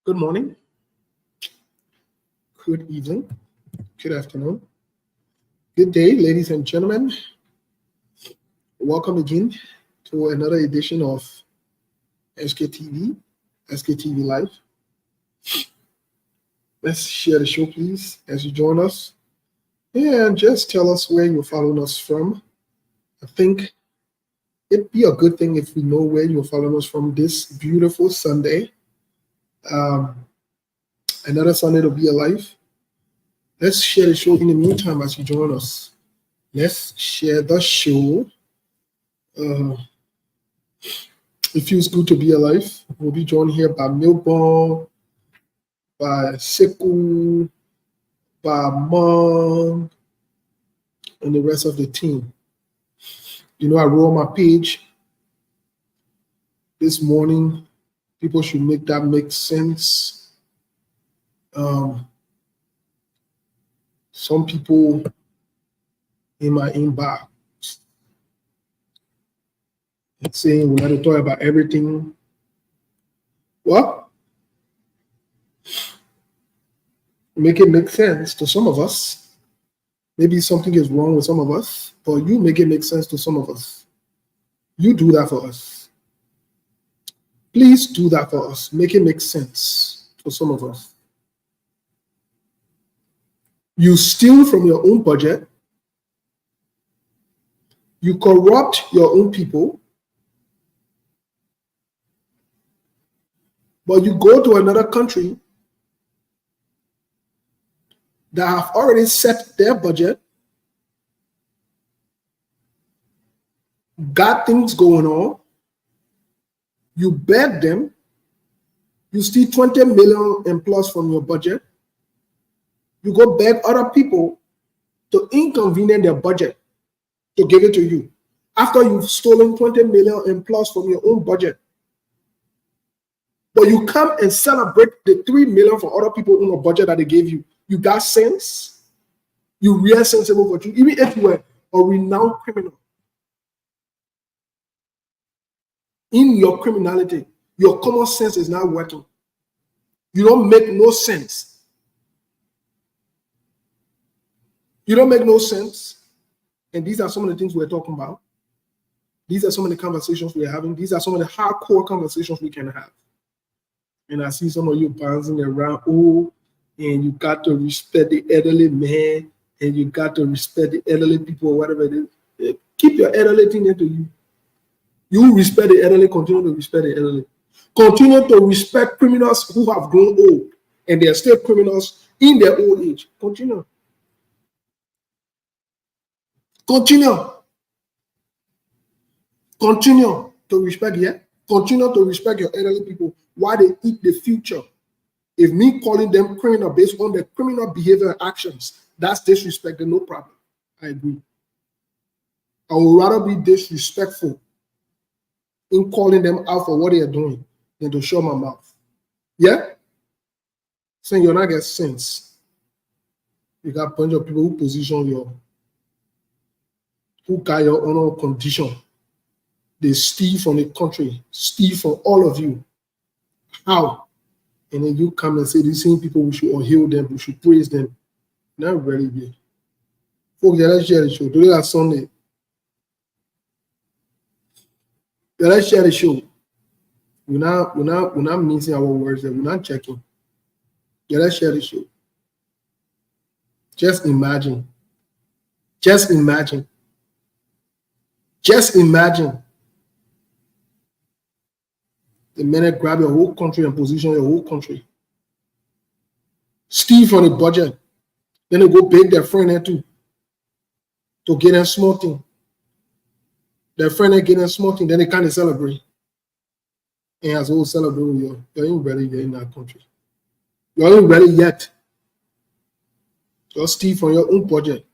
Good morning, good evening, good afternoon, good day, ladies and gentlemen. Welcome again to another edition of SKTV, SKTV Live. Let's share the show, please, as you join us. And just tell us where you're following us from. I think it'd be a good thing if we know where you're following us from this beautiful Sunday. Another Sunday to be alive. Let's share the show in the meantime as you join us. Let's share the show. It feels good to be alive. We'll be joined here by Milborn, by Sekou, by Mong, and the rest of the team. You know, I wrote on my page this morning, people should make that make sense. Some people in my inbox saying we got to talk about everything. Well, make it make sense to some of us. Maybe something is wrong with some of us, but you make it make sense to some of us. You do that for us. Please do that for us. Make it make sense to some of us. You steal from your own budget. You corrupt your own people. But you go to another country that have already set their budget, got things going on. You beg them. You steal 20 million and plus from your budget. You go beg other people to inconvenience their budget to give it to you after you've stolen 20 million and plus from your own budget. But you come and celebrate the 3 million for other people in the budget that they gave you. You got sense? You real sensible for you. Even if you were a renowned criminal. In your criminality, your common sense is not working. You don't make no sense. You don't make no sense. And these are some of the things we're talking about. These are some of the conversations we're having. These are some of the hardcore conversations we can have. And I see some of you bouncing around, and you got to respect the elderly man, and you got to respect the elderly people, or whatever it is. Keep your elderly thing into you. You respect the elderly, continue to respect the elderly. Continue to respect criminals who have grown old, and they are still criminals in their old age. Continue. Continue. Continue to respect, yeah? Continue to respect your elderly people while they eat the future. If me calling them criminal based on their criminal behavior and actions, that's disrespect, then no problem. I agree. I would rather be disrespectful in calling them out for what they are doing than to show my mouth. Yeah? Saying you're not getting sense. You got a bunch of people who position you, who got your own condition. They steal from the country, steal from all of you. How? And then you come and say these same people, we should all heal them, we should praise them. Not really good. Folks, let's share the show. Today is Sunday. Let's share the show. We're not missing our words there. We're not checking. Let's share the show. Just imagine. Just imagine. Just imagine. The minute grab your whole country and position your whole country. Steal from the budget. Then they go beg their friend there too. To get them small thing. Their friend there get them small thing, then they can't celebrate. And as well celebrate, you ain't ready yet in that country. You ain't ready yet. Just steal from your own budget.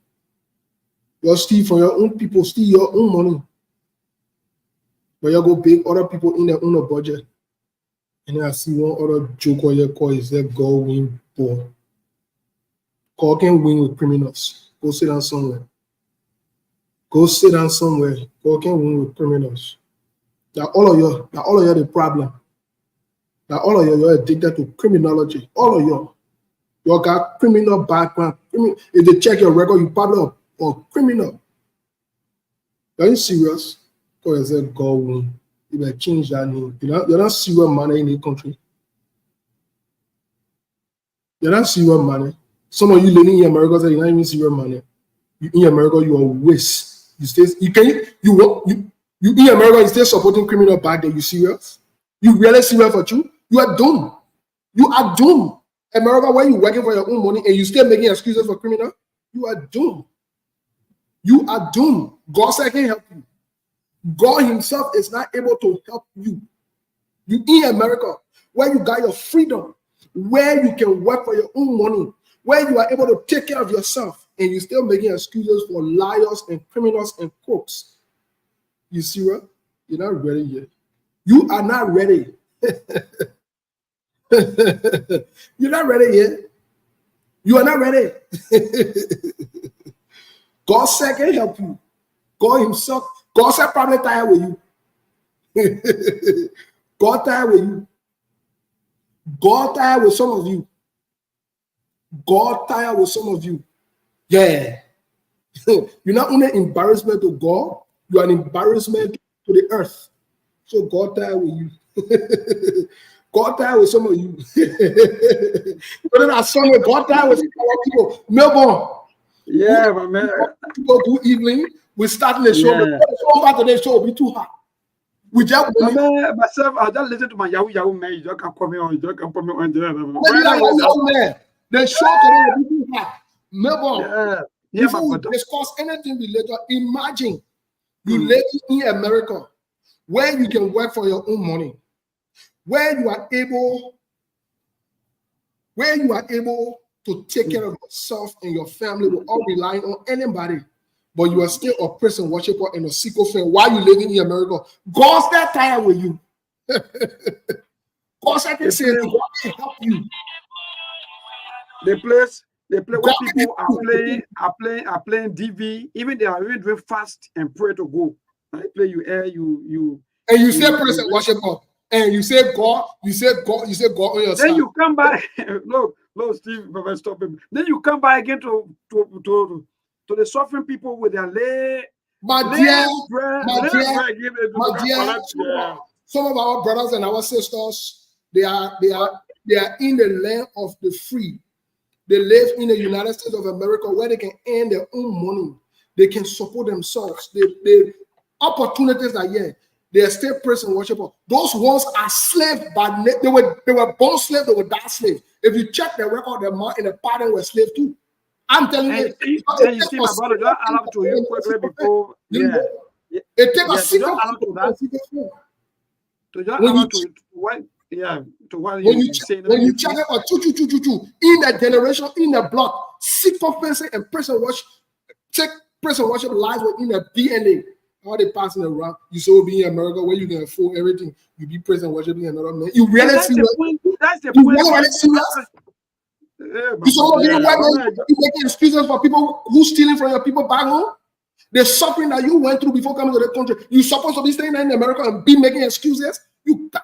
Just steal from your own people, steal your own money. But you go beg other people in their own budget. And then I see one other joke on your call is that go win ball. God can win with criminals. Go sit down somewhere. Go sit down somewhere. God can win with criminals. All of you the problem. Now all of you, you're addicted to criminology. All of you got criminal background. If they check your record, you probably are criminal. Are you serious? Because I said God will. You better change that name. You're not serious money in the country. You're not serious money. Some of you living in America say you're not even serious money. In America, you are waste. You in America, you still supporting criminal back there. You serious? You really serious for you? You are doomed. You are doomed. America, where you working for your own money and you still making excuses for criminal, you are doomed. You are doomed. God said I can't help you. God himself is not able to help you. You in America, where you got your freedom, where you can work for your own money, where you are able to take care of yourself, and you're still making excuses for liars and criminals and crooks. You see what? You're not ready yet. You are not ready. You're not ready yet. You are not ready. God said can help you. God himself, God said probably tired with you. God tired with you. God tired with some of you. God tired with some of you. Yeah. You're not only embarrassment to God, you are an embarrassment to the earth. So God tired with you. God tired with some of you. But then I saw God tired with some of people. Melbourne. Yeah, my man. People do evening. We start the show. Yeah. The part of the show will be too hard. We just myself, I just listen to my Yahoo man. You just can't come on. You just can't come on. The show today will be too hard. Melbourne. Yeah. Before we discuss anything related, imagine you live in America where you can work for your own money, where you are able to take care of yourself and your family without relying on anybody, but you are still a person worshiper and a sycophant while you living in America. God's that tired with you. God's that can say God can help you. The place where people are playing DV, even they are even doing fast and pray to go. I play you and you say praise and worship God. And you say God on your side. Then you come back. Look, Steve, stop him. Then you come back again to the suffering people with their lay. My dear, some of our brothers and our sisters, they are in the land of the free. They live in the United States of America where they can earn their own money. They can support themselves. The opportunities are here. They are still praise and worshiper. Those ones are slaves, but they were born slaves, they were die slaves. If you check the record, the mom and the father were slaves too. I'm telling you. And you see my brother, just add up to you quickly before. It takes a second to just add up to what. Yeah, to what you say. When you check it out, in the generation, in the blood, sick person and person worship, take person worship lies within the DNA. How they passing around? You so be in America where you can afford everything. You be present worshiping another man. You really see that's the point. You really see that? You so you making excuses for people who stealing from your people back home. The suffering that you went through before coming to the country. You supposed to be staying in America and be making excuses.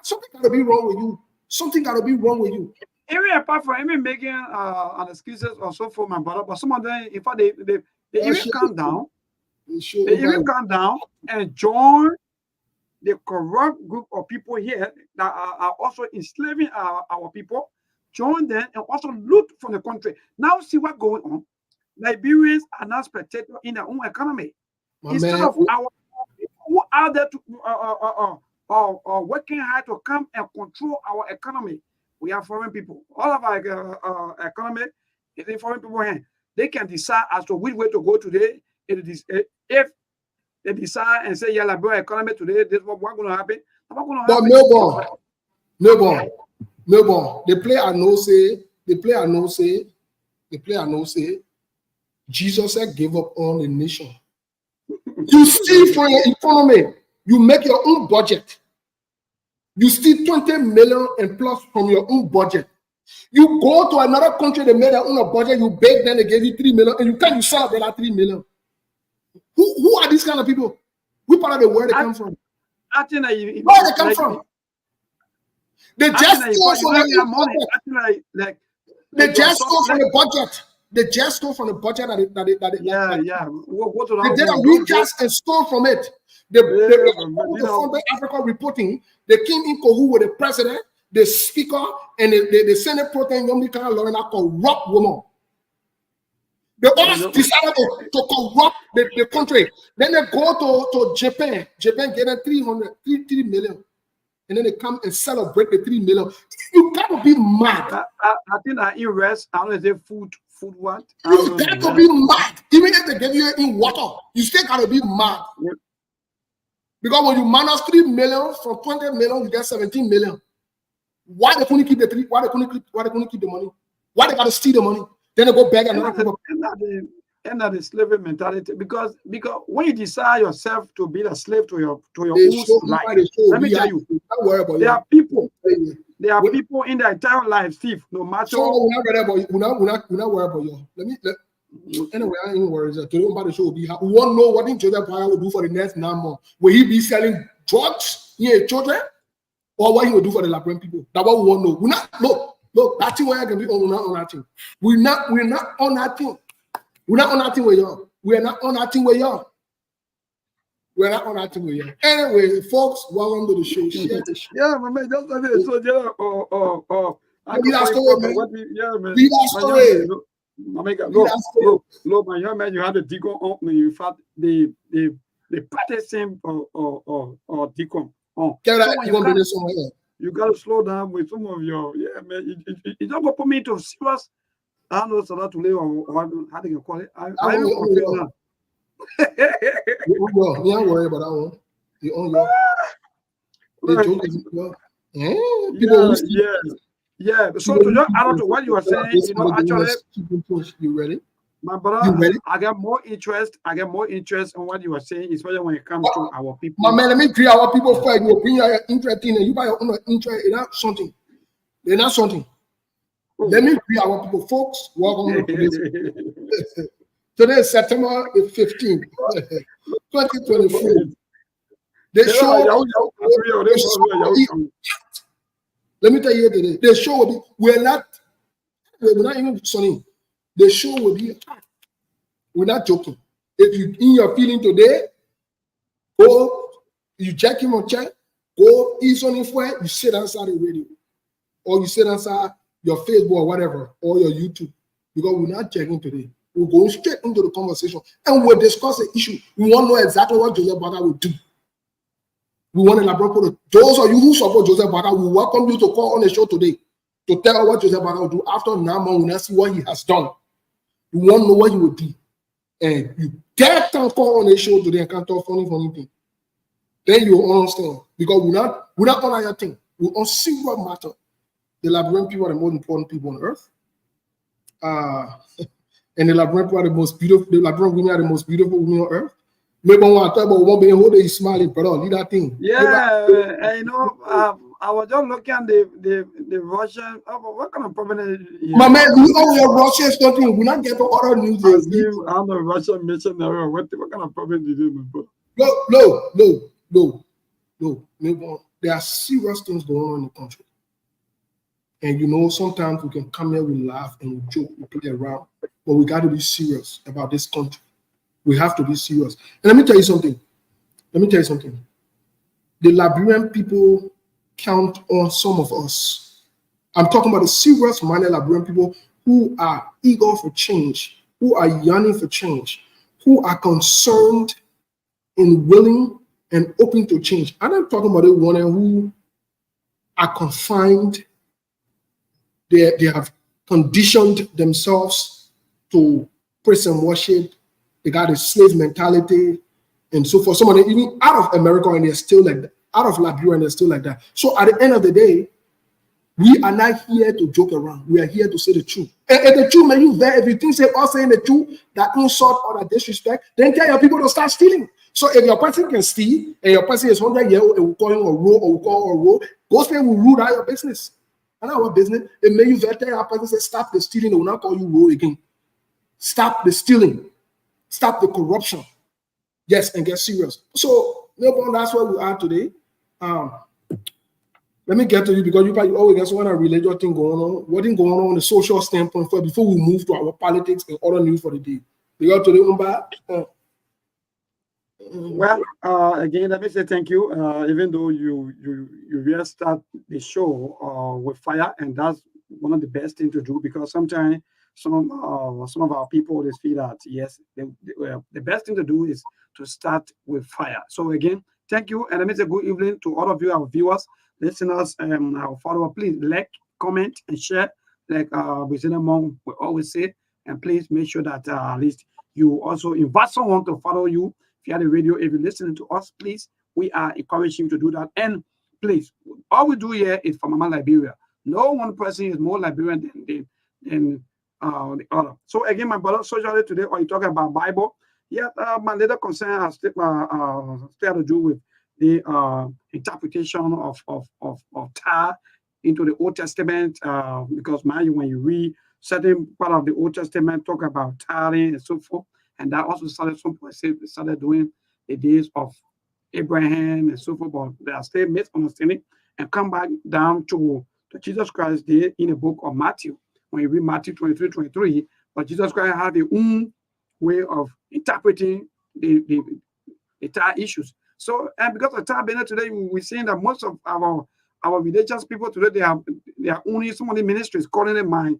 Something gotta be wrong with you. Something gotta be wrong with you. Even apart from even making an excuses or so for my brother, but some of them, in fact, they even calm down. They even come down and join the corrupt group of people here that are also enslaving our people. Join them and also loot from the country. Now see what's going on. Liberians are now spectators in their own economy. Instead of our people who are there to working hard to come and control our economy, we are foreign people. All of our economy is in foreign people hands. They can decide as to which way to go today. If they decide and say, yeah, Liberia economy today, this is what's going to happen. But Melbourne, they play a no say. Jesus said, give up on the nation. You steal from your economy. You make your own budget. You steal 20 million and plus from your own budget. You go to another country, they made their own budget, you beg them, they gave you 3 million, and you can't sell that 3 million. Who are these kind of people? Who part of the world they come from? I think where they come from? They just stole from the money. Like they just stole from the budget. They just stole from the budget that Go to they did a recast and stole from it. The Africa reporting, they came in cahoots with the president, the speaker, and the Senate pro tem Lorena corrupt woman. They all decided to corrupt the country. Then they go to Japan. Japan get them 3 million. And then they come and celebrate the 3 million. You gotta be mad. I think I eat rest. I don't say food what? You gotta be mad. Even if they give you in water, you still gotta be mad. Yeah. Because when you minus 3 million from 20 million, you get 17 million. Why they couldn't keep the 3? Why they couldn't keep the money? Why they gotta steal the money? Then they go back and end of the slavery mentality, because when you decide yourself to be a slave to your own life, let me tell you, there are people in their entire life, thief, no matter. So we're not worried about you. Anyway, I ain't worried. Today about the show will be. We won't know what Joseph Boakai will do for the next 9 months. Will he be selling drugs near children, or what he will do for the Liberian people? That's what we won't know. We're not look. That's why I can be on that thing. We're not on that thing. We're not on that thing with y'all. We're not on that thing with y'all. We're not on that thing with y'all. Anyway, folks, welcome to the show. Share the show. Yeah, man, just like this. So, yeah, Lead that story, man. Yeah, man. Lead that story. Look, my young man, you had the deacon on me. In fact, the practicing or deacon on. You gotta slow down with some of your man. You don't go put me into serious. I don't know so that to live or how do you call it? I'm confused now. You don't worry about that one. You own your. Yeah. So to just add on to what you were saying, actually, you ready? My brother, I get more interest. I get more interest in what you were saying, especially when it comes to our people. My man, let me create our people first. You bring your interest in, and you buy your own interest. It's not something. They're not something. Let me greet our people, folks. Welcome to this. Today is September 15th, 2024. Let me tell you today, the show will be, we're not even sunny. The show will be hot. We're not joking. If you in your feeling today, go, you check him on check, go eat something for it, you sit outside the radio, or you sit outside your Facebook or whatever, or your YouTube, because we're not checking today. We're going straight into the conversation and we'll discuss the issue. We want to know exactly what Joseph Boakai will do. We want to elaborate. Those of you who support Joseph Boakai, we welcome you to call on the show today to tell what Joseph Boakai will do. After 9 months, we'll not see what he has done. We want to know what he will do. And you can't call on the show today and can't talk funny thing. Then you understand. Because we're not on your thing. We're on serious matter. The Liberian people are the most important people on earth. And the Liberian people are the most beautiful. The Liberian women are the most beautiful women on earth. Maybe I want to talk about one being who they smiling, brother. Leave that thing. Yeah, and I was just looking at the Russian. What kind of problem? My man, we know your Russian something. We're not getting other news. I'm a Russian missionary. What kind of problem did you do? No. There are serious things going on in the country. And sometimes we can come here, we laugh and we joke, we play around, but we got to be serious about this country. We have to be serious. And let me tell you something. The Liberian people count on some of us. I'm talking about the serious-minded Liberian people who are eager for change, who are yearning for change, who are concerned and willing and open to change. I'm not talking about the one who are confined. They have conditioned themselves to praise and worship. They got a slave mentality. And so for some of them, even out of America, and they're still like that. Out of Liberia, and they're still like that. So at the end of the day, we are not here to joke around. We are here to say the truth. And the truth, man, if you think say us saying the truth, that insult or that disrespect, then tell your people to start stealing. So if your person can steal, and your person is 100 years old, and we call him a row, or we call a row, go say we root out your business. And our business, it may you tell your person say stop the stealing, they will not call you row again. Stop the stealing. Stop the corruption. Yes, and get serious. So, that's where we are today. let me get to you because you probably always got some kind of religious thing going on. What is going on the social standpoint for before we move to our politics and other news for the day? We got to the Well, again, let me say thank you. Even though you really start the show with fire, and that's one of the best things to do because sometimes some of our people they feel that yes, the best thing to do is to start with fire. So again, thank you, and let me say good evening to all of you, our viewers, listeners, and our followers. Please like, comment, and share. Like President Mong will always say, and please make sure that at least you also invite someone to follow you. If you have the radio, if you're listening to us, please, we are encouraging you to do that. And please, all we do here is from Mama Liberia. No one person is more Liberian than the other. So again, my brother, socially today, are you talking about Bible? Yeah, my little concern has still to do with the interpretation of tar into the Old Testament, because mind you, when you read certain part of the Old Testament, talk about tiring and so forth, and that also started some point started doing the days of Abraham and so forth, but they are still misunderstanding and come back down to Jesus Christ there in the book of Matthew. When you read Matthew 23, but Jesus Christ had his own way of interpreting the tar issues. So, and because of tar banner today, we're seeing that most of our religious people today, they are only so many ministries calling it my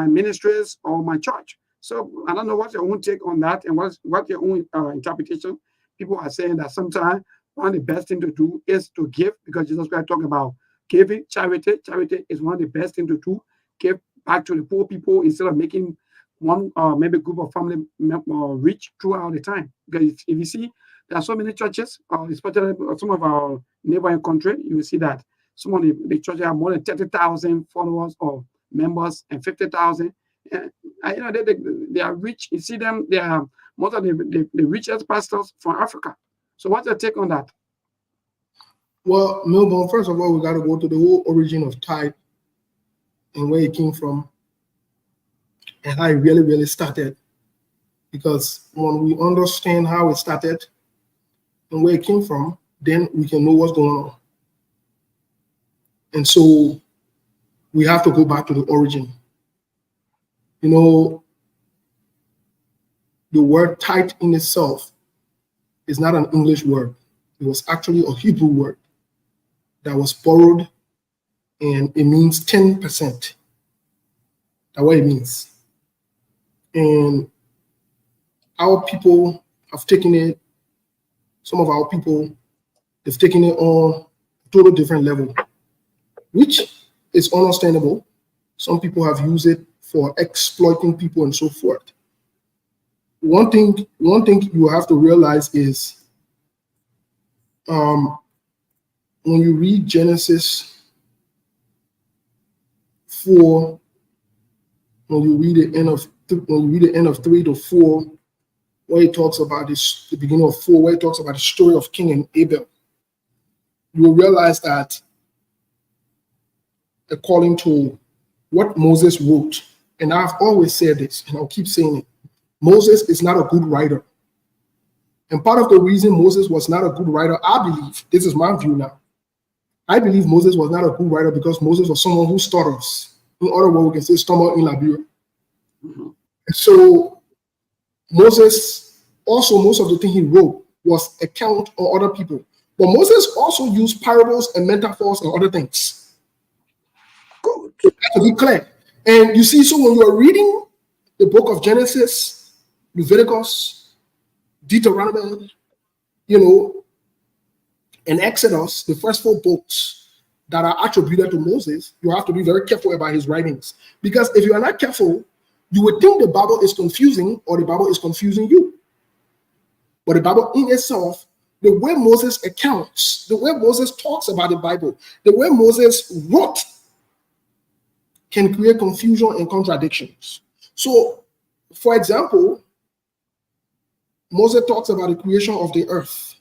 ministries or my church. So I don't know what's your own take on that and what's your own interpretation. People are saying that sometimes one of the best thing to do is to give, because Jesus Christ talking about giving, charity. Charity is one of the best thing to do. Give back to the poor people instead of making one maybe group of family rich throughout the time. Because if you see, there are so many churches, especially some of our neighboring country, you will see that some of the churches have more than 30,000 followers or members and 50,000. You know, they are rich. You see them, they are most of the richest pastors from Africa. So what's your take on that? Well, Melbourne, first of all, we got to go to the whole origin of tithe and where it came from and how it really started. Because when we understand how it started and where it came from, then we can know what's going on. And so we have to go back to the origin. You know, the word tithe in itself is not an English word. It was actually a Hebrew word that was borrowed, and it means 10%. That's what it means. And our people have taken it, some of our people, they've taken it on a total different level, which is understandable. Some people have used it for exploiting people and so forth. One thing you have to realize is when you read Genesis 4, when you read the end of 3 to 4, where it talks about this, the beginning of 4, where it talks about the story of Cain and Abel, you will realize that according to what Moses wrote, and I've always said this, and I'll keep saying it, Moses is not a good writer. And part of the reason Moses was not a good writer, I believe, this is my view now, I believe Moses was not a good writer because Moses was someone who stutters. In other words, we can say stumble in Liberia. Mm-hmm. So Moses, also most of the thing he wrote was account on other people. But Moses also used parables and metaphors and other things. Good. To be clear. And you see, so when you are reading the book of Genesis, Leviticus, Deuteronomy, you know, and Exodus, the first 4 books that are attributed to Moses, you have to be very careful about his writings. Because if you are not careful, you would think the Bible is confusing or the Bible is confusing you. But the Bible in itself, the way Moses accounts, the way Moses talks about the Bible, the way Moses wrote can create confusion and contradictions. So, for example, Moses talks about the creation of the earth.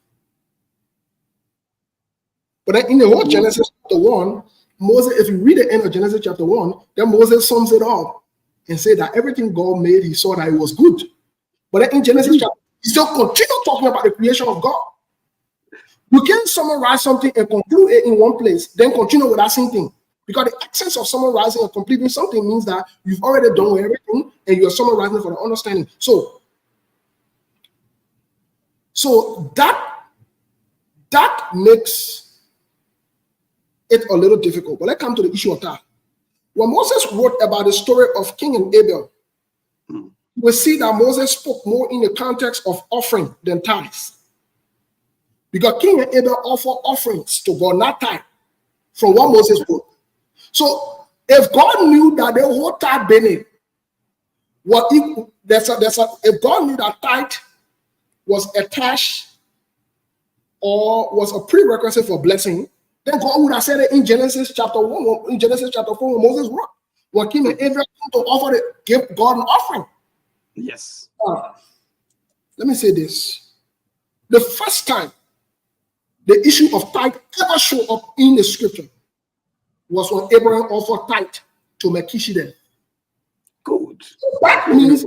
But then in the whole Genesis chapter 1, Moses, if you read the end of Genesis chapter 1, then Moses sums it up and said that everything God made, he saw that it was good. But then in Genesis chapter, he still continued talking about the creation of God. You can't summarize something and conclude it in one place, then continue with that same thing. Because the essence of summarizing and completing something means that you've already done everything and you're summarizing for the understanding. So that makes it a little difficult. But let's come to the issue of time. When Moses wrote about the story of King and Abel, we see that Moses spoke more in the context of offering than tithes. Because King and Abel offer offerings to God, not tithe, from what Moses wrote. So if God knew that the whole tithe benefit, if God knew that tithe was attached or was a prerequisite for blessing, then God would have said it in Genesis chapter 1, in Genesis chapter 4, when Moses wrote, when King and Abel came to offer to give God an offering. Yes. Let me say this. The first time the issue of tithe ever showed up in the scripture was when Abraham offered tithe to Melchizedek. Good. That means,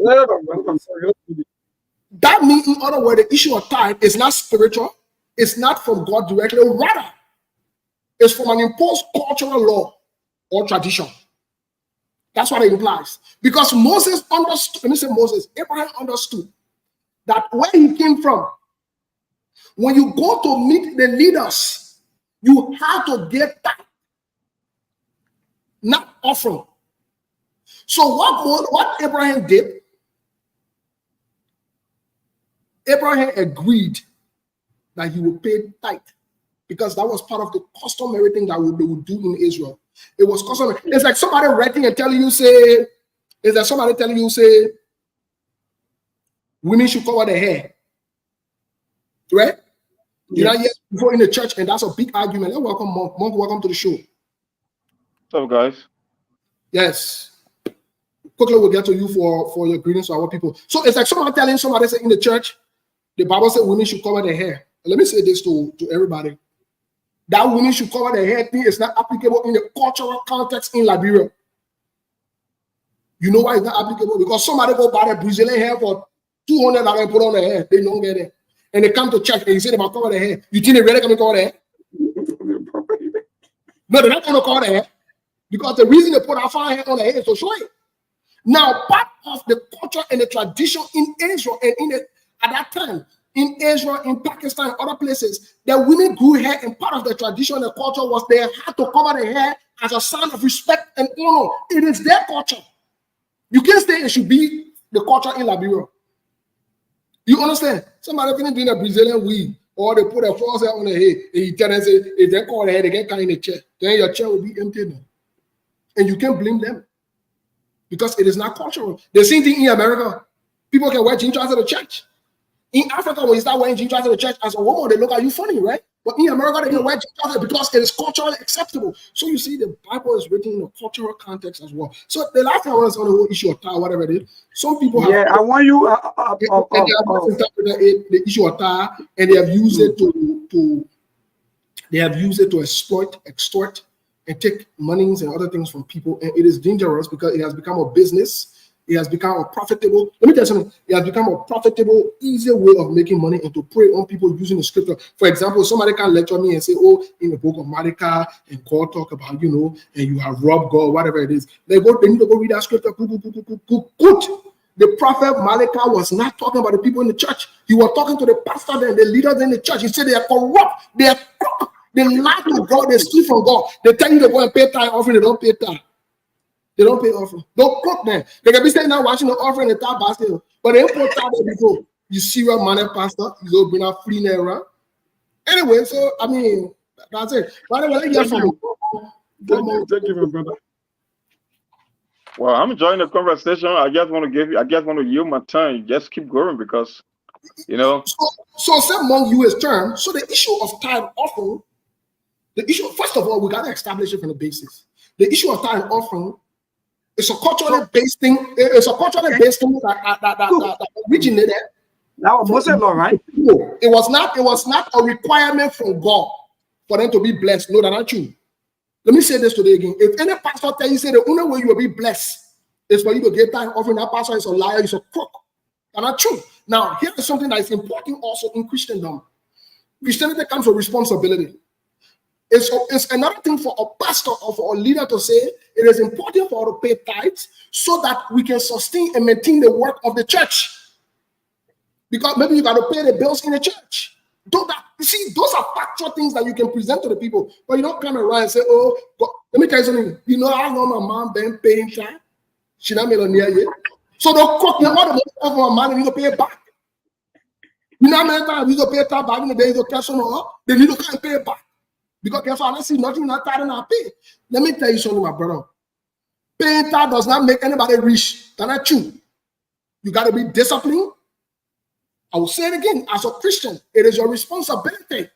in other words, the issue of tithe is not spiritual, it's not from God directly, rather, it's from an imposed cultural law or tradition. That's what it implies. Because Moses understood, let me say Moses, Abraham understood that where he came from, when you go to meet the leaders, you have to give tithe, not offering. So what Abraham did, Abraham agreed that he would pay tithe because that was part of the customary thing that they would do in Israel. It was customary. It's like somebody writing and telling you, say, women should cover their hair. Right? Yes. You know, yes, before in the church, and that's a big argument. Hey, welcome, Monk. Monk, welcome to the show. What's up, guys? Yes. Quickly, we'll get to you for your greetings to our people. So it's like someone telling somebody say in the church, the Bible said women should cover their hair. And let me say this to everybody. That women should cover their hair thing is not applicable in the cultural context in Liberia. You know why it's not applicable? Because somebody go buy a Brazilian hair for $200 and put on their hair. They don't get it. And they come to church and you say they might cover their hair. You think they really going to cover their hair? No, they're not going to cover their hair. Because the reason they put our fine hair on their hair is to show it. Now, part of the culture and the tradition in Israel and at that time, in Israel, in Pakistan, other places, the women grew hair, and part of the tradition and the culture was they had to cover their hair as a sign of respect and honor. It is their culture. You can't say it should be the culture in Liberia. You understand? Somebody can do a Brazilian weave, or they put a false hair on their head, and you tell them, say, if they cover their hair, they get carried in the chair. Then your chair will be empty now. And you can't blame them. Because it is not cultural. The same thing in America. People can wear jean trousers to church. In Africa, when you start wearing jean trousers to church as a woman, they look at you funny, right? But in America, they can wear jean trousers because it is culturally acceptable. So you see, the Bible is written in a cultural context as well. So the last time I was on the whole issue of tithe, whatever it is, some people have. Yeah, I want you. The issue of tithe, and they have used it to extort, and take monies and other things from people, and it is dangerous because it has become a business. It has become a profitable. Let me tell you something. It has become a profitable, easier way of making money and to prey on people using the scripture. For example, somebody can lecture me and say, "Oh, in the book of Malachi, and God talk about and you have robbed God, whatever it is." They need to go read that scripture. Good. The prophet Malachi was not talking about the people in the church. He was talking to the pastors and the leaders in the church. He said they are corrupt. They are crooked. They lie to God. They steal from God. They tell you to go and pay tithe offering. They don't pay tithe. They don't pay offering. Don't cook them. They can be saying now watching the offering in the tithe basket, but they don't put tithe before. You see what money, pastor? You go bring out free there around. Anyway, so I mean that's it. Thank you, my brother. Well, I'm enjoying the conversation. I just want to yield my time. Just keep going because So among you is term. So the issue of tithe offering. The issue, first of all, we got to establish it from the basics. The issue of tithe offering is a culturally based thing. It's a culturally based thing that originated. Now, Moses law, right? No, it was not a requirement from God for them to be blessed. No, that's not true. Let me say this today again. If any pastor tell you say the only way you will be blessed is for you to get tithe offering, that pastor is a liar, he's a crook. That's not true. Now, here is something that is important also in Christendom. Christianity comes with responsibility. It's another thing for a pastor or for a leader to say it is important for us to pay tithes so that we can sustain and maintain the work of the church. Because maybe you got to pay the bills in the church. You see, those are factual things that you can present to the people. But you don't come around and say, oh, God, let me tell you something. You know how long my mom been paying time? She not made a near yet. So they'll cut me all the money off my money and you go pay it back. You know how many times you go pay it back in the day, you go cash on her, then you can't pay it back. Because guess what? I see nothing not tired and I pay. Let me tell you something, my brother. Paying tax does not make anybody rich. That's not true. You got to be disciplined. I will say it again, as a Christian, it is your responsibility.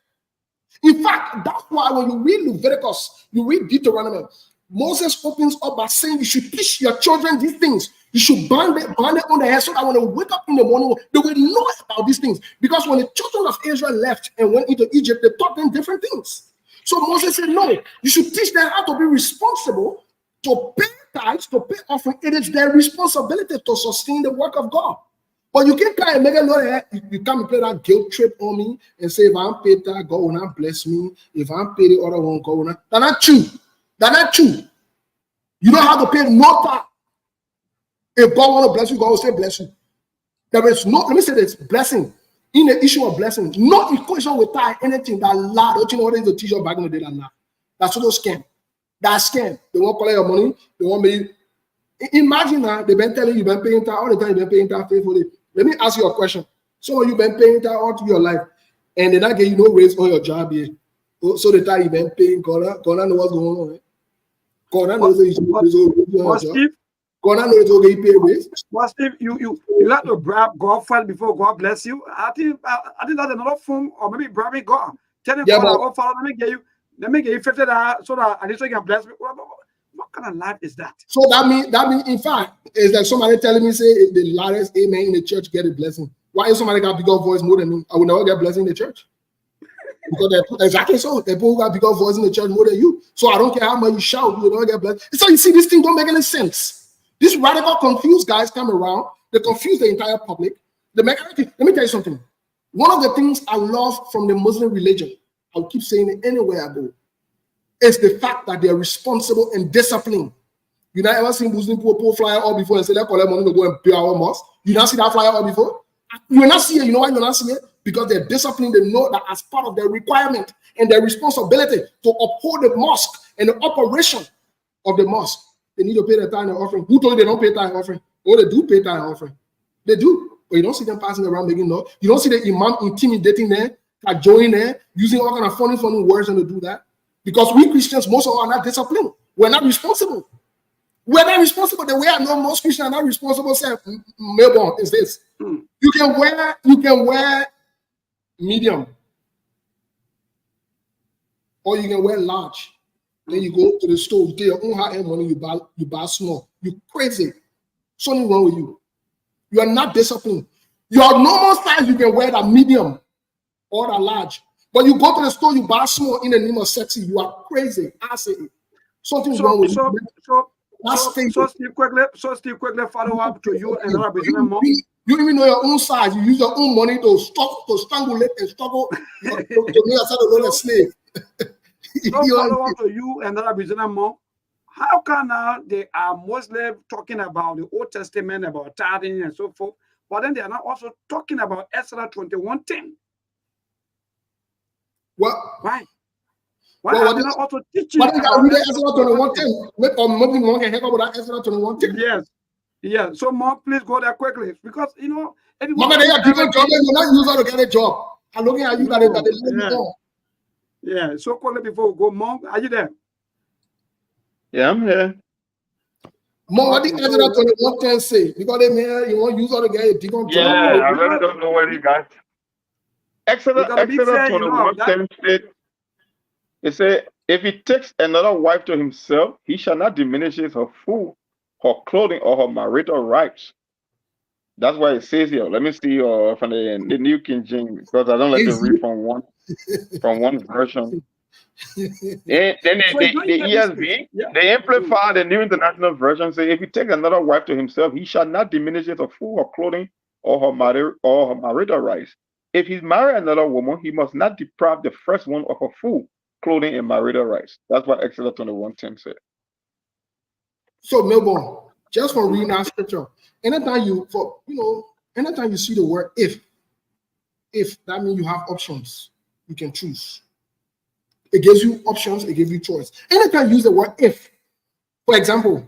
In fact, that's why when you read Leviticus, you read Deuteronomy, Moses opens up by saying you should teach your children these things. You should bind it on their head so that when they wake up in the morning, they will know about these things. Because when the children of Israel left and went into Egypt, they taught them different things. So Moses said, no, you should teach them how to be responsible, to pay tithes, to pay offering. It is their responsibility to sustain the work of God. But you can't come and make a lot of you come and play that guilt trip on me and say, if I don't pay that, God will not bless me. If I don't pay the other one, God will not. That's not true. That's not true. You don't have to pay no tax. If God want to bless you, God will say bless you. There is no, let me say this, blessing. In the issue of blessing, no equation with tie anything that lie. Don't you know what is the teacher back in the day that lie? That's what those scam. That's scam. They won't collect your money. They won't be. Imagine that they've been telling you, you've been paying tax all the time, you've been paying tax faithfully. Let me ask you a question. Some of you been paying tax all through your life, and they not get you no raise on your job here. So the time you've been paying, God knows what's going on. Right? God knows that you should God knows it's okay to pay raise. But Steve, you like to bribe God first before God bless you. I think that's another form, or maybe bribing God. Tell him, Father, let me get you $50 so that at least you can bless me. What kind of life is that? So that means in fact, it's like somebody telling me, say the loudest amen in the church get a blessing. Why is somebody got bigger voice more than me? I will never get blessing in the church. Because exactly so. The people who got bigger voice in the church more than you. So I don't care how much you shout, you will never get blessed. So you see, this thing don't make any sense. These radical confused guys come around, they confuse the entire public. Let me tell you something. One of the things I love from the Muslim religion, I'll keep saying it anywhere I go, is the fact that they're responsible and disciplined. You not ever seen Muslim people pull flyer up before and say, let's collect money to go and pay our mosque? You not see that flyer up before? You will not see it. You know why you not see it? Because they're disciplined. They know that as part of their requirement and their responsibility to uphold the mosque and the operation of the mosque, they need to pay the tithe and offering. Who told you they don't pay tithe and offering? Oh, they do pay tithe and offering. They do. But you don't see them passing around making noise. You don't see the imam intimidating them, cajoling them, using all kind of funny words and to do that. Because we Christians, most of us are not disciplined. We're not responsible. We're not responsible. The way I know most Christians are not responsible, say, Melbourne, is this. You can wear medium. Or you can wear large. Then you go to the store, you get your own high-end money, you buy small. You crazy. Something wrong with you. You are not disciplined. Your normal size, you can wear that medium or that large. But you go to the store, you buy small in the name of sexy. You are crazy. I say it. Something's wrong with you. So Steve quickly follow up to you and another business mom. You even know your own size. You use your own money to strangle it and struggle to make yourself a slave. So follow up to you and another business mom. How come now they are Muslim talking about the Old Testament, about tithing and so forth, but then they are not also talking about Exodus 21:10? Why? Why are they not also teaching about Exodus 21:10? Maybe one can help about Exodus 21:10. Yes. So mom, please go there quickly because Mama, they are giving job and you're not using to get a job. I'm looking at you that they Yeah. So quickly before we go, mom, are you there? Yeah, I'm here. Mom, what did Exodus 21:10 say? Because they may you want to use all to get a different job. Yeah, I really don't know what you got. Exodus 21:10 said, it said, if he takes another wife to himself, he shall not diminish her food, her clothing, or her marital rights. That's why it says here. Let me see from the New King James, because I don't like to read from one version. And then the ESV, they amplify the New International Version, say if he takes another wife to himself, he shall not diminish her food, her clothing, or her marital rights. if he's married another woman, he must not deprive the first one of her food, clothing, and marital rights. That's what Exodus 21:10 said. So, Melbourne, just for reading that scripture, anytime you see the word if, that means you have options. You can choose. It gives you options, it gives you choice. Anytime you use the word if, for example,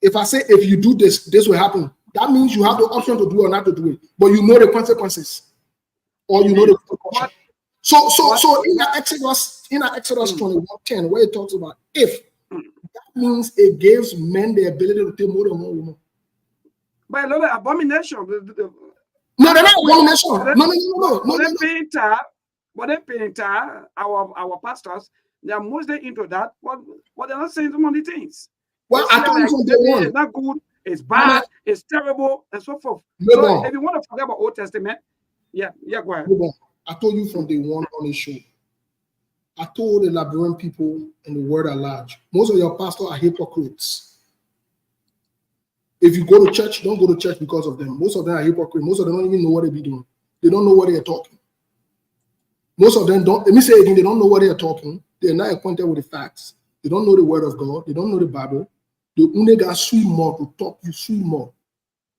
if I say if you do this, this will happen, that means you have the option to do or not to do it, but you know the consequences, or you know the precaution. So in Exodus 21:10, where it talks about if, that means it gives men the ability to take more than one woman. But a lot of abomination. No, they're not abomination. But they paint our pastors, they are mostly into that, but they're not saying so many things. Well, I told you from day one. It's not good, it's bad, it's terrible, and so forth. So if you want to forget about Old Testament, go ahead. I told you from day one on the show. I told the Liberian people and the world at large, most of your pastors are hypocrites. If you go to church, don't go to church because of them. Most of them are hypocrites. Most of them don't even know what they be doing. They don't know what they are talking. Most of them don't. Let me say it again. They don't know what they are talking. They are not acquainted with the facts. They don't know the word of God. They don't know the Bible. They only got sweet more to talk you sweet more.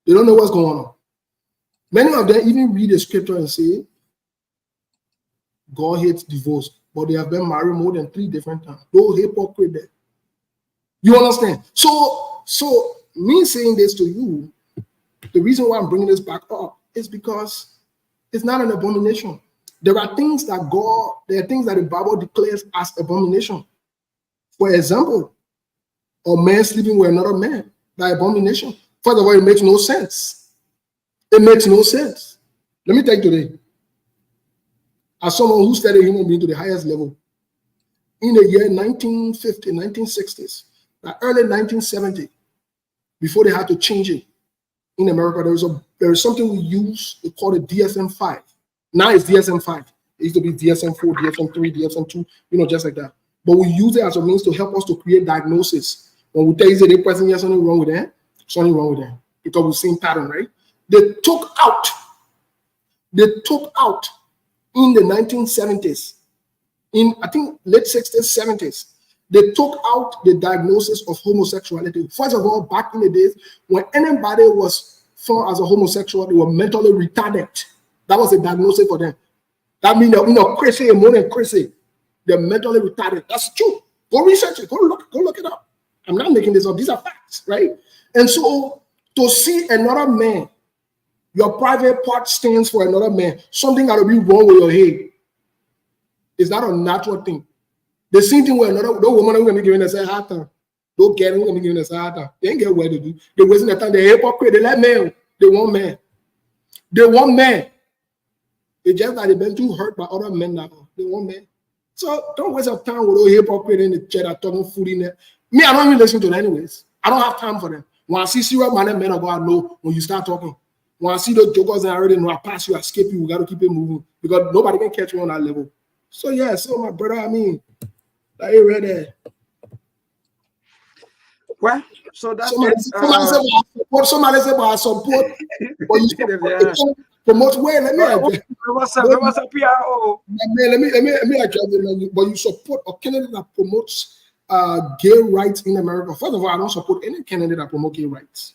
They don't know what's going on. Many of them even read the scripture and say, God hates divorce, but they have been married more than 3 different times. Those hypocrite there. You understand? So me saying this to you, the reason why I'm bringing this back up is because it's not an abomination. There are things that the Bible declares as abomination. For example, a man sleeping with another man, by abomination. First of all, it makes no sense. It makes no sense. Let me tell you today, as someone who studied human being to the highest level, in the year 1950, 1960s, the early 1970s, before they had to change it in America, there was something we use, we call it DSM-5. Now it's DSM-5. It used to be DSM-4, DSM-3, DSM-2, just like that. But we use it as a means to help us to create diagnosis. When we tell you that the person has something wrong with them, something wrong with them, because we've seen pattern, right? They took out in the 1970s, in I think late 60s, 70s, they took out the diagnosis of homosexuality. First of all, back in the days, when anybody was found as a homosexual, they were mentally retarded. That was a diagnosis for them. That means they're crazy and more than crazy. They're mentally retarded. That's true. Go research it. Go look it up. I'm not making this up. These are facts, right? And so to see another man, your private part stands for another man, something got to be wrong with your head. It's not a natural thing. The same thing with another woman who's going to be giving us a hard time. Don't get who's going to be giving us a hard time. They ain't get where to do. They're wasting their time. They're hypocrite. They like men. They want men. They want men. It's just that they've been too hurt by other men now. They want men. So don't waste your time with those hypocrite in the chair that talking food in there. Me, I don't even listen to them anyways. I don't have time for them. When I see serious minded men of God, I know when you start talking. When I see those jokers and I already know I pass you, I escape you, we got to keep it moving because nobody can catch you on that level. So yeah, so my brother, I mean, that ain't right there. Well, so that's somebody said about I support, but you support promote where? Let me address it. But you support a candidate that promotes gay rights in America. First of all, I don't support any candidate that promotes gay rights.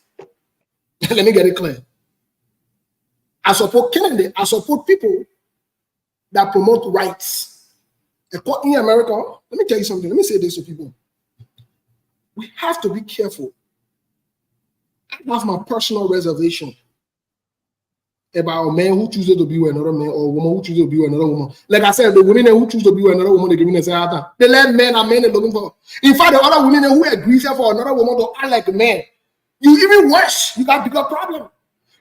Let me get it clear. I support candidates. I support people that promote rights. In America, let me tell you something. Let me say this to people. We have to be careful. I have my personal reservation about a man who chooses to be with another man or a woman who chooses to be with another woman. Like I said, the women who choose to be with another woman, they give me the they let men and men they're looking for. In fact, the other women who agree for another woman to act like a man, you even worse, you got a bigger problem.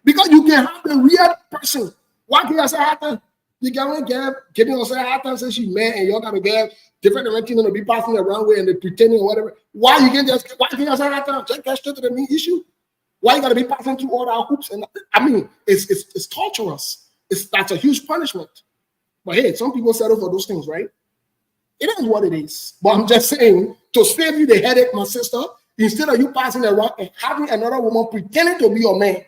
Because you can have the real person. Why can you say that? You can't get me say that say she's man and you gotta get different things to be passing around with and they pretending or whatever. Why you can you say that? Just get straight to the main issue. Why you gotta be passing through all our hoops? And I mean, it's torturous. That's a huge punishment. But hey, some people settle for those things, right? It is what it is. But I'm just saying, to save you the headache, my sister, instead of you passing around and having another woman pretending to be your man,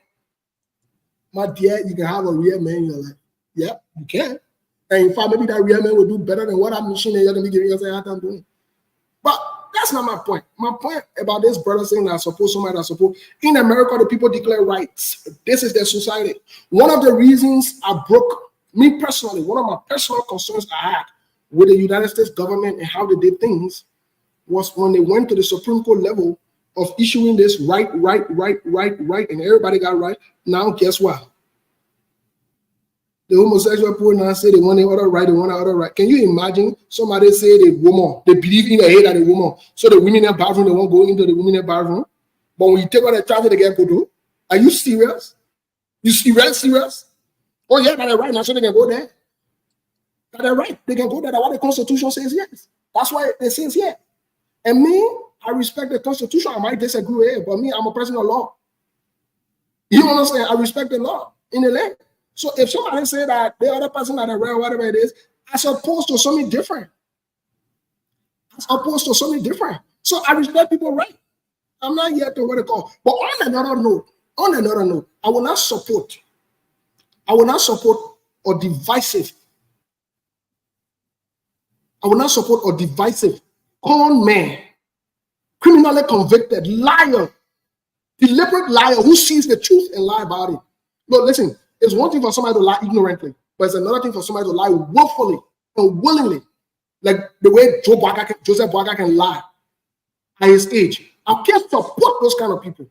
my dear, you can have a real man in your life. Yeah, you can. And in fact, maybe that real man will do better than what I'm machine you're going to be giving us a hard time doing. But that's not my point. My point about this brother saying that I suppose somebody that suppose in America, the people declare rights. This is their society. One of the reasons I broke, me personally, one of my personal concerns I had with the United States government and how they did things was when they went to the Supreme Court level of issuing this right, and everybody got right. Now, guess what? The homosexual people now say they want the other right, they want the other right. Can you imagine somebody say the woman, they believe in the head of the woman, so the women in the bathroom, they won't go into the women in the bathroom. But when you take out the traffic, they get go to. Are you serious? You serious? Oh yeah, that's right. Now so they can go there. That's right. They can go there. That's what the Constitution says yes. That's why it says yes. And me, I respect the Constitution. I might disagree with it, but me, I'm a person of law. You know what I'm saying? I respect the law in the land. So if somebody say that the other person that I read, whatever it is, as opposed to something different. So I respect people right. I'm not here to what they call. But on another note, I will not support a divisive con man, criminally convicted, liar, deliberate liar who sees the truth and lie about it. Look, listen, it's one thing for somebody to lie ignorantly, but it's another thing for somebody to lie willfully and willingly, like the way Joseph Boaga can lie at his age. I can't support those kind of people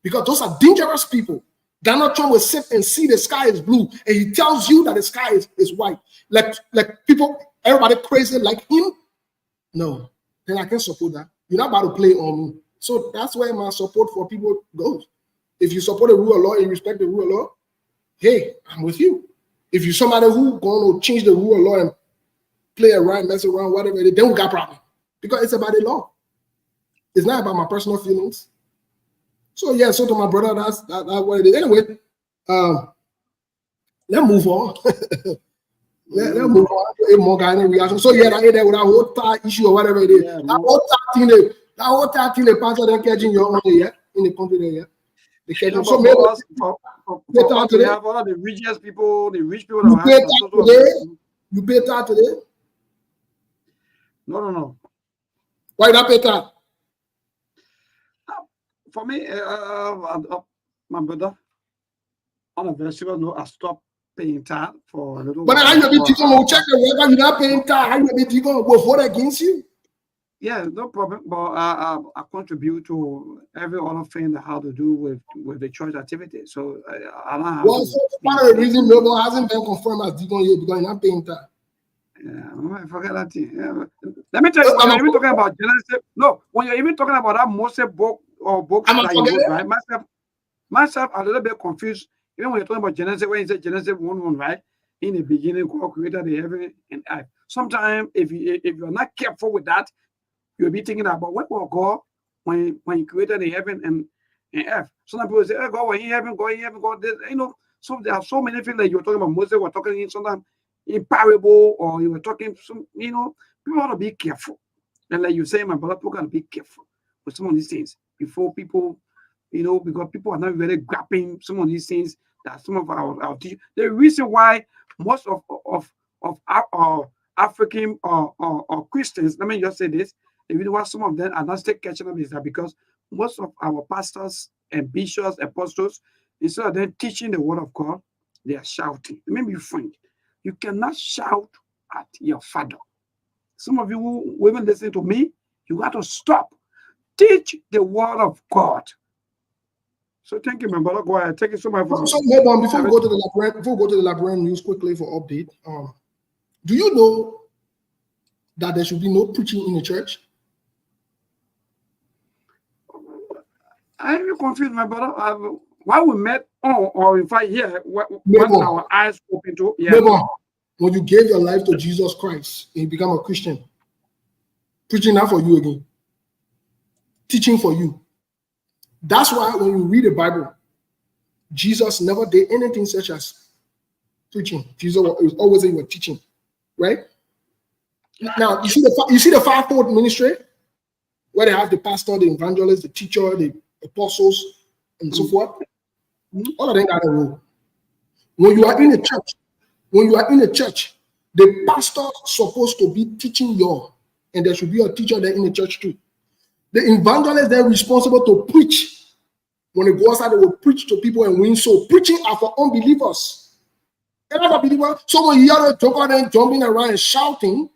because those are dangerous people. Donald Trump will sit and see the sky is blue, and he tells you that the sky is white. Like people, everybody crazy like him. No, then I can't support that. You're not about to play on me. So that's where my support for people goes. If you support the rule of law and respect the rule of law, hey, I'm with you. If you're somebody who going to change the rule of law and play around, mess around, whatever it is, then we got problem. Because it's about the law. It's not about my personal feelings. So yeah, so to my brother, that's what it is. Anyway, let's move on. Let's move on to a more kind of reaction. So yeah, that with that whole tie issue or whatever it is. Yeah, that whole tie thing, the pastor then catching your own in the country there, yeah. So maybe we have all the richest people, the rich people. You pay tax today? No. Why not pay tax? For me, my brother, on a very serious note, I stopped paying tax for a little while. But how you be going to check the record? You're not paying tax. How you be going to vote against you? Yeah, no problem. But I contribute to every other thing that has to do with the church activity. So I don't have. Well, so part of the reason Noble hasn't been confirmed as deacon yet because you're not paying tax. Yeah, I forget that thing. Yeah. Let me tell you, when you're even talking about Genesis, no, when you're even talking about that Moses book or books that you wrote, right? Myself, I'm a little bit confused. Even when you're talking about Genesis, when you say Genesis 1:1, right? In the beginning, God created the heaven and earth. Sometimes, if you're not careful with that, you'll be thinking about what was God when He created the heaven and earth. Some people say, "Oh, God was in heaven, God this." You know, so there are so many things that you're talking about. Moses was talking in sometimes in parable, or you were talking some. You know, people ought to be careful. And like you say, my brother, people got to be careful with some of these things before people, you know, because people are not really grasping some of these things that some of our teachers. The reason why most of our African or Christians, let me just say this, the reason why some of them are not still catching up is that because most of our pastors and bishops, apostles, instead of them teaching the word of God, they are shouting. Let me be frank. You cannot shout at your father. Some of you who even listen to me, you got to stop. Teach the word of God. So thank you, my brother. Go ahead. Thank you so much. So hold on, before we go to the Liberian news quickly for update. Do you know that there should be no preaching in the church? I'm confused, my brother. Why we met or in fact here, what our eyes open to? Yeah. When you gave your life to Jesus Christ and you become a Christian, preaching not for you again, teaching for you. That's why when you read the Bible, Jesus never did anything such as preaching. Jesus was always saying, "We're teaching," right? Now you see the fivefold ministry, where they have the pastor, the evangelist, the teacher, the apostles, and so forth. All of them got a role. When you are in a church, when you are in a church, the pastor is supposed to be teaching you, and there should be a teacher there in the church too. The evangelists, they're responsible to preach. When they go outside, they will preach to people and win souls. Preaching are for unbelievers. They're not for believers. So when you hear the joker then jumping around and shouting,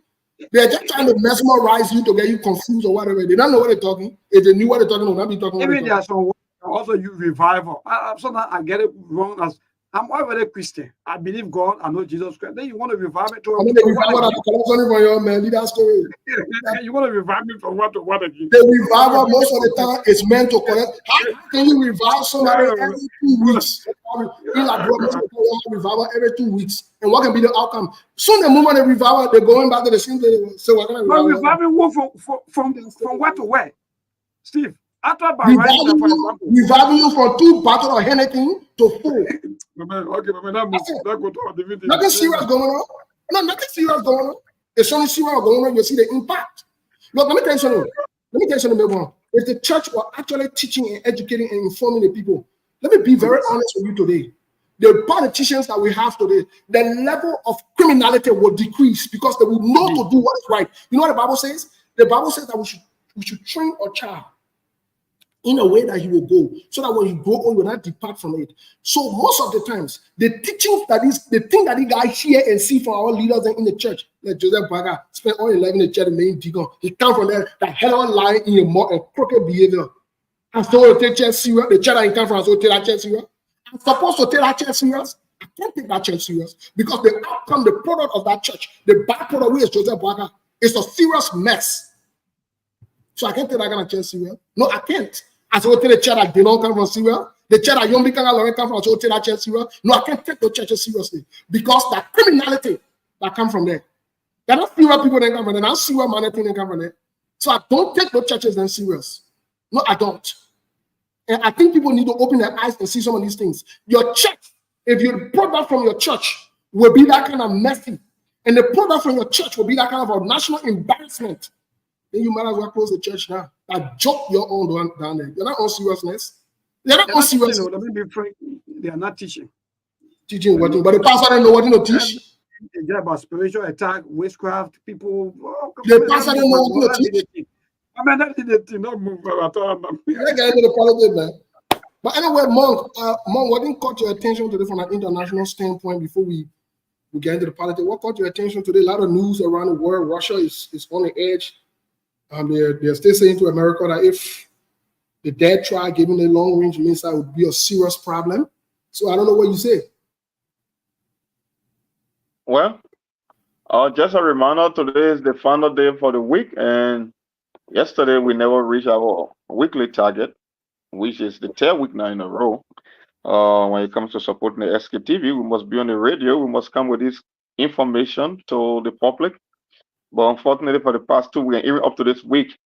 they're just trying to mesmerize you to get you confused or whatever. They don't know what they're talking. If they knew what they're talking, they would not be talking. Even there's some also you revival. Sometimes I get it wrong as I'm already Christian. I believe God. I know Jesus Christ. Then you want to revive it to I mean, the revival from your man, lead that story. You want to revive me from what to what again? The revival most of the time is meant to correct. How can you revive somebody every 2 weeks? In like revival every 2 weeks, and what can be the outcome? Soon the moment they revival, they're going back to the same thing. So what can I reviving from where to where, Steve? After reviving you from 2 bottles of Henneken to 4. Nothing serious going on. No, nothing serious going on. It's only serious going on. You see the impact. Look, let me tell you something. If the church were actually teaching and educating and informing the people, let me be very honest with you today. The politicians that we have today, the level of criminality will decrease because they will know to do what is right. You know what the Bible says? The Bible says that we should train our child in a way that he will go, so that when he grow old, he will not depart from it. So most of the times, the teachings the thing that the guy hear and see from our leaders in the church, like Joseph Baga spent all 11 in the church, the main deacon, he come from there, that hell of lying in your mouth and crooked behavior. I'm supposed to take church serious. The church that he come from, I'm supposed to take that church serious. I'm supposed to take that church serious. I can't take that church serious because the outcome, the product of that church, the byproduct which is Joseph Baga, is a serious mess. So I can't take that kind of church serious. No, I can't. I said, the church that did not come from Syria, the church that young people come from, so take that church serious. No, I can't take the churches seriously because that criminality that come from there. They're not Syria people that come from there. They're not Syria man that come from there. So I don't take those churches then serious. No, I don't. And I think people need to open their eyes and see some of these things. Your church, if you product from your church, will be that kind of messy, and the product from your church will be that kind of a national embarrassment, then you might as well close the church now. Like joke your own down there. You're not on seriousness. They're not on seriousness. Let me be frank. They are not teaching. Teaching what? But the pastor don't know what to teach. It's about spiritual attack, witchcraft, people. The pastor don't know what to teach. I mean, that did not move at all. Let's get into the politics, man. But anyway, Monk, what didn't caught your attention today from an international standpoint before we get into the politics? What caught your attention today? A lot of news around the world. Russia is on the edge. They're still saying to America that if the dead try giving a long-range missile would be a serious problem. So I don't know what you say. Well, just a reminder, today is the final day for the week, and yesterday we never reached our weekly target, which is the 10th week now in a row. When it comes to supporting the SKTV, we must be on the radio. We must come with this information to the public. But unfortunately, for the past 2 weeks, even up to this week,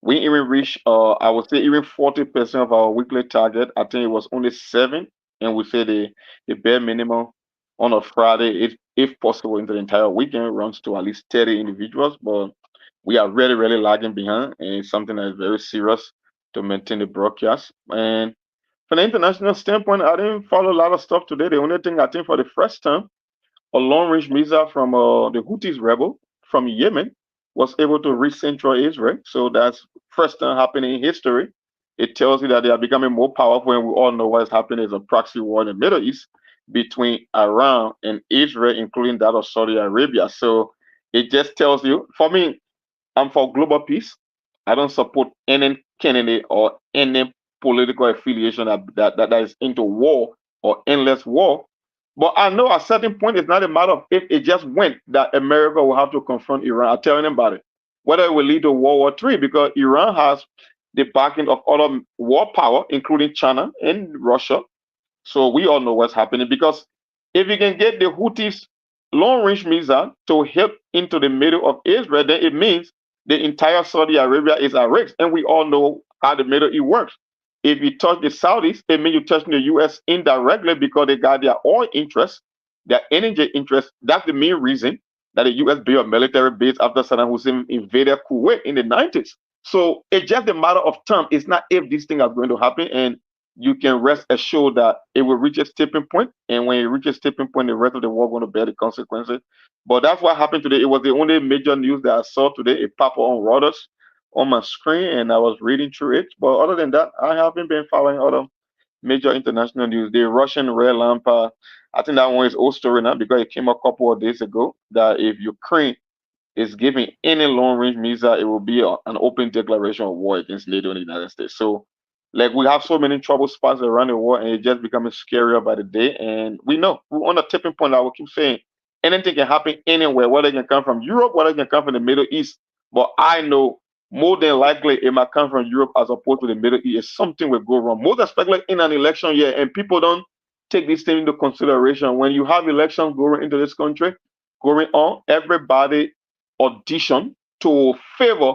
we even reached, I would say, even 40% of our weekly target. I think it was only 7, and we say the bare minimum on a Friday, if possible, into the entire weekend, runs to at least 30 individuals. But we are really, really lagging behind, and it's something that is very serious to maintain the broadcast. And from the international standpoint, I didn't follow a lot of stuff today. The only thing I think for the first time, a long-range missile from the Houthis rebel from Yemen was able to reach central Israel. So that's first time happening in history. It tells you that they are becoming more powerful, and we all know what's happening is a proxy war in the Middle East between Iran and Israel, including that of Saudi Arabia. So it just tells you, for me, I'm for global peace. I don't support any candidate or any political affiliation that is into war or endless war. But I know at a certain point, it's not a matter of if it just went that America will have to confront Iran. I'm telling them about it. Whether it will lead to World War III, because Iran has the backing of other war power, including China and Russia. So we all know what's happening. Because if you can get the Houthis long-range missile to hit into the middle of Israel, then it means the entire Saudi Arabia is at risk. And we all know how the Middle East works. If you touch the Saudis, it means you're touching the U.S. indirectly because they got their oil interests, their energy interests. That's the main reason that the U.S. built a military base after Saddam Hussein invaded Kuwait in the 90s. So it's just a matter of time. It's not if this thing is going to happen. And you can rest assured that it will reach a tipping point, and when it reaches tipping point, the rest of the world going to bear the consequences. But that's what happened today. It was the only major news that I saw today. It popped on Reuters on my screen, and I was reading through it. But other than that, I haven't been following other major international news. The Russian red lamp, I think that one is old story now because it came a couple of days ago that if Ukraine is giving any long-range missile, it will be an open declaration of war against NATO and the United States. So, like, we have so many trouble spots around the world, and it's just becoming scarier by the day. And we know we're on a tipping point. I will keep saying anything can happen anywhere, whether it can come from Europe, whether it can come from the Middle East. But I know more than likely it might come from Europe as opposed to the Middle East. Something will go wrong, most especially in an election year, and people don't take this thing into consideration. When you have elections going into this country, going on, everybody audition to favor,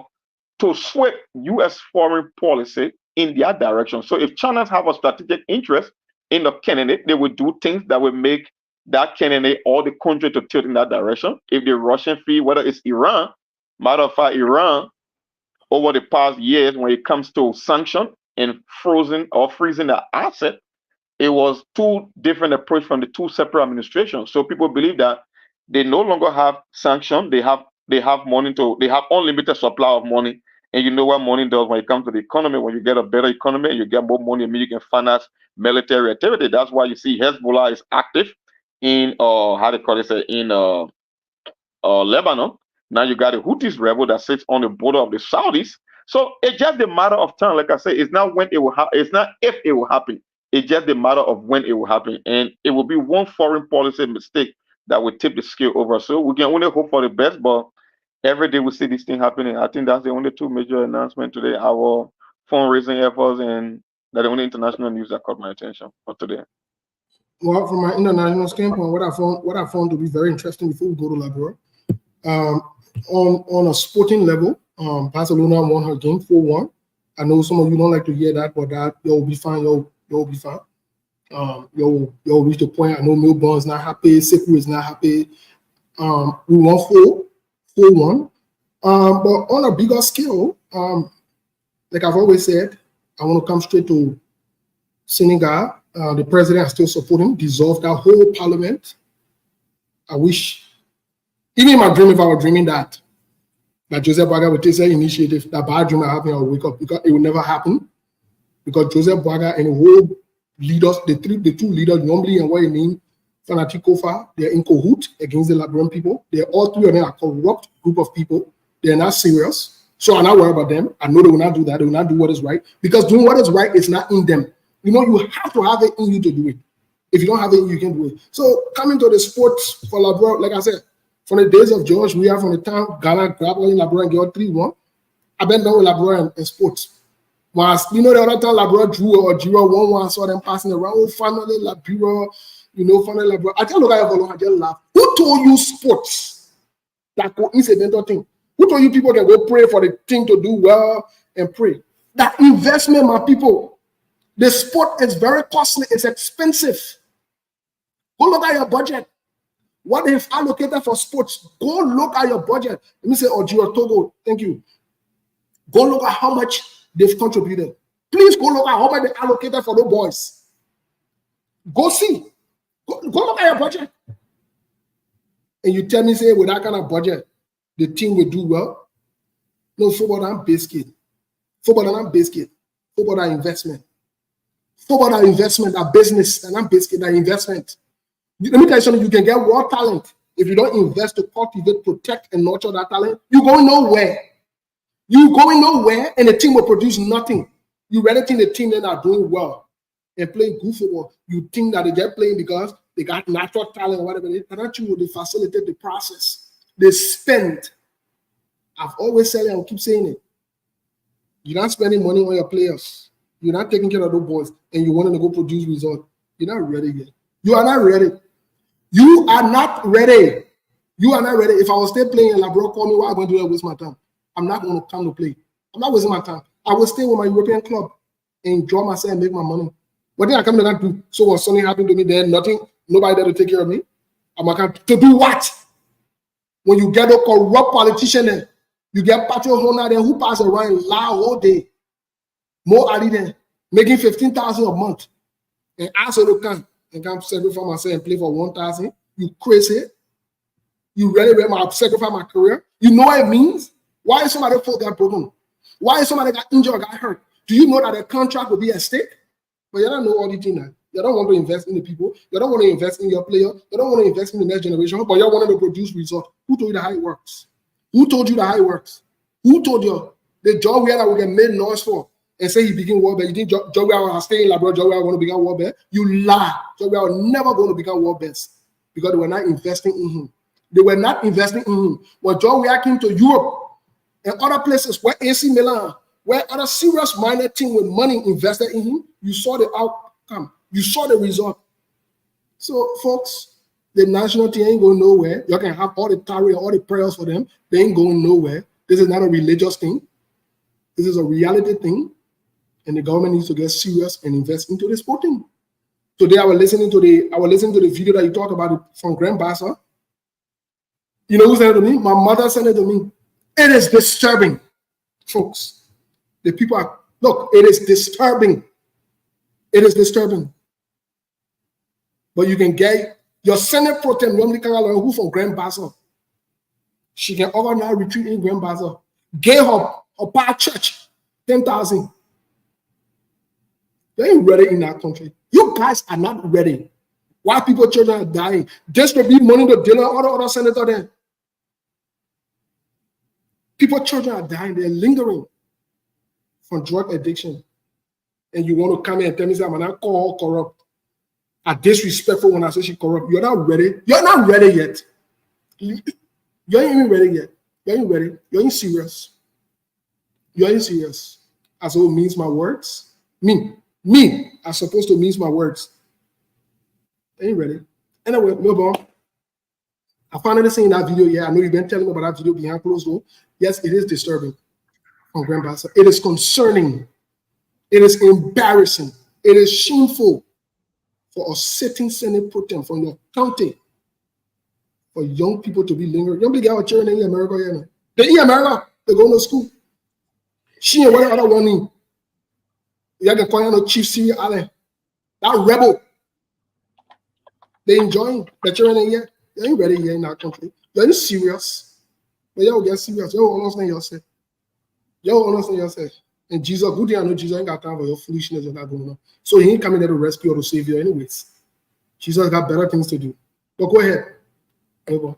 to sway U.S. foreign policy in their direction. So if China have a strategic interest in the candidate, they will do things that will make that candidate or the country to tilt in that direction. If the Russian feel, whether it's Iran, matter of fact, Iran, over the past years, when it comes to sanction and freezing the asset, it was two different approaches from the two separate administrations. So people believe that they no longer have sanction. They have money they have unlimited supply of money. And you know what money does when it comes to the economy. When you get a better economy and you get more money, you can finance military activity. That's why you see Hezbollah is active in Lebanon. Now you got the Houthis rebel that sits on the border of the Saudis. So it's just a matter of time. Like I say, it's not when it will happen. It's not if it will happen. It's just a matter of when it will happen. And it will be one foreign policy mistake that will tip the scale over. So we can only hope for the best, but every day we see this thing happening. I think that's the only two major announcements today. Our fundraising efforts, and that's the only international news that caught my attention for today. Well, from my international standpoint, what I found to be very interesting before we go to Liberia, on a sporting level, Barcelona won her game 4-1. I know some of you don't like to hear that, but that you'll be fine. You'll be fine. You'll reach the point. I know Milburn's not happy. Sekou is not happy. We won 4-1. But on a bigger scale, like I've always said, I want to come straight to Senegal. The president is still supporting, dissolve that whole parliament. I wish, even in my dream, if I were dreaming that Joseph Boaga would take that initiative, that bad dream I have, I would wake up, because it would never happen. Because Joseph Boaga and the whole leaders, the two leaders, normally and what you mean, Fanatic Kofa, they're in cahoot against the Liberian people. They're all three of them are corrupt group of people. They're not serious. So I'm not worried about them. I know they will not do that. They will not do what is right. Because doing what is right is not in them. You know, you have to have it in you to do it. If you don't have it, you can't do it. So coming to the sports for Liberia, like I said, from the days of George, we are from the time Ghana grabbed in Liberia and got 3-1. I've been done with Liberia in sports. Once, you know, the other time Liberia drew or 0-1, I saw them passing around. Oh, finally, Liberia, finally, Liberia. I just look at it, I just laugh. Who told you sports? That coincidental thing. Who told you people can go pray for the thing to do well and pray? That investment, my people. The sport is very costly. It's expensive. Go look at your budget. What they've allocated for sports? Go look at your budget. Let me say, Ojiro Togo, thank you. Go look at how much they've contributed. Please go look at how much they allocated for the boys. Go see. Go look at your budget. And you tell me, say, with that kind of budget, the team will do well. No, football and biscuit. Football and biscuit. Football and investment. Football and investment, a business, and I'm biscuit and investment. Let me tell you something, you can get raw talent. If you don't invest to cultivate, protect, and nurture that talent, you're going nowhere. You're going nowhere, and the team will produce nothing. You rather think the team that are doing well and playing good football, you think that they get playing because they got natural talent or whatever. They facilitate the process. They spend. I've always said it, I'll keep saying it. You're not spending money on your players. You're not taking care of those boys, and you want them to go produce results. You're not ready yet. You are not ready. You are not ready. You are not ready. If I was still playing in Liberia, call me, why am I going to do that? Waste my time? I'm not going to come to play. I'm not wasting my time. I will stay with my European club and enjoy myself and make my money. What did I come to that do? So when something happened to me there, nothing, nobody there to take care of me. I'm not to do what? When you get a corrupt politician there, you get Patrick Hona there who pass around and lie all day. More Ali there. making 15,000 a month, and ask her to come and come sacrifice myself and play for 1,000. You crazy? You really sacrifice my career? You know what it means? Why is somebody foot got broken? Why is somebody got injured or got hurt? Do you know that the contract will be at stake? But you don't know all these things now. You don't want to invest in the people. You don't want to invest in your player. You don't want to invest in the next generation, but you want to produce results. Who told you that how it works? Who told you that how it works? Who told you the job where that we get made noise for and say he begin war bear? You think job where I stay in Liberia, job where I want to become war bear? You lie. Job where I never going to become war bears because they were not investing in him. They were not investing in him. When John Weah came to Europe and other places where AC Milan, where other serious minor team with money invested in him, you saw the outcome. You saw the result. So, folks, the national team ain't going nowhere. You can have all the tarry, all the prayers for them. They ain't going nowhere. This is not a religious thing. This is a reality thing. And the government needs to get serious and invest into the sport team. Today, I was listening to the video that you talked about from Grand Bassa. You know who sent it to me? My mother sent it to me. It is disturbing, folks. The people are, look, it is disturbing. It is disturbing. But you can get your Senate pro tem, normally can learn who from Grand Bassa. She can organize retreat in Grand Bassa. Get her part church, 10,000. They ain't ready in that country. You guys are not ready. Why people children are dying? Just to be money to deal with all the other senators there. People children are dying, they're lingering from drug addiction. And you want to come here and tell me, I'm not call her corrupt. I'm disrespectful when I say she corrupt. You're not ready. You're not ready yet. You ain't even ready yet. You ain't ready. You ain't serious. You ain't serious. As well means my words. Me, I'm supposed to mean my words. Ain't ready. Anyway, move on. I finally seen that video. Yeah, I know you've been telling me about that video behind closed door. Yes, it is disturbing on Grand Bassa. It is concerning. It is embarrassing. It is shameful for a sitting Senate pro tem from your county for young people to be lingering. Young people get children in America, you know. They in America, they go to school. She and what other one in. You can call no Chief Siri Allen. That rebel. They enjoying the children in here. You ain't ready here in our country. You ain't serious. But you get serious. You don't understand yourself. You don't understand yourself. And Jesus, good thing I know Jesus ain't got time for your foolishness and that going on. So he ain't coming there to rescue or to save you anyways. Jesus got better things to do. But go ahead. Over.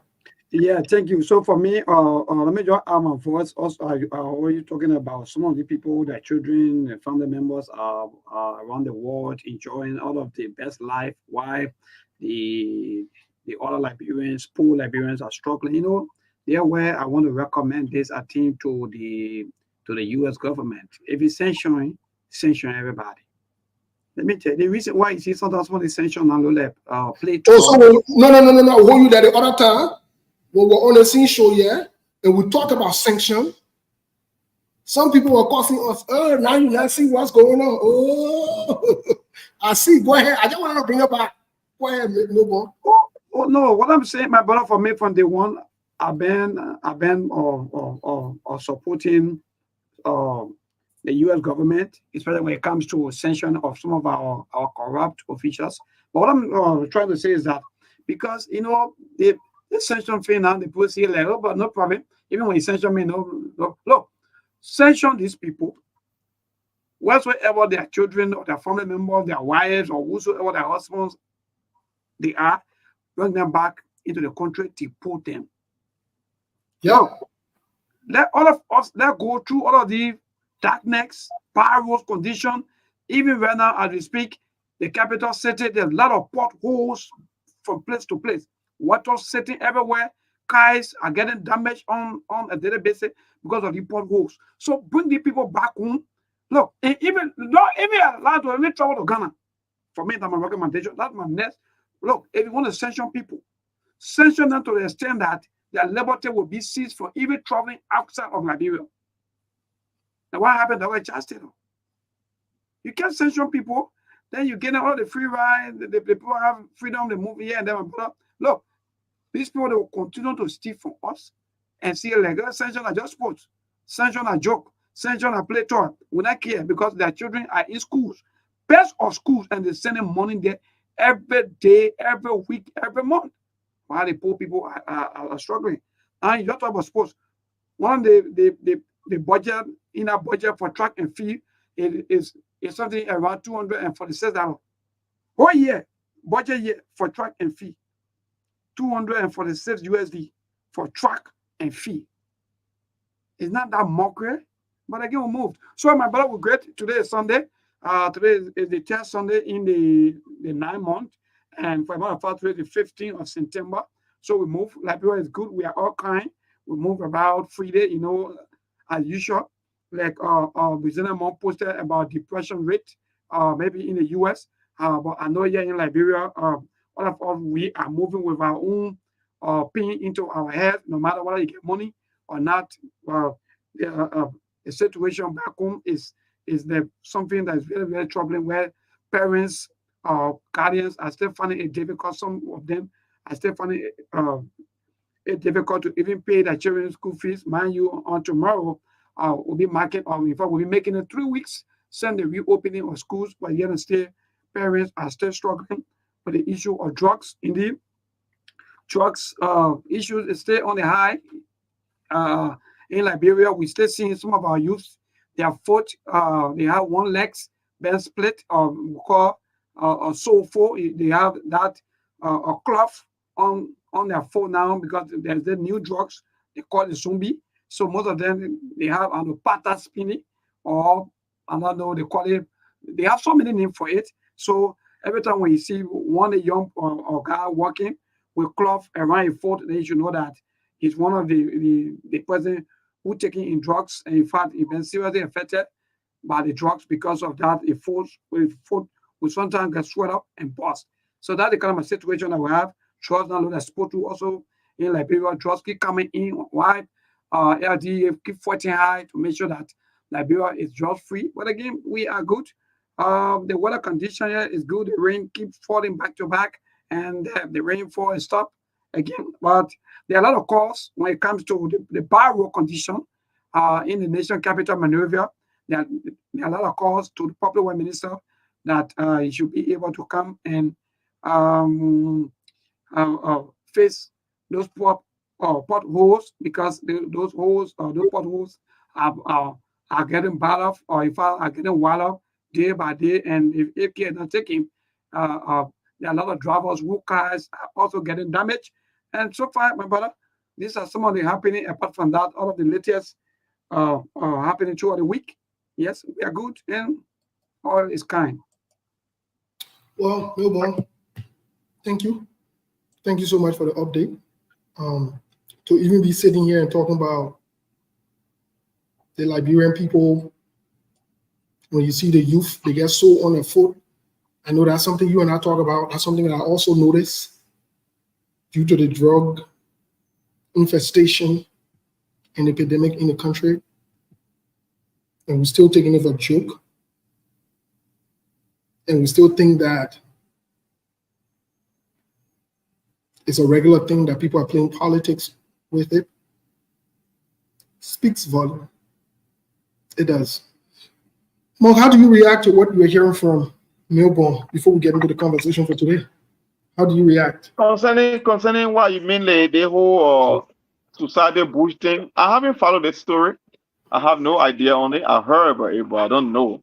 Yeah, thank you. So for me, let me just add my voice. Also, are you talking about some of the people, their children, their family members are around the world enjoying all of the best life, while the other Liberians, poor Liberians are struggling. You know, there where I want to recommend this, I think, to the U.S. government. If it's sanction everybody. Let me tell you the reason why you see sometimes when they sanction and play. Oh, so no. Hold you that the other time when we're on the scene show, yeah, and we talk about sanction. Some people were causing us. Oh, now you not see what's going on. Oh, I see. Go ahead. I just want to bring up back. Go ahead, no more. Oh no, what I'm saying, my brother, for me, from the one I've been supporting the U.S. government, especially when it comes to sanction of some of our corrupt officials. But what I'm trying to say is that because you know the sanction thing now, the people say like, oh, but no problem. Even when you sanction me, no, look, sanction these people, whatsoever their children or their family members, their wives or whosoever their husbands they are, bring them back into the country, deport them. Yeah. Let all of us go through all of the darkness, powerless condition. Even right now, as we speak, the capital city, there's a lot of potholes from place to place. Water sitting everywhere. Cars are getting damaged on a daily basis because of the potholes. So bring the people back home. Look, even allowed to even travel to Ghana. For me, that's my recommendation. That's my next. Look, if you want to sanction people, sanction them to the extent that their liberty will be seized for even traveling outside of Liberia. Now, what happened? That was just you can't sanction people, then you get all the free ride, the people have freedom to move here and there. Look, these people they will continue to steal from us and see legal sanction are just sports. Sanction are joke. send children to play toy. We not care because their children are in schools, best of schools, and they're sending money there every day, every week, every month. While the poor people are struggling. And you just talk about sports. One of the budget in our budget for track and field is something around $246. Whole year, budget year for track and field. 246 USD for track and field. It's not that mockery, but again, we moved. So my brother, we're great. Today is Sunday. Today is the 10th Sunday in the 9 month. And for about today is the 15th of September. So we move. Liberia is good. We are all kind. We move about Friday, you know, as usual. Like Brazilian mom posted about depression rate, maybe in the US. But I know here in Liberia, all of us, we are moving with our own pain into our head, no matter whether you get money or not. The situation back home is something that is very, very troubling, where parents, guardians are still finding it difficult. Some of them are still finding it difficult to even pay their children's school fees. Mind you, on tomorrow, we'll be marking, or in fact, we'll be making it 3 weeks since the reopening of schools, but yet and still, parents are still struggling with the issue of drugs. Indeed, drugs issues is still on the high. In Liberia, we still seeing some of our youth, their foot, they have one legs been split, we call so for they have that a cloth on their foot now because there's the new drugs they call it zombie. So most of them they have pata spinning, or I don't know, they call it. They have so many names for it. So every time when you see one young or guy walking with cloth around his foot, then you should know that he's one of the person who taking in drugs, and in fact, he's been seriously affected by the drugs. Because of that, a foot will sometimes get swelled up and bust. So that's the kind of a situation that we have. Drugs now that sport to also in Liberia, drugs keep coming in. Why? LDA keep fighting high to make sure that Liberia is drug free. But again, we are good. The weather condition here is good. The rain keeps falling back to back, and the rainfall is stopped again. But there are a lot of calls when it comes to the bad road condition in the nation capital, Monrovia. There are a lot of calls to the public works minister that he should be able to come and face those potholes, because those potholes are getting bad, or in fact are getting wilder day by day. And if care is not taken, there are a lot of drivers whose cars are also getting damaged. And so far, my brother, these are some of the happening. Apart from that, all of the latest happening throughout the week. Yes, we are good, and all is kind. Well, Milborn, thank you. Thank you so much for the update. To even be sitting here and talking about the Liberian people, when you see the youth, they get so on their foot. I know that's something you and I talk about. That's something that I also noticed due to the drug infestation and epidemic in the country. And we're still taking it for a joke. And we still think that it's a regular thing, that people are playing politics with it. Speaks volume. It does. Mark, how do you react to what you're hearing from Milborn before we get into the conversation for today? How do you react? Concerning what you mean, the whole society bush thing, I haven't followed the story. I have no idea on it. I heard about it, but I don't know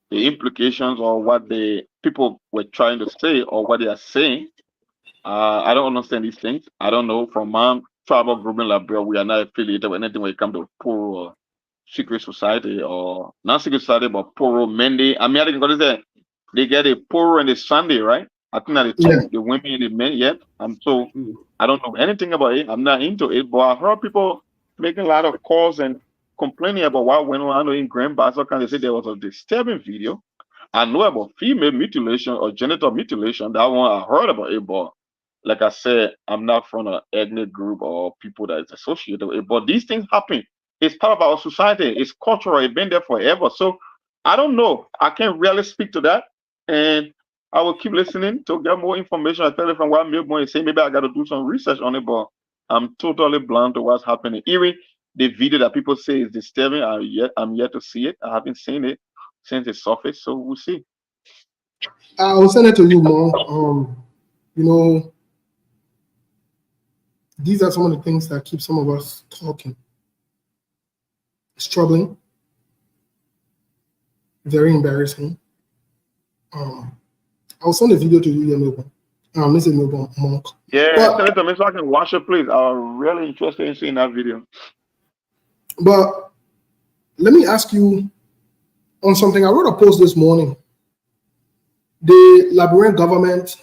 the implications or what the people were trying to say or what they are saying. I don't understand these things. I don't know. From my tribal group in Liberia, we are not affiliated with anything when it comes to poor secret society, or not secret society, but poor Mendy. I mean, I think what is that? They get a poor and a Sunday, right? I think that the women and the men yet. So I don't know anything about it. I'm not into it, but I heard people making a lot of calls and complaining about what went on. I know in Grand Basel, they say there was a disturbing video. I know about female mutilation or genital mutilation. That one I heard about it, but like I said, I'm not from an ethnic group or people that is associated with it. But these things happen. It's part of our society. It's cultural. It's been there forever. So I don't know. I can't really speak to that. And I will keep listening to get more information, especially from what Milborn is saying. Maybe I got to do some research on it, but I'm totally blind to what's happening. Even the video that people say is disturbing. I'm yet to see it. I haven't seen it since it surfaced, so we'll see. I'll send it to you more. You know, these are some of the things that keep some of us talking. It's troubling, very embarrassing. I'll send a video to you, Melbourne. Mr. Melbourne Monk. Yeah, send it to me so I can watch it, please. I'm really interested in seeing that video. But let me ask you on something. I wrote a post this morning. The Liberian government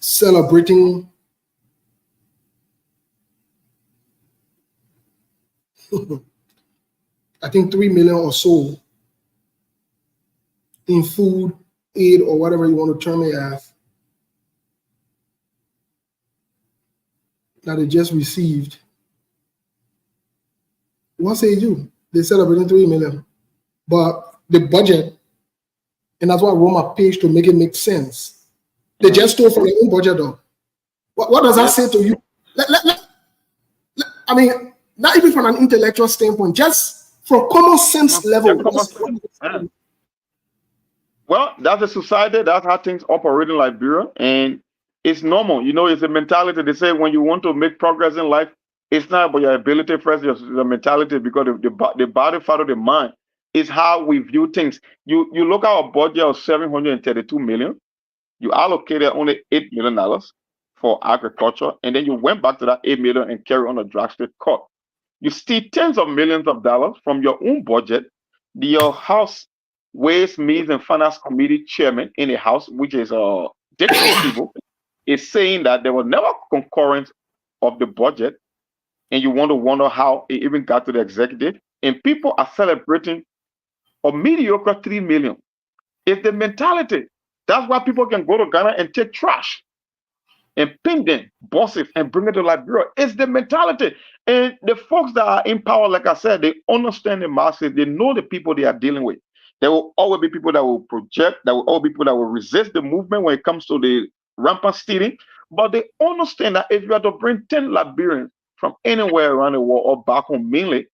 celebrating I think 3 million or so in food aid or whatever you want to term it as that they just received. What say you? They celebrating 3 million, but the budget, and that's why Roma page to make it make sense. They just stole from their own budget, though. What does that say to you? I mean, not even from an intellectual standpoint, just from common sense level. Well, that's a society. That's how things operate in Liberia, and it's normal. You know, it's a mentality. They say when you want to make progress in life, it's not about your ability first, your mentality, because the body follows the mind. Is how we view things. You look at a budget of 732 million. You allocated only $8 million for agriculture, and then you went back to that 8 million and carry on a drastic cut. You steal tens of millions of dollars from your own budget. Your House Ways, Means, and Finance Committee chairman in the House, which is Dixon people, is saying that there was never concurrence of the budget, and you want to wonder how it even got to the executive. And people are celebrating a mediocre 3 million. It's the mentality. That's why people can go to Ghana and take trash and pin them, bosses, and bring it to Liberia. It's the mentality. And the folks that are in power, like I said, they understand the masses. They know the people they are dealing with. There will always be people that will project. There will always be people that will resist the movement when it comes to the rampant stealing. But they understand that if you are to bring 10 Liberians from anywhere around the world or back home mainly,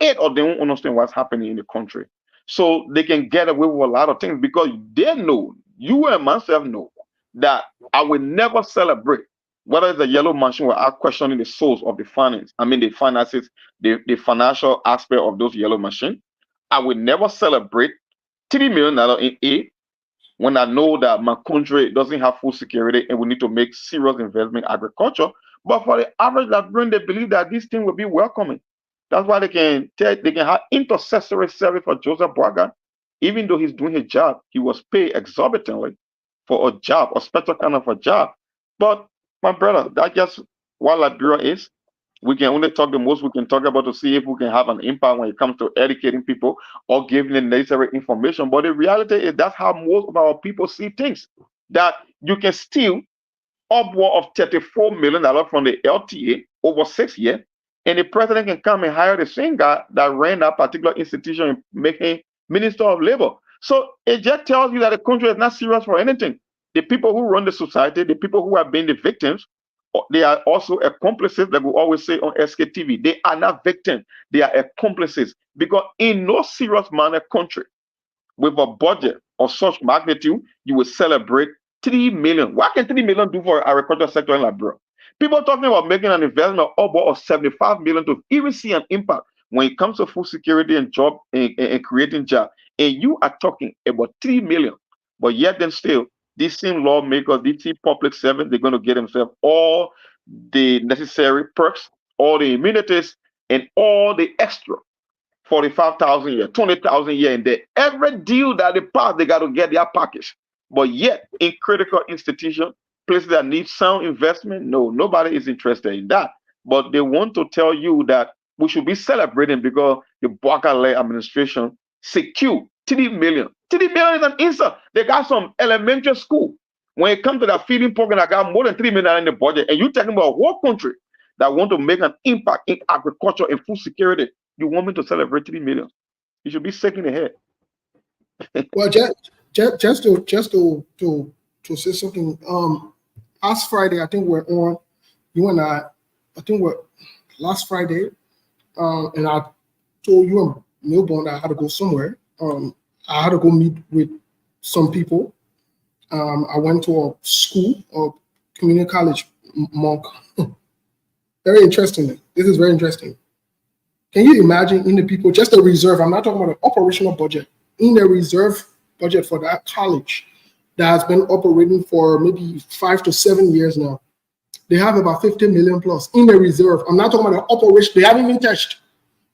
8 of them won't understand what's happening in the country. So they can get away with a lot of things because they know, you and myself know, that I will never celebrate whether it's a yellow machine without questioning the source of the finance. I mean, the finances, the financial aspect of those yellow machines. I will never celebrate $3 million in aid when I know that my country doesn't have food security and we need to make serious investment in agriculture. But for the average Liberian, they believe that this thing will be welcoming. That's why they can have intercessory service for Joseph Boaga. Even though he's doing his job, he was paid exorbitantly for a job, a special kind of a job. But my brother, that's just what Liberia is. We can only talk the most we can talk about to see if we can have an impact when it comes to educating people or giving them necessary information. But the reality is that's how most of our people see things. That you can steal upward of $34 million from the LTA over 6 years, and the president can come and hire the same guy that ran that particular institution and make him Minister of Labor. So it just tells you that the country is not serious for anything. The people who run the society, the people who have been the victims, they are also accomplices, like we always say on SKTV. They are not victims, they are accomplices. Because in no serious manner country with a budget of such magnitude, you will celebrate 3 million. What can 3 million do for the agricultural sector in Liberia? People talking about making an investment of 75 million to even see an impact when it comes to food security and job and creating jobs. And you are talking about 3 million. But yet then still, these same lawmakers, these same public servants, they're going to get themselves all the necessary perks, all the immunities, and all the extra 45,000 a year, 20,000 a year in there. Every deal that they pass, they got to get their package. But yet, in critical institutions, places that need sound investment, no, nobody is interested in that. But they want to tell you that we should be celebrating because the Boaga administration secured 3 million. 3 million is an insult. They got some elementary school. When it comes to that feeding program, I got more than 3 million in the budget. And you're talking about a whole country that want to make an impact in agriculture and food security. You want me to celebrate 3 million? You should be shaking the head. Well, just to say something. Last Friday, I think we're on. You and I, I think what last Friday, and I told you and Milburn that I had to go somewhere. I had to go meet with some people. I went to a school, a community college, Monk. Very interesting. This is very interesting. Can you imagine in the people, just a reserve, I'm not talking about an operational budget, in the reserve budget for that college that has been operating for maybe 5 to 7 years now, they have about 50 million plus in the reserve. I'm not talking about the operation, they haven't even touched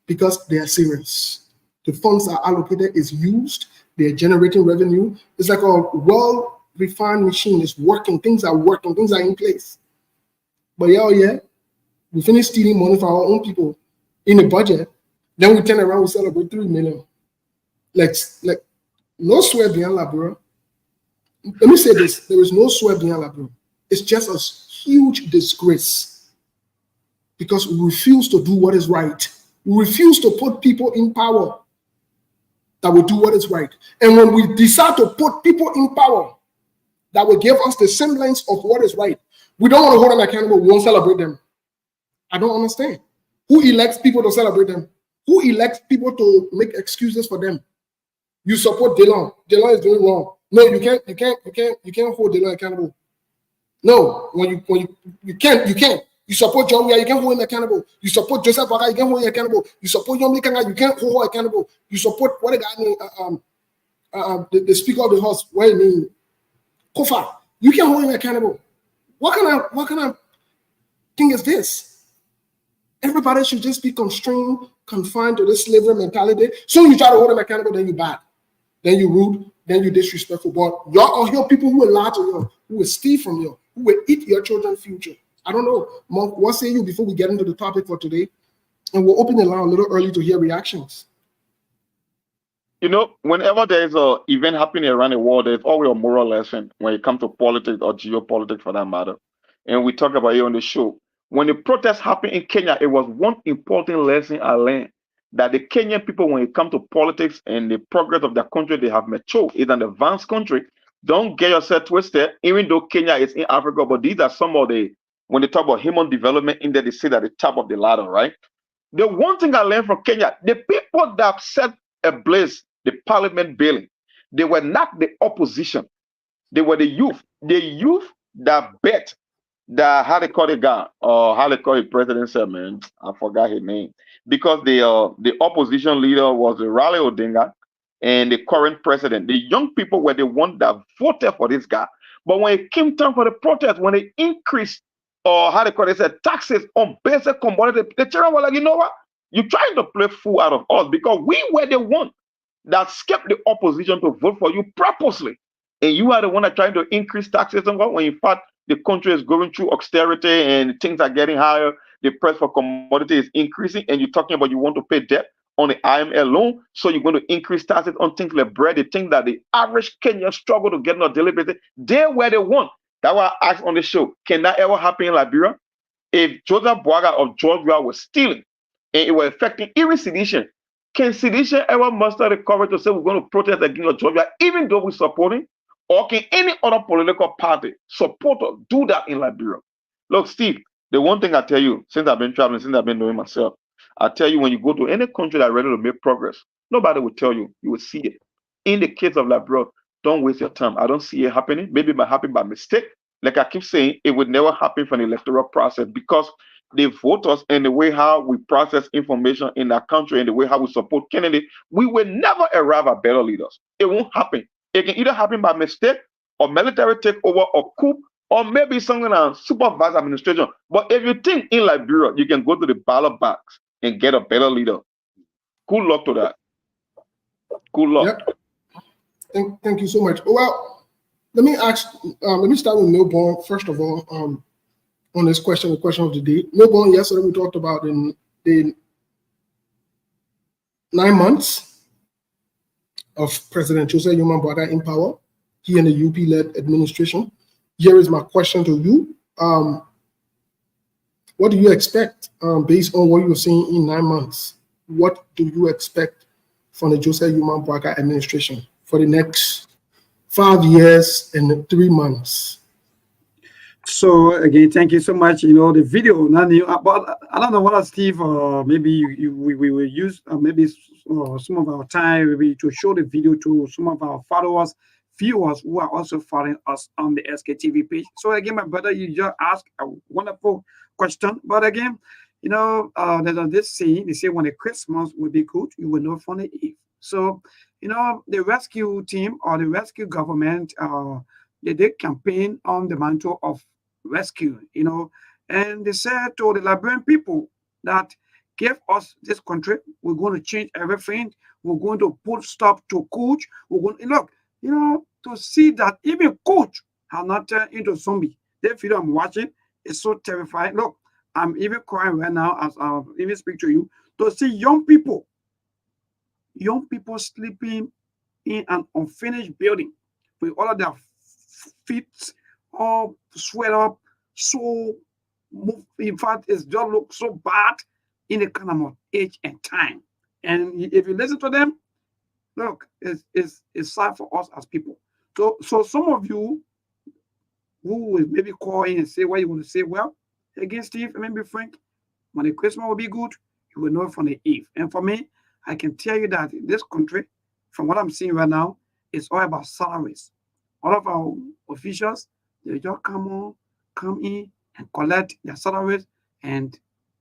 because they are serious. The funds are allocated, is used, they're generating revenue. It's like a well-refined machine. It's working, things are in place. But yeah, we finish stealing money from our own people in the budget, then we turn around, we celebrate 3 million. Like no sweat behind that, bro. Let me say this, there is no sweat behind that, bro. It's just a huge disgrace because we refuse to do what is right. We refuse to put people in power that will do what is right. And when we decide to put people in power that will give us the semblance of what is right, we don't want to hold them accountable, we won't celebrate them. I don't understand. Who elects people to celebrate them? Who elects people to make excuses for them? You support Delon. Delon is doing wrong. No, you can't hold Delon accountable. No, when you can't. You support John Weah, you can't hold him accountable. You support Joseph Boakai, you can't hold him accountable. You support Yomli Kanga, you can't hold him accountable. You support what the guy the Speaker of the House, what do you mean? Kofa, you can't hold him accountable. What kind of thing is this? Everybody should just be confined to this slavery mentality. So you try to hold them accountable, then you bad, then you rude, then you disrespectful. But y'all are here people who will lie to you, who will steal from you, who will eat your children's future. I don't know, Monk, what say you before we get into the topic for today? And we'll open the line a little early to hear reactions. You know, whenever there is an event happening around the world, there's always a moral lesson when it comes to politics or geopolitics for that matter. And we talk about it on the show. When the protests happened in Kenya, it was one important lesson I learned that the Kenyan people, when it comes to politics and the progress of their country, they have matured. It's an advanced country. Don't get yourself twisted, even though Kenya is in Africa, but these are some of the, when they talk about human development in there, they sit at the top of the ladder, right? The one thing I learned from Kenya, the people that set ablaze the parliament building, they were not the opposition. They were the youth. The youth that bet that, how they call the guy, or how they call the president, said, man, I forgot his name. Because the opposition leader was Raleigh Odinga and the current president. The young people were the ones that voted for this guy. But when it came time for the protest, when they increased, or how they call it, said taxes on basic commodity, the children were like, you know what? You're trying to play fool out of us because we were the one that skipped the opposition to vote for you purposely. And you are the one that trying to increase taxes on what, when in fact the country is going through austerity and things are getting higher, the price for commodity is increasing, and you're talking about you want to pay debt on the IMF loan, so you're going to increase taxes on things like bread, the thing that the average Kenyan struggle to get on a daily basis. They were the one. That's why I asked on the show, can that ever happen in Liberia? If Joseph Boakai or George Weah was stealing and it was affecting even sedition, can sedition ever muster the courage to say we're going to protest against George Weah, even though we support him? Or can any other political party support or do that in Liberia? Look, Steve, the one thing I tell you, since I've been traveling, since I've been knowing myself, I tell you, when you go to any country that's ready to make progress, nobody will tell you. You will see it. In the case of Liberia, don't waste your time. I don't see it happening. Maybe it might happen by mistake. Like I keep saying, it would never happen from the electoral process because the voters and the way how we process information in our country and the way how we support candidates, we will never arrive at better leaders. It won't happen. It can either happen by mistake or military takeover or coup or maybe something like supervised administration. But if you think in Liberia, you can go to the ballot box and get a better leader. Good luck to that. Good luck. Yep. Thank you so much. Well, let me start with Milburn first of all. On this question, the question of the day. Milburn, yesterday we talked about in the 9 months of President Joseph Boakai in power, he and the UP-led administration. Here is my question to you. What do you expect based on what you're seeing in 9 months? What do you expect from the Joseph Boakai administration for the next 5 years and 3 months? So again, thank you so much. You know the video, not new, but I don't know what Steve. Maybe we will use maybe some of our time maybe to show the video to some of our followers, viewers who are also following us on the SKTV page. So again, my brother, you just asked a wonderful question. But again, you know, there's this saying. They say when the Christmas will be good, you will know from the Eve. So you know the rescue team or the rescue government. They did campaign on the mantle of rescue, you know, and they said to the Liberian people that give us this country, we're going to change everything. We're going to put stop to coach. We're going to look, you know, to see that even coach have not turned into zombie. The video I'm watching is so terrifying. Look, I'm even crying right now as I even speak to you to see young people sleeping in an unfinished building with all of their feet all sweat up, so move. In fact, it just looks so bad in the kind of age and time. And if you listen to them, look, it's sad for us as people. So some of you who will maybe call in and say what you want to say, well, again, Steve, let me be frank, when the Christmas will be good, you will know from the Eve. And for me, I can tell you that in this country, from what I'm seeing right now, it's all about salaries. All of our officials, they just come in and collect their salaries and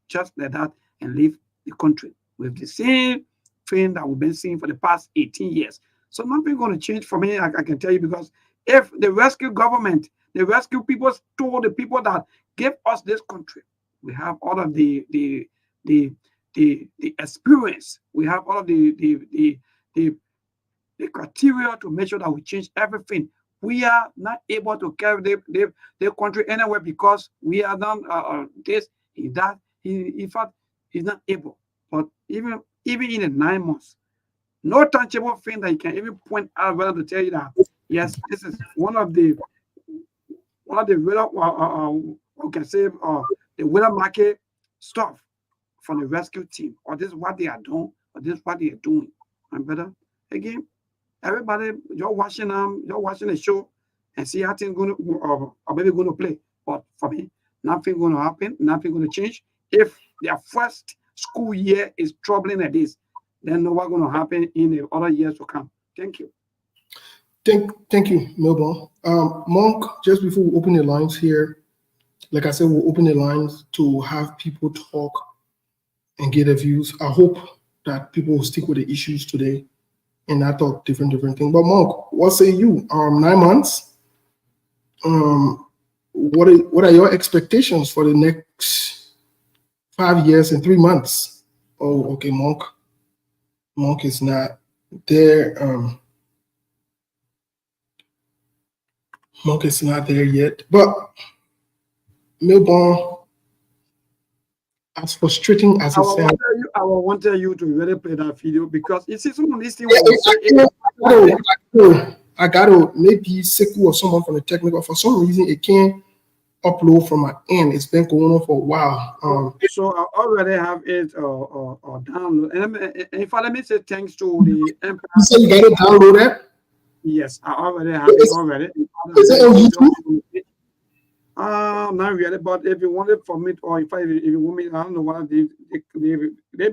just like that and leave the country with the same thing that we've been seeing for the past 18 years. So nothing's going to change for me, I can tell you, because if the rescue government, the rescue people told the people that give us this country, we have all of the experience, we have all of the criteria to make sure that we change everything. We are not able to carry the country anywhere because we are done this, that. In fact, he's not able. But even in the 9 months, no tangible thing that you can even point out rather to tell you that yes, this is one of the real we can say the winner market stuff from the rescue team, or this is what they are doing, or this is what they are doing. And brother, again, everybody, you're watching the show and see how things going to or maybe going to play. But for me, nothing going to happen, nothing going to change. If their first school year is troubling like this, then know what's going to happen in the other years to come. Thank you. Thank you, Melbourne. Monk, just before we open the lines here, like I said, we'll open the lines to have people talk and get their views. I hope that people will stick with the issues today and not talk different things. But Monk, what say you? 9 months. What are your expectations for the next 5 years and 3 months? Oh, okay, Monk. Monk is not there. Monk is not there yet. But Melbourne, as frustrating as it sounds, I want you to really play that video because you see some of these things. I gotta maybe Sekou or someone from the technical. For some reason, it can't upload from my end. It's been going on for a while. So I already have it download. And if I let me say thanks to the Empire. You say you got it downloaded? Yes, I already have it already. Is it on YouTube? Not really, but if you want it from it, or if you want me, I don't know what they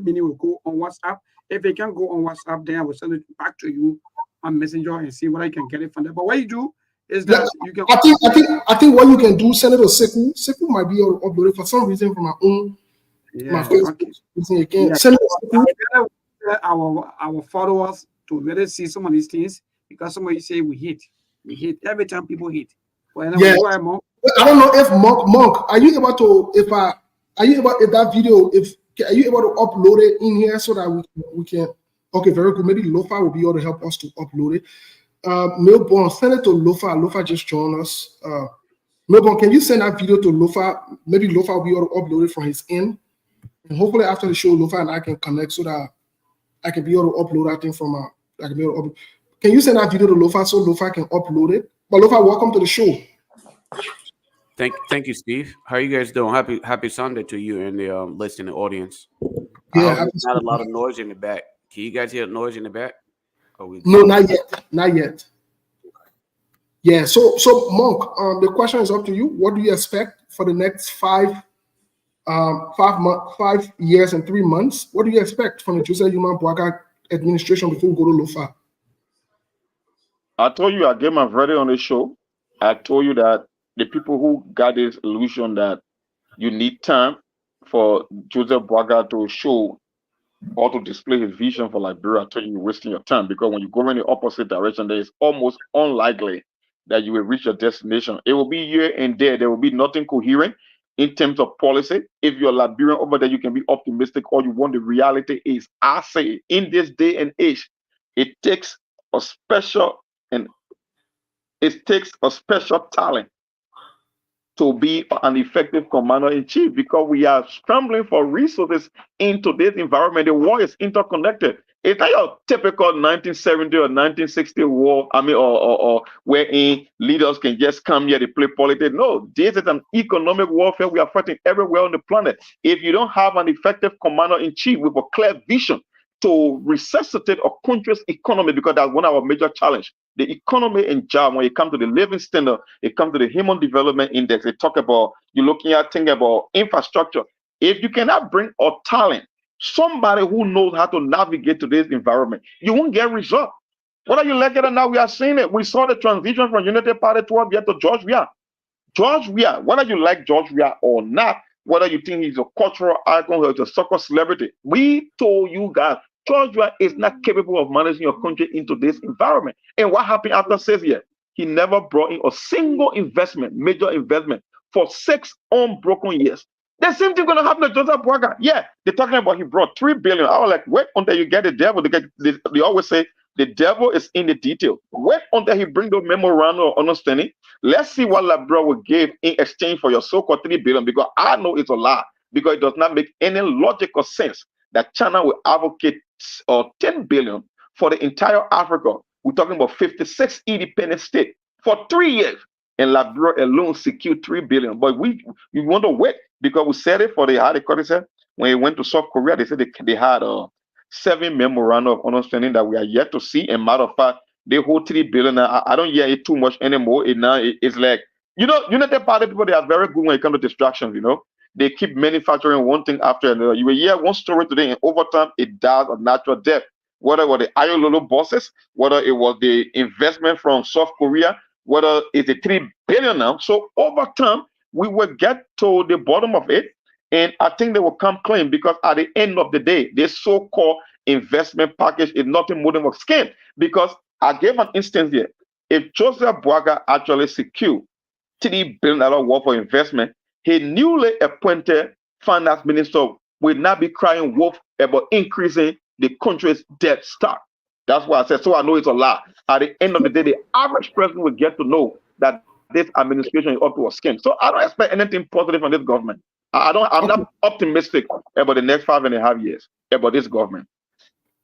meaning will go on WhatsApp. If they can go on WhatsApp, then I will send it back to you on Messenger and see what I can get it from there. But what you do is that you can. I think what you can do, send it to Sekou. Sekou might be able to upload it for some reason from my own. Yeah, my Facebook. Okay. Yeah. Send it to Sekou. Our followers to really see some of these things because somebody say we hate every time people hate. Well, anyway, yeah. I don't know if Monk, are you able to if that video are you able to upload it in here so that we can okay, very good. Maybe Lofa will be able to help us to upload it. Melbourne, send it to Lofa. Lofa just joined us. Melbourne, can you send that video to Lofa? Maybe Lofa will be able to upload it from his end. And hopefully after the show, Lofa and I can connect so that I can be able to upload that thing from I can be able to upload. Can you send that video to Lofa so Lofa can upload it? But Lofa, welcome to the show. Thank you, Steve. How are you guys doing? Happy Sunday to you and the listening audience. Yeah, I hope there's not a lot of noise in the back. Can you guys hear noise in the back? No, not yet. Not yet. Yeah. So Monk, the question is up to you. What do you expect for the next 5 years and 3 months? What do you expect from the Joseph Human Boaga administration before we go to Lofa? I told you I gave my verdict on the show. I told you that the people who got this illusion that you need time for Joseph Boaga to show or to display his vision for Liberia, I told you you're wasting your time, because when you go in the opposite direction, there is almost unlikely that you will reach your destination. It will be here and there. There will be nothing coherent in terms of policy. If you're Liberian over there, you can be optimistic all you want. The reality is, I say, in this day and age, it takes a special and it takes a special talent to be an effective commander-in-chief, because we are scrambling for resources in today's environment. The war is interconnected. It's not your typical 1970 or 1960 war, or wherein leaders can just come here to play politics. No, this is an economic warfare we are fighting everywhere on the planet. If you don't have an effective commander-in-chief with a clear vision to resuscitate a country's economy, because that's one of our major challenges. The economy in job, when it comes to the living standard, it comes to the Human Development Index, they talk about, you're looking at things about infrastructure. If you cannot bring a talent, somebody who knows how to navigate today's environment, you won't get results. Whether you like it or not, we are seeing it. We saw the transition from United Party 12 years to George Weah. George Weah, whether you like George Weah or not, whether you think he's a cultural icon or he's a soccer celebrity, we told you guys, George Weah is not capable of managing your country into this environment. And what happened after 6 years? He never brought in a single investment, major investment, for 6 unbroken years. The same thing gonna happen to Joseph Boaga. Yeah, they're talking about he brought 3 billion. I was like, wait until you get the devil. They always say the devil is in the detail. Wait until he bring the memorandum of understanding. Let's see what Liberia will give in exchange for your so-called 3 billion, because I know it's a lie, because it does not make any logical sense that China will advocate 10 billion for the entire Africa. We're talking about 56 independent states for 3 years, and Liberia alone secured 3 billion. But we want to wait, because we said it for the how they call it, when he went to South Korea, they said they had 7 memorandum of understanding that we are yet to see. And matter of fact, they hold 3 billion. I don't hear it too much anymore. It's like, United Party people, they are very good when it comes to distractions. They keep manufacturing one thing after another. You will hear one story today, and over time it dies a natural death. Whether it was the Ayololo bosses, whether it was the investment from South Korea, whether it's the 3 billion now. So over time, we will get to the bottom of it. And I think they will come clean, because at the end of the day, this so-called investment package is nothing more than a scam. Because I gave an instance here. If Joseph Boaga actually secured $3 billion worth of investment, his newly appointed finance minister will not be crying wolf about increasing the country's debt stock. That's why I said, so I know it's a lie. At the end of the day, the average person will get to know that this administration is up to a scam. So I don't expect anything positive from this government. I'm not optimistic about the next 5.5 years about this government.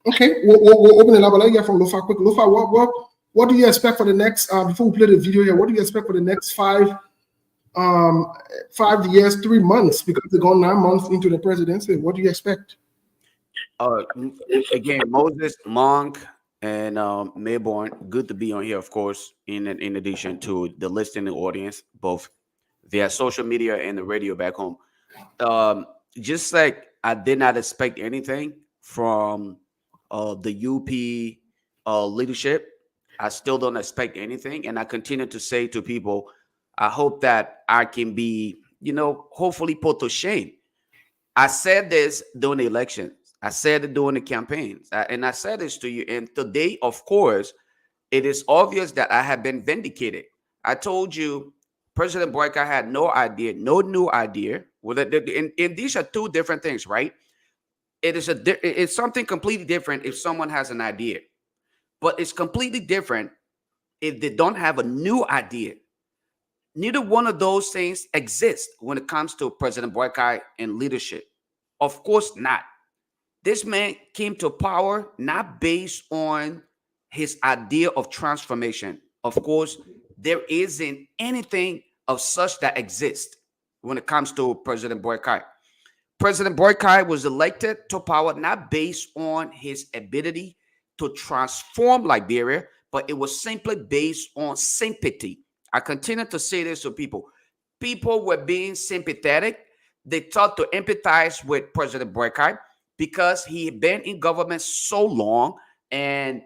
Okay, we'll open it up. Let me get from Lofa quick. Lofa, what do you expect for the next? Before we play the video here, what do you expect for the next 5 years, 3 months? Because they're going 9 months into the presidency. What do you expect? Again, Moses, Monk, and Mayborn, good to be on here, of course, in addition to the listening audience, both via social media and the radio back home. Just like I did not expect anything from the UP leadership, I still don't expect anything. And I continue to say to people, I hope that I can be, hopefully put to shame. I said this during the election. I said it during the campaigns. And I said this to you. And today, of course, it is obvious that I have been vindicated. I told you President Boaga had no idea, no new idea. And these are 2 different things, right? It's something completely different if someone has an idea. But it's completely different if they don't have a new idea. Neither one of those things exist when it comes to President Boaga and leadership. Of course not. This man came to power not based on his idea of transformation. Of course, there isn't anything of such that exists when it comes to President Boaga. President Boaga was elected to power not based on his ability to transform Liberia, but it was simply based on sympathy. I continue to say this to people. People were being sympathetic. They thought to empathize with President Boycott because he had been in government so long. And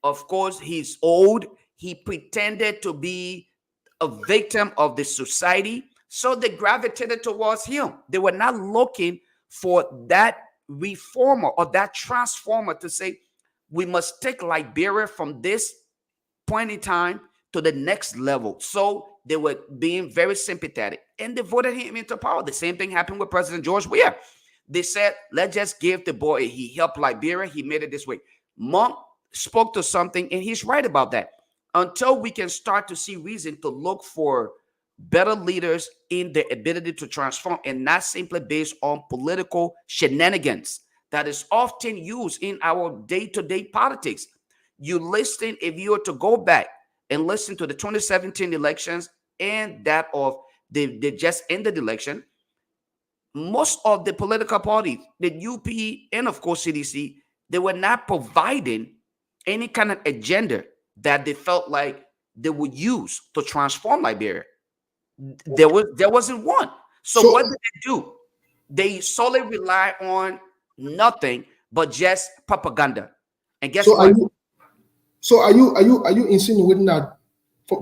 of course, he's old. He pretended to be a victim of the society. So they gravitated towards him. They were not looking for that reformer or that transformer to say, we must take Liberia from this point in time to the next level. So they were being very sympathetic and they voted him into power. The same thing happened with President George Weah. They said, let's just give the boy, he helped Liberia, he made it this way. Monk spoke to something and he's right about that. Until we can start to see reason to look for better leaders in their ability to transform and not simply based on political shenanigans that is often used in our day-to-day politics. You listen, if you were to go back and listen to the 2017 elections and that of the just ended election, most of the political parties, the UP and of course CDC, they were not providing any kind of agenda that they felt like they would use to transform Liberia. There wasn't one. So what did they do? They solely rely on nothing but just propaganda. And guess what? Are you insinuating that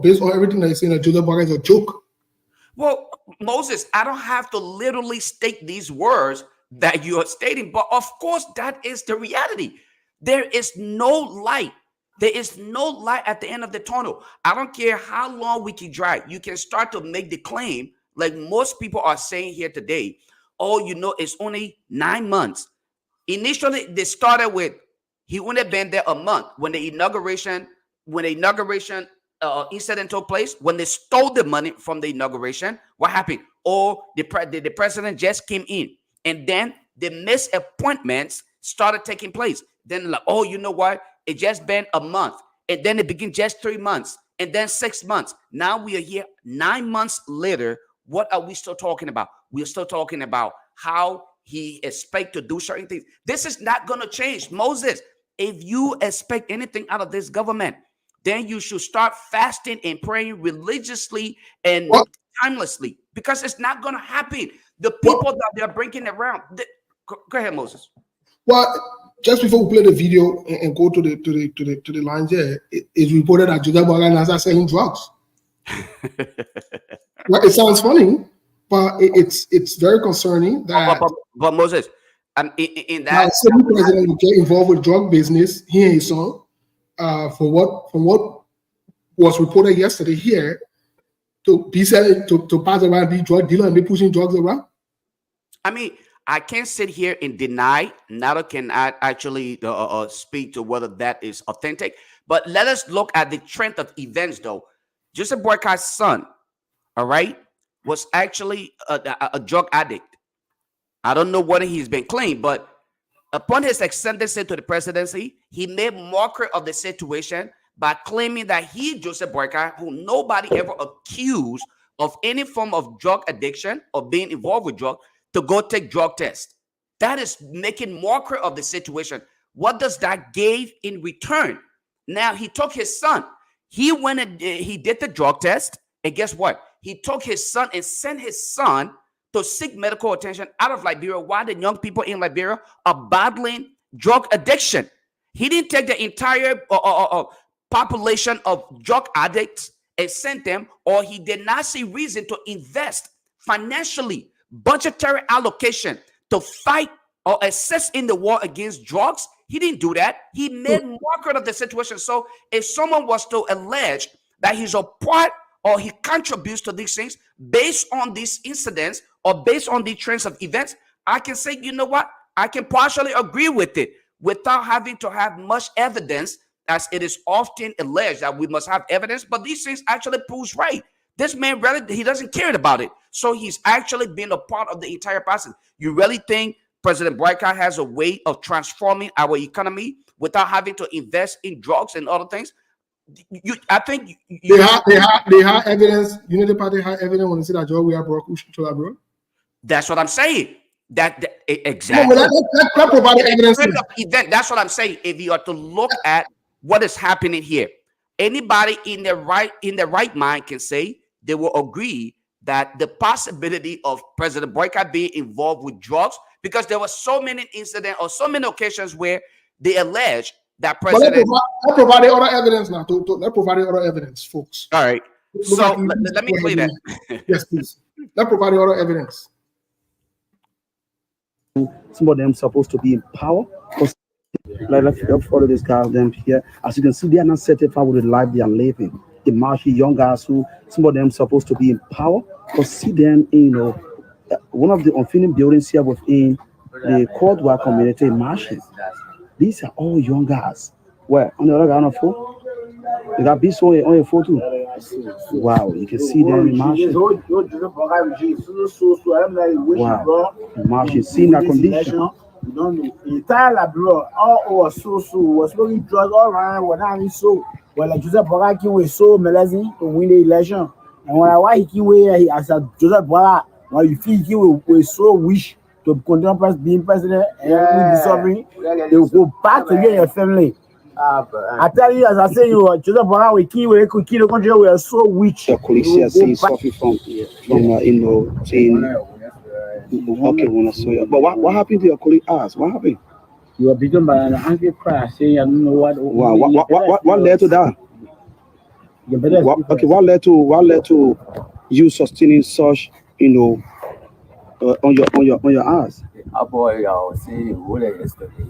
based on everything that you're saying that Joseph Boycott is a joke? Well, Moses, I don't have to literally state these words that you are stating, but of course that is the reality. There is no light. There is no light at the end of the tunnel. I don't care how long we can drive. You can start to make the claim, like most people are saying here today, oh, it's only 9 months. Initially, they started with, he wouldn't have been there a month when the inauguration incident took place, when they stole the money from the inauguration. What happened? Oh, the president just came in, and then the missed appointments started taking place. Then like, oh, you know what? It just been a month, and then it began just 3 months, and then 6 months. Now we are here 9 months later. What are we still talking about? We're still talking about how he expects to do certain things. This is not going to change. Moses, if you expect anything out of this government, then you should start fasting and praying religiously and timelessly, because it's not going to happen. The people that they're bringing around. Go ahead, Moses. Well, just before we play the video and go to the lines here, it's reported that Joseph Boycott is selling drugs. Well, it sounds funny, but it's very concerning that. But Moses, in that, the president will get involved with drug business, he and his son, from what was reported yesterday here, to be selling to pass around, be drug dealer and be pushing drugs around. I mean, I can't sit here and deny, neither can I actually speak to whether that is authentic. But let us look at the trend of events, though. Joseph Boycott's son, all right, was actually a drug addict. I don't know whether he's been claimed, but upon his ascendancy to the presidency, he made mockery of the situation by claiming that he, Joseph Boycott, who nobody ever accused of any form of drug addiction or being involved with drugs, to go take drug tests. That is making mockery of the situation. What does that give in return? Now, he took his son. He went and he did the drug test. And guess what? He took his son and sent his son to seek medical attention out of Liberia while the young people in Liberia are battling drug addiction. He didn't take the entire population of drug addicts and sent them, or he did not see reason to invest financially, budgetary allocation to fight or assist in the war against drugs. He didn't do that. He made mockery of the situation. So if someone was to allege that he's a part or he contributes to these things based on these incidents or based on the trends of events, I can say, you know what? I can partially agree with it without having to have much evidence, as it is often alleged that we must have evidence, but these things actually proves right. This man really, he doesn't care about it. So he's actually been a part of the entire process. You really think President Boycott has a way of transforming our economy without having to invest in drugs and other things? I think they have evidence. Unity Party have evidence when they say that George Weah broke bro. That's what I'm saying. Exactly. No, that provided evidence. That's what I'm saying. If you are to look at what is happening here, anybody in the right mind can say they will agree that the possibility of President Boycott being involved with drugs, because there were so many incidents or so many occasions where they allege that President. Let's provide other evidence now. Let's provide other evidence, folks. All right. So let me clear that. Yes, please. Let's provide other evidence. Some of them supposed to be in power. Let's follow this guy them here. As you can see, they are not satisfied with the life they are living. The marshy young guys who some of them supposed to be in power. But see them, one of the unfinished buildings here within the Cordwa community in Marshy. These are all young guys. Where on the other guy on the phone? You got this on your photo. Wow, you can see them in Marshy. Wow, Marshy, see that condition. You don't know. Entire bro, all was was smoking drugs all around. When I so well, like Joseph Borakin was so melazing to win the election. And when I why he way as a Joseph Bora, when you feel he was so wish to continue being president and dissolving, they will go back to your family. I tell you, as I say, you Joseph Bora we kill the country. We are so rich. The police here saying something from saying. Okay, when I saw you. But what happened to your colleague? What happened? You were beaten by an angry cry saying, I don't know what. Wow, what led to that? What led to you sustaining such, on your ass? Boy, I was saying, what yesterday.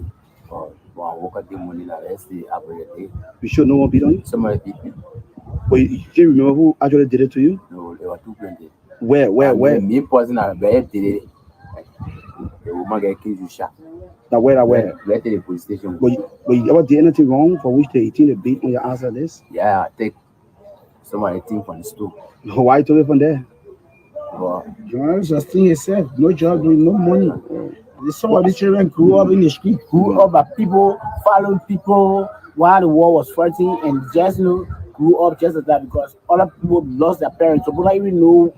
I woke up the morning yesterday. You sure no one beat on you? Somebody beat me. But you remember who actually did it to you? No, there were 2 plenty. Where? Me person I did it. The woman get killed you shot. Where? Went to the police station. But you ever did anything wrong for which they 18 to beat on your ass like this? Yeah, I take somebody thing from the store. Why took it from there? John's just thing himself, no job, no money. Some of these children grew up in the street, grew up by people, following people while the war was fighting, and just grew up just as that because other people lost their parents, so people don't even know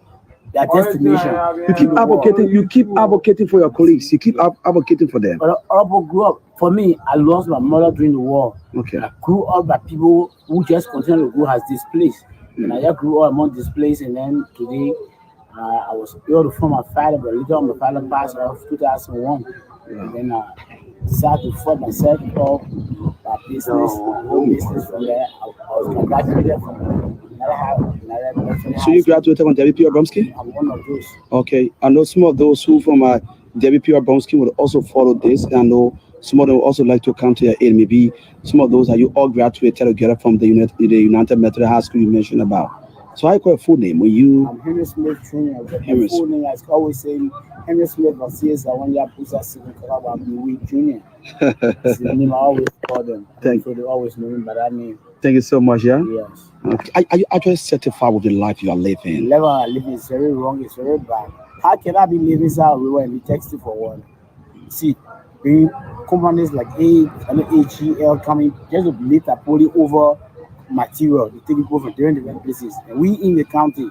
their destination. You keep advocating for your colleagues. You keep advocating for them. But other people grew up. For me, I lost my mother during the war. Okay. I grew up by people who just continue to go as displaced. And I just grew up among displaced, and then today I was able to form a father, but later on my father passed off 2001. Yeah. And then I decided to form myself up by business, home business from there. I was graduated from another. So you graduated from WP Bromsky? I'm one of those. Okay. I know some of those who from WP Bromsky would also follow this. I know some of them would also like to come to your aid. Maybe some of those are you all graduated together from the United Methodist High School you mentioned about. So I call a full name when you. I'm Henry Smith Jr. Henry full name, I always say Henry Smith Vasias. I want you to put that Jr. That's the name I always call them. So they always know me by that name. Thank you so much. Yeah. Yes. Okay. Are you actually satisfied with the life you are living? The level I live is very wrong. It's very bad. How can I be living so everywhere and be texting for one? See, being companies like HEL coming just to later pulling over material, they take people from different places, and we in the county,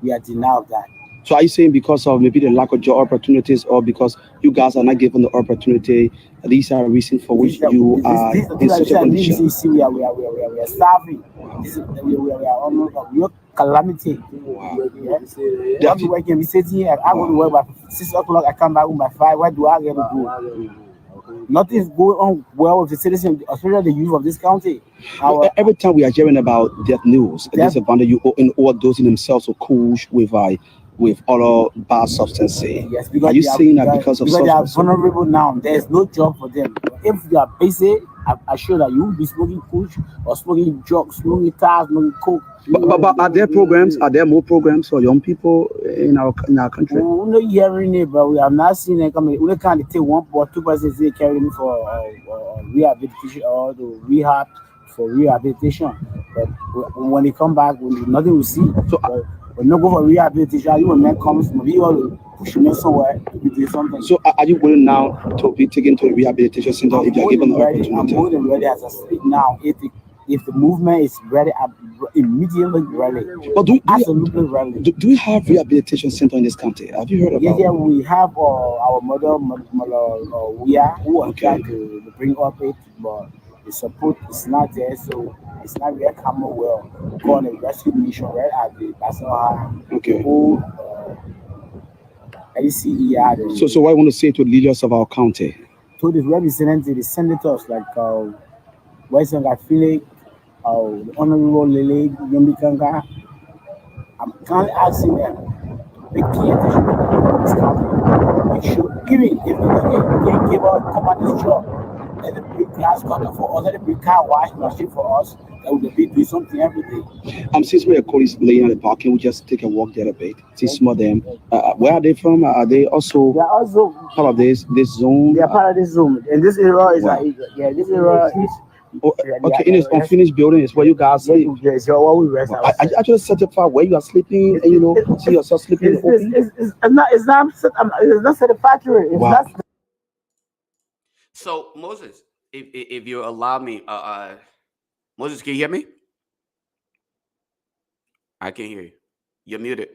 we are denied of that. So are you saying because of maybe the lack of job opportunities, or because you guys are not given the opportunity? These are reasons for which you are in such a condition. See, we are starving. We are almost of calamity. Yeah. We can be sitting here. I go to work by 6 o'clock. I come back home by 5. Where do I get to go? Nothing is going on well with the citizens, especially the youth of this county. Every time we are hearing about death news, there's a band you overdosing themselves with kush with other bad substances. Yes, because are you saying that because they are vulnerable now? There's no job for them. If they are busy, I'm sure that you will be smoking kush or smoking drugs, smoking tires, smoking coke. But are there programs? Are there more programs for young people in our country? We're not hearing it, but we have not seen it coming. We can't take 1 or 2 persons they carry them for rehabilitation or the rehab for rehabilitation. But when they come back, nothing we see. So when you go for rehabilitation, you will not come. Maybe you will push them somewhere to do something. So are you willing now to be taken to a rehabilitation center if you are given the opportunity? I'm more than ready as I speak now. If the movement is ready, I'm immediately ready. But absolutely ready. Do we have rehabilitation center in this country? Have you heard about? Yeah, we have our mother, who are trying to bring up it, but the support is not there, so it's not really coming well. Go on a rescue mission right at the Okay. whole LCER. So what I want to say to the leaders of our county? To the representatives, the senators like Western Gafile, the Honorable Lele Yombikanga, I'm kind of asking them to make key attention to this country. Make sure, even if they can give out commanders job, let the big class cut for us, let the big car wash machine for us, that will be doing something every day. Since we are colleagues laying on the park, can we just take a walk there a bit? See some of them. Where are they from? Are they also? They are also part of this zone. They are part of this zone, and this area is this area is. Okay, in this unfinished building is where you guys sleep. Yes, where we rest. I actually certify where you are sleeping, and see yourself sleeping. It's not satisfactory. It's not. So Moses, if you allow me, Moses, can you hear me? I can hear you. You're muted.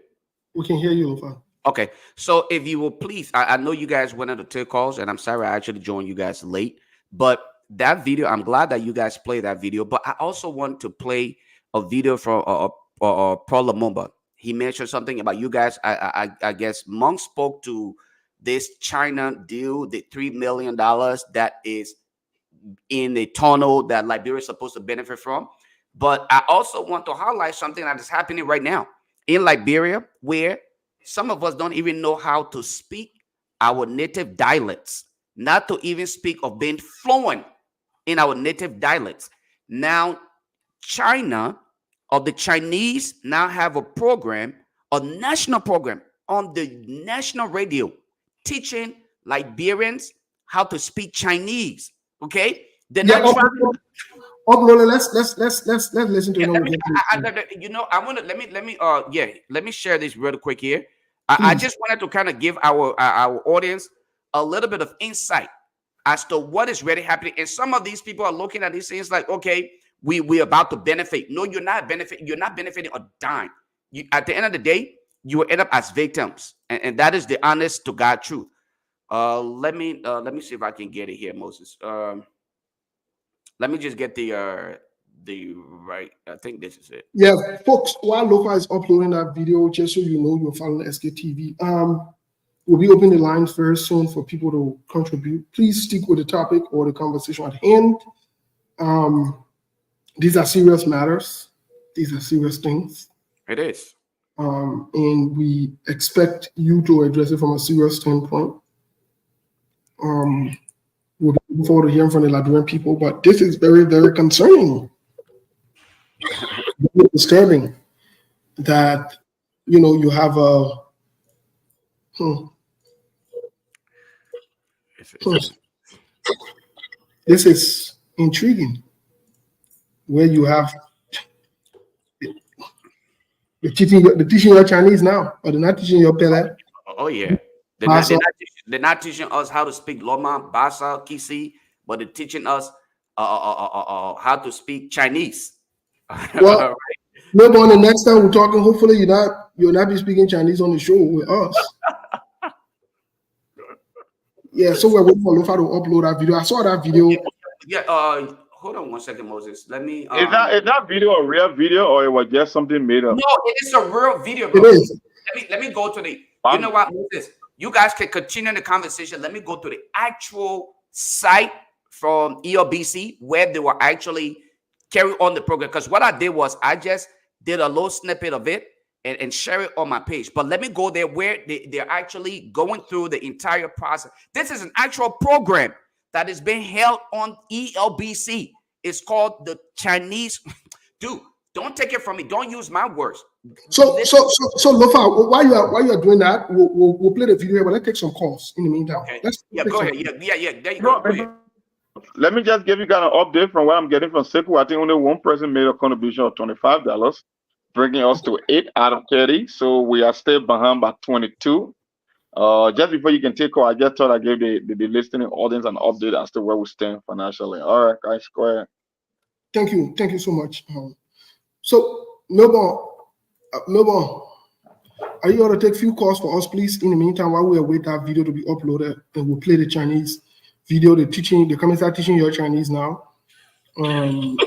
We can hear you, Lofa. Okay, so if you will please, I know you guys went on the take calls, and I'm sorry I actually joined you guys late, but that video, I'm glad that you guys play that video, but I also want to play a video from Paul Lumumba. He mentioned something about you guys. I guess Monk spoke to this China deal, the $3 million that is in a tunnel that Liberia is supposed to benefit from. But I also want to highlight something that is happening right now in Liberia, where some of us don't even know how to speak our native dialects, not to even speak of being fluent in our native dialects. Now, China or the Chinese now have a program, a national program on the national radio, teaching Liberians how to speak Chinese. Okay, they're not trying to. Let's listen to let me share this real quick here. I just wanted to kind of give our audience a little bit of insight as to what is really happening. And some of these people are looking at these things like, okay, we're about to benefit. No, you're not benefiting. You're not benefiting a dime. At the end of the day, you will end up as victims, and that is the honest to God truth. Let me see if I can get it here, Moses. Let me just get the right. I think this is it. Yeah, folks, while Lofa is uploading that video, just so you know you're following SKTV. We'll be opening the lines very soon for people to contribute. Please stick with the topic or the conversation at hand. These are serious matters. These are serious things. It is. And we expect you to address it from a serious standpoint. We'll be looking forward to hearing from the Liberian people, but this is very, very concerning. Very disturbing that, you have a... This is intriguing, where you have they're teaching your Chinese now, or they're not teaching your Pele. Oh yeah, they're not teaching us how to speak Loma, Basa, Kisi, but they're teaching us how to speak Chinese. Well, maybe on the next time we're talking, hopefully you'll not be speaking Chinese on the show with us. Yeah, so we're waiting for Lofa to upload that video. I saw that video. Yeah, hold on one second, Moses. Let me. Is that video a real video, or it was just something made up? No, it is a real video, bro. It is. Let me go to the. You know what, Moses? You guys can continue the conversation. Let me go to the actual site from ELBC where they were actually carrying on the program. Because what I did was I just did a little snippet of it and share it on my page. But let me go there where they're actually going through the entire process. This is an actual program that is being held on ELBC. It's called the Chinese. Dude, don't take it from me. Don't use my words. So Lofa, while you are doing that, we'll play the video here, but let's take some calls in the meantime. Okay. Go ahead. Yeah. There you go. Let me just give you kind of update from what I'm getting from Sipu. I think only one person made a contribution of $25, bringing us to 8 out of 30. So we are still behind by 22. Just before you can take call, I just thought I gave the listening audience an update as to where we stand financially. All right, guys, go ahead. Thank you so much. So Melbourne, are you going to take a few calls for us, please? In the meantime, while we await that video to be uploaded, and we'll play the Chinese video. The coming start teaching your Chinese now. And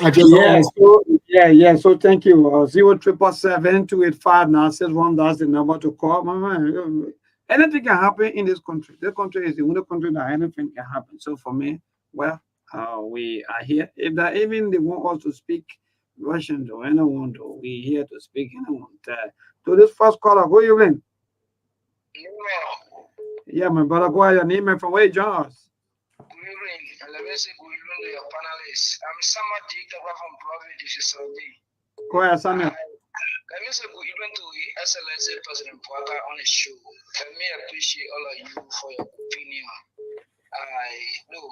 I just So thank you. 077-728-5961. That's the number to call. Anything can happen in this country. This country is the only country that anything can happen. So for me, well, we are here. If that even they want us to speak Russian or anyone, we here to speak anyone. To this first caller, good evening. Yeah, my brother, go ahead. Your name and from where you join us. Good evening. Let me say good evening to your panelists. I'm Samuel Jacob from Providence, Saudi. Go ahead, Samuel. Let me say good evening to Excellency President Boaka on the show. Let me appreciate all of you for your opinion. I know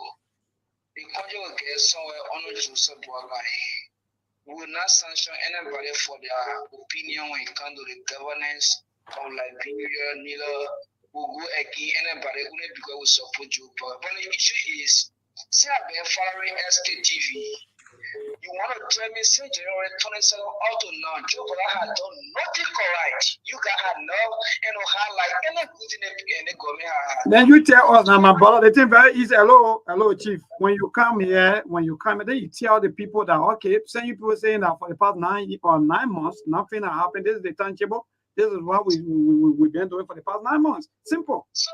the country will get somewhere on Joseph Boaka. We will not sanction anybody for their opinion when it comes to the governance of Liberia, neither will go against anybody only because we support Joe Boaka. But the issue is, see, I've been following SKTV. You want to tell me since January 27 out to now, Joe Boaka had done nothing correct. You guys had no, highlight any good in the government. Then you tell us now, my brother, the thing very easy. Hello, Chief. When you come here, then you tell the people that, okay, some people saying that for the past 9 months, nothing has happened. This is the tangible. This is what we've been doing for the past 9 months. Simple. So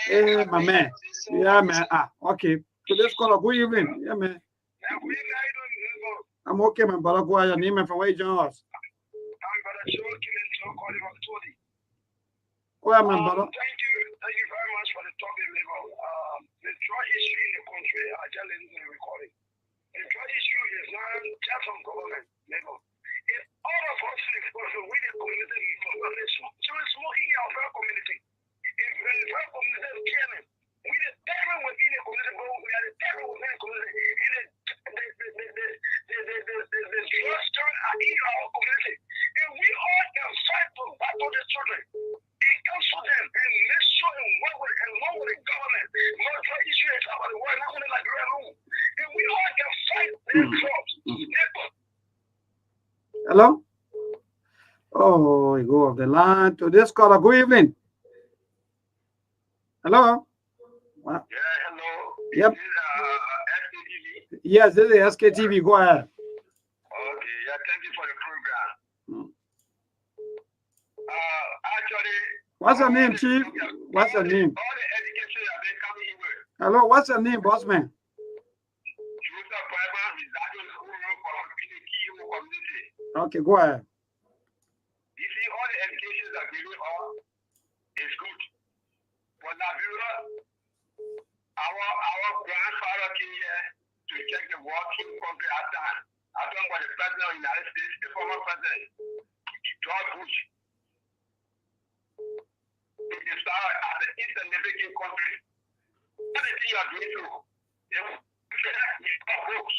hey, my man. Yeah, man. Okay. So let's call up. Good evening. Yeah, man. I'm okay, man. But I'll go ahead. Your name and from where you join us. Go ahead, man, brother. Thank you very much for the topic, level. The drug issue in the country, I just listened to the recording. The drug issue is not just on government level. It's all of us in the country, we the community, so it's smoking in our fair community. If the fair community is killing, we the devil within the community, but we are the devil within the community. The drug story are in our community. And we all can fight to battle the children. And counsel them and make sure and work with the government. Not try issue it about the world, not only like real room. And we all can fight their drugs. Hello? Oh, you go off the line to this caller. Good evening. Hello? Wow. Yeah, hello. Yep. SKTV. Yes, this is SKTV. Go ahead. Okay, yeah, thank you for the program. Actually, what's your name, Chief? What's your name? All the education have been coming in with. Hello, what's your name, boss man? Okay, go ahead. You see, all the education that giving all is good. But Liberia, our grandfather came here to check the working country at time. I don't know what the president of the United States, the former president, George Bush. It started as an insignificant country. Everything you are doing through, they will get books.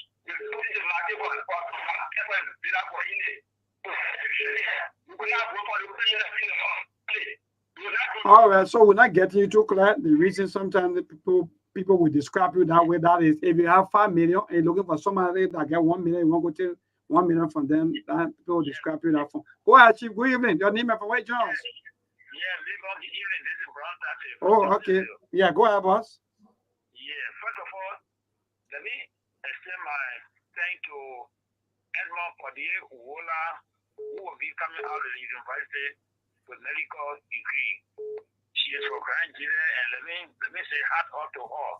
All right, so we're not getting you too clear. The reason sometimes the people will describe you that way, that is if you have 5 million and you're looking for somebody that get 1 million, you want to go to 1 million from them, that people will describe you that form. Go ahead, Chief. Good evening. Your name and from where you join us? Yeah, good evening. This is Brown Tate. Oh, okay. Yeah, go ahead, boss. Yeah, first of all, let me extend my thanks to Edmond Podier Uwola, who will be coming out of the university with medical degree. She is from Nigeria, and let me say hat off to her.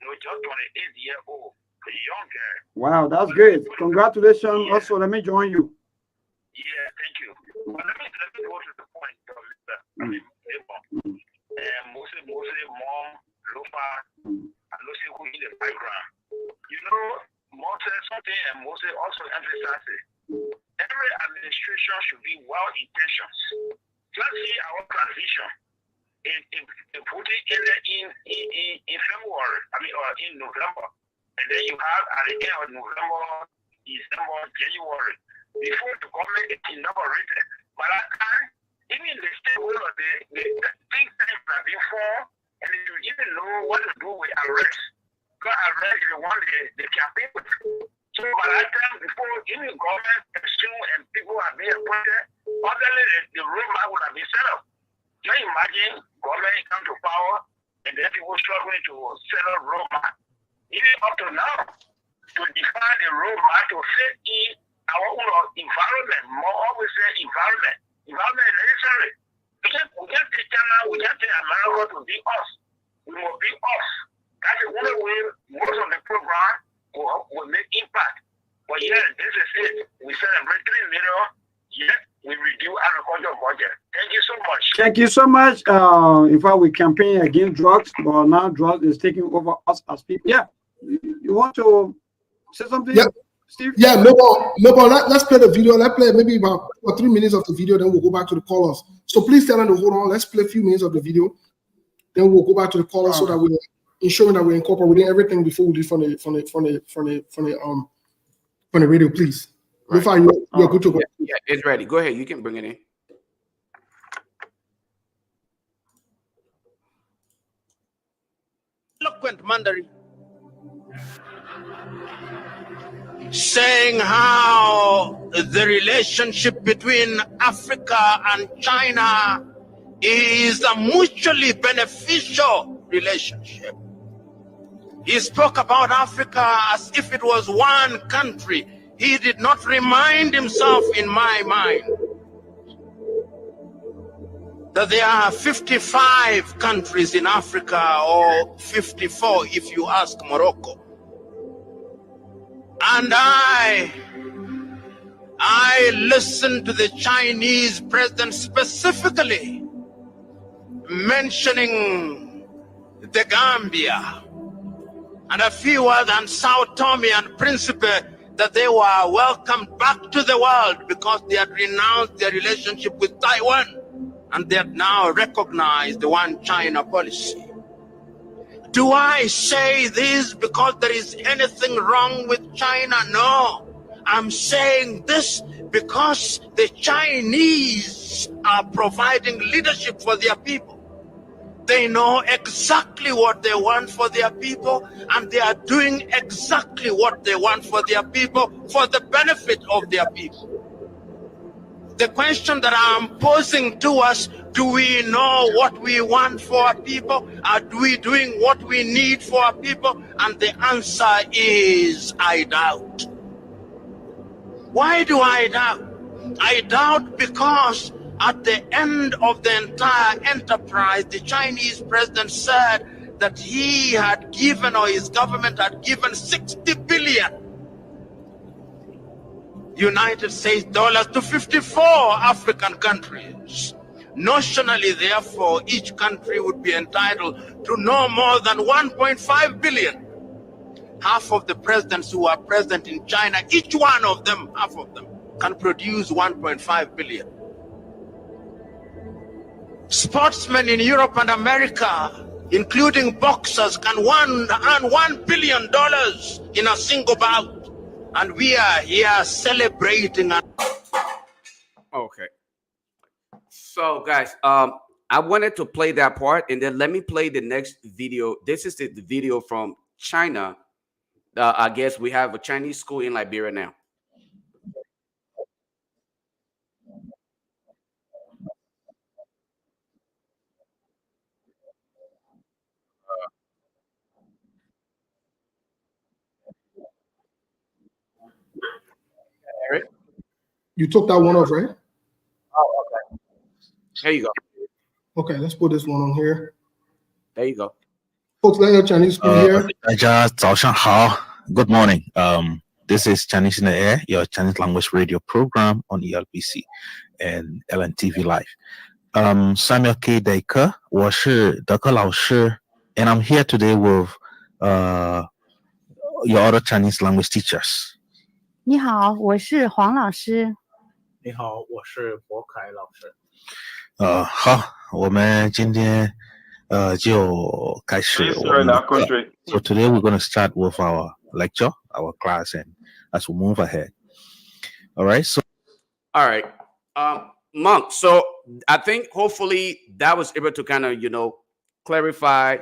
Just 28-year-old, a young girl. Wow, that's great. Congratulations. Yeah. Also, let me join you. Yeah, thank you. But let me go to the point. Mostly mom, Lufa, and Lucy who in the background. You know, Moses something and Moses also emphasizes every administration should be well-intentioned. Let's see our transition in putting in February, or in November, and then you have at the end of November, December, January, before the government is inaugurated. By that time, even the stakeholder, the think tanks have been formed, and they should even know what to do with arrest. Because arrest is the one they campaign with. So by that time, before any government assume and people are being appointed, obviously the roadmap would have been set up. Just imagine government come to power and then people struggling to set a roadmap. Even up to now, to define the roadmap to fit in our own environment. More always say environment. Environment is necessary. We can't take China, we can't take America to be us. We will be us. That's the only way most of the program will make impact. But yeah, this is it. We celebrate 3 million, yet we reduce agriculture budget. Thank you so much. Thank you so much. In fact, we campaign against drugs, but now drugs is taking over us as people. Yeah. You want to say something, yeah. Steve? Yeah, no problem. Let's play the video. Let's play maybe about 2 or 3 minutes of the video, then we'll go back to the callers. So please tell them to hold on. Let's play a few minutes of the video, then we'll go back to the callers so that we're ensuring that we're incorporating everything before we do from the radio, please. Right. You're good to go. Yeah, it's ready. Go ahead. You can bring it in. Eloquent Mandarin, saying how the relationship between Africa and China is a mutually beneficial relationship. He spoke about Africa as if it was one country. He did not remind himself, in my mind, that there are 55 countries in Africa, or 54 if you ask Morocco. And I listened to the Chinese president specifically mentioning the Gambia and a few words on Sao Tome and Principe, that they were welcomed back to the world because they had renounced their relationship with Taiwan and they had now recognized the one China policy. Do I say this because there is anything wrong with China? No. I'm saying this because the Chinese are providing leadership for their people. They know exactly what they want for their people, and they are doing exactly what they want for their people for the benefit of their people. The question that I'm posing to us, do we know what we want for our people? Are we doing what we need for our people? And the answer is, I doubt. Why do I doubt? I doubt because at the end of the entire enterprise, the Chinese president said that he had given, or his government had given, 60 billion United States dollars to 54 African countries. Notionally, therefore, each country would be entitled to no more than 1.5 billion. Half of the presidents who are present in China, each one of them, half of them, can produce 1.5 billion. Sportsmen in Europe and America, including boxers, can earn $1 billion in a single bout. And we are here celebrating. Okay. So, guys, I wanted to play that part, and then let me play the next video. This is the video from China. I guess we have a Chinese school in Liberia now. Eric? You took that one off, right? Oh, okay. Here you go. Okay, let's put this one on here. There you go. Folks, let your Chinese school here. Good morning. This is Chinese in the Air, your Chinese language radio program on ELPC and LNTV Live. Samuel K. Deike, 我是德克老师, and I'm here today with your other Chinese language teachers. 你好，我是黄老师。你好，我是博凯老师。好，我们今天就开始我们的课。So today we're going to start with our lecture, our class, and as we move ahead. All right. Monk. So I think hopefully that was able to kind of clarify,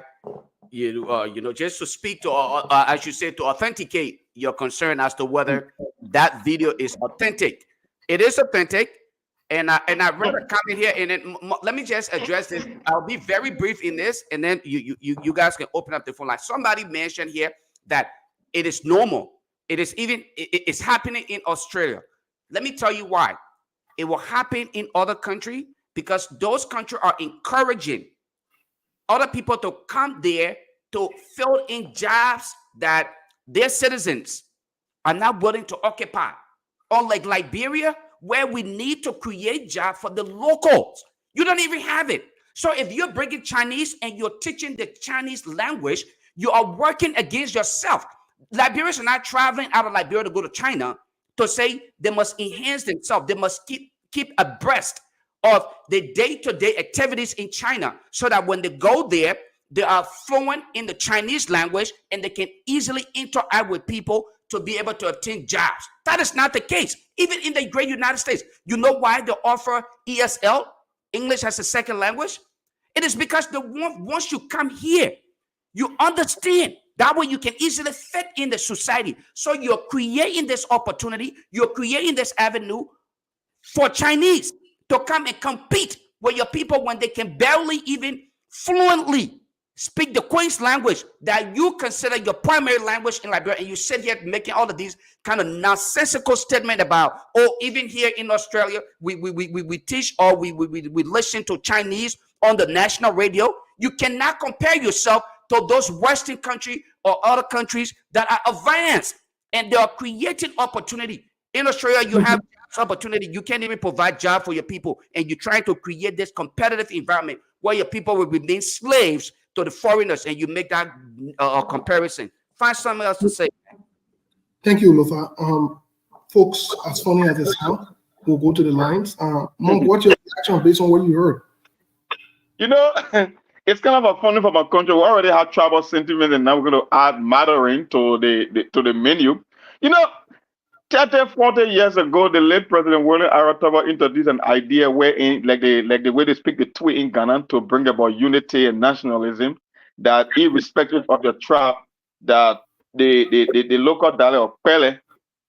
just to speak to, I should say, to authenticate your concern as to whether that video is authentic. It is authentic. And I read a comment here, and then let me just address this. I'll be very brief in this, and then you guys can open up the phone line. Somebody mentioned here that it is normal. It is even it's happening in Australia. Let me tell you why. It will happen in other countries because those countries are encouraging other people to come there to fill in jobs that their citizens are not willing to occupy. Unlike Liberia, where we need to create jobs for the locals. You don't even have it. So if you're bringing Chinese and you're teaching the Chinese language, you are working against yourself. Liberians are not traveling out of Liberia to go to China to say they must enhance themselves. They must keep abreast of the day-to-day activities in China so that when they go there, they are fluent in the Chinese language and they can easily interact with people to be able to obtain jobs. That is not the case. Even in the great United States, you know why they offer ESL, English as a second language? It is because once you come here, you understand. That way you can easily fit in the society. So you're creating this opportunity, you're creating this avenue for Chinese to come and compete with your people when they can barely even fluently speak the Queen's language that you consider your primary language in Liberia, and you sit here making all of these kind of nonsensical statements about, oh, even here in Australia, we teach or we listen to Chinese on the national radio. You cannot compare yourself to those Western countries or other countries that are advanced, and they are creating opportunity. In Australia, you have opportunity. You can't even provide job for your people, and you're trying to create this competitive environment where your people will remain slaves to the foreigners, and you make that comparison. Find something else to say. Thank you, Lofa. Folks, as funny as it sounds, we'll go to the lines. Monk, what's your reaction based on what you heard? You know, it's kind of a funny for my country. We already have tribal sentiment, and now we're going to add mattering to the menu. You know, 30, 40 years ago, the late President William Arataba introduced an idea wherein, like the way they speak the Twi in Ghana, to bring about unity and nationalism, that irrespective of your tribe, that the local dialect of Pele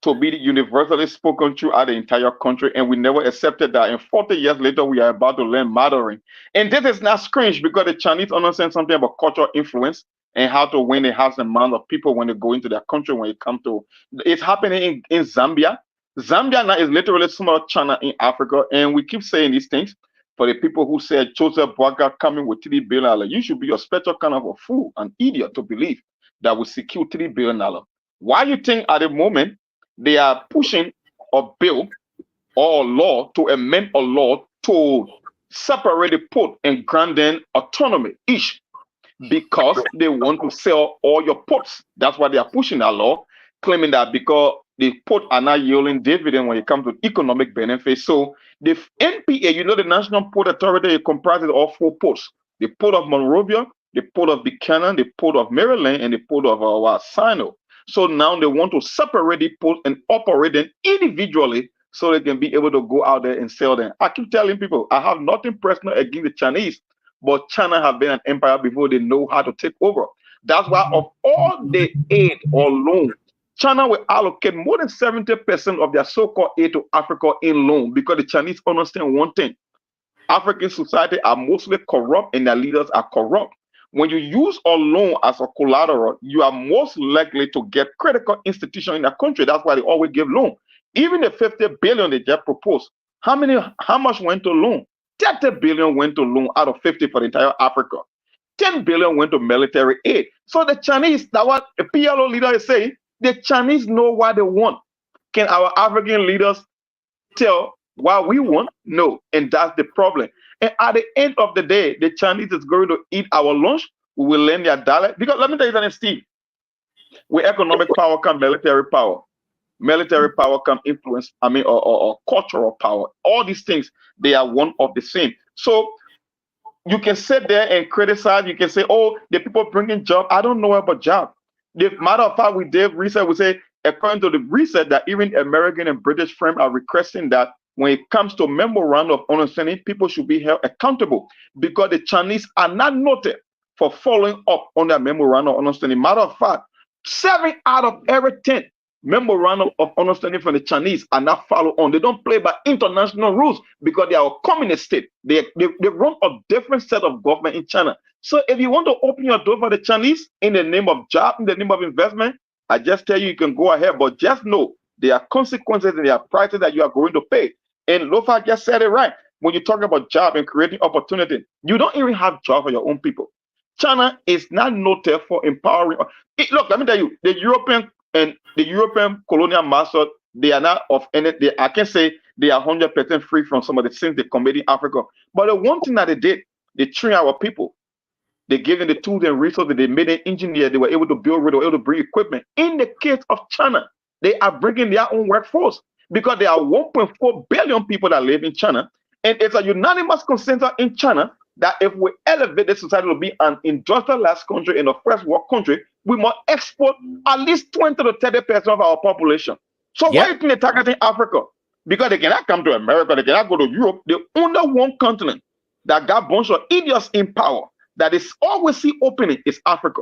to be universally spoken throughout the entire country, and we never accepted that. And 40 years later, we are about to learn Mandarin. And this is not strange because the Chinese understand something about cultural influence and how to win the hearts and minds of people when they go into their country. When it comes to, it's happening in Zambia. Zambia now is literally small China in Africa, and we keep saying these things. For the people who said Joseph Boaga coming with $3 billion, you should be a special kind of a fool, an idiot to believe that will secure $3 billion. Why you think at the moment they are pushing a bill or a law to amend a law to separate the port and grant them autonomy each? Because they want to sell all your ports. That's why they are pushing that law, claiming that because the ports are not yielding dividend when it comes to economic benefits. So the NPA, you know, the National Port Authority, comprises of 4 ports: the Port of Monrovia, the Port of Buchanan, the Port of Maryland, and the Port of Sino. So now they want to separate the ports and operate them individually so they can be able to go out there and sell them. I keep telling people, I have nothing personal against the Chinese, but China have been an empire before they know how to take over. That's why of all the aid or loan, China will allocate more than 70% of their so-called aid to Africa in loan, because the Chinese understand one thing: African society are mostly corrupt and their leaders are corrupt. When you use a loan as a collateral, you are most likely to get critical institutions in the country. That's why they always give loan. Even the 50 billion they just proposed, how much went to loan? 30 billion went to loan out of 50 for the entire Africa. 10 billion went to military aid. So the Chinese, that's what the PLO leader is saying, the Chinese know what they want. Can our African leaders tell what we want? No. And that's the problem. And at the end of the day, the Chinese is going to eat our lunch. We will learn their dialect. Because let me tell you something, Steve. With economic power comes military power. Military power comes influence, or cultural power. All these things, they are one of the same. So you can sit there and criticize. You can say, oh, the people bringing job. I don't know about job. The matter of fact, we did research. We say, according to the research, that even American and British firms are requesting that when it comes to memorandum of understanding, people should be held accountable, because the Chinese are not noted for following up on that memorandum of understanding. Matter of fact, 7 out of every 10 memorandum of understanding from the Chinese and not follow on. They don't play by international rules because they are a communist state. They run a different set of government in China. So if you want to open your door for the Chinese in the name of job, in the name of investment, I just tell you, you can go ahead, but just know there are consequences and there are prices that you are going to pay. And Lofa just said it right. When you talk about job and creating opportunity, you don't even have job for your own people. China is not noted for empowering. Look, let me tell you, the European colonial master, they are not of any. I can say they are 100% free from some of the sins they committed in Africa. But the one thing that they did, they train our people. They gave them the tools and resources. They made an engineer. They were able to build. They were able to bring equipment. In the case of China, they are bringing their own workforce because there are 1.4 billion people that live in China, and it's a unanimous consensus in China that if we elevate the society to be an industrialized country in a first world country, we must export at least 20 to 30% of our population. So why do you think they're targeting Africa? Because they cannot come to America, they cannot go to Europe. The only one continent that got a bunch of idiots in power that is always see opening is Africa.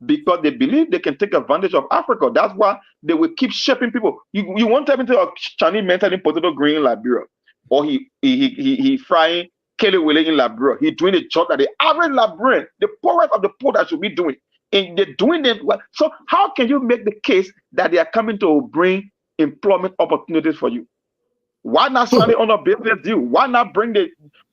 Because they believe they can take advantage of Africa. That's why they will keep shipping people. You won't tell me to a Chinese man selling potato green in Liberia, or he frying Kelly Willie in Liberia. He's doing a job that the average Liberian, the poorest of the poor, that should be doing. And they're doing it well. So how can you make the case that they are coming to bring employment opportunities for you? Why not sign it on a business deal? Why not bring the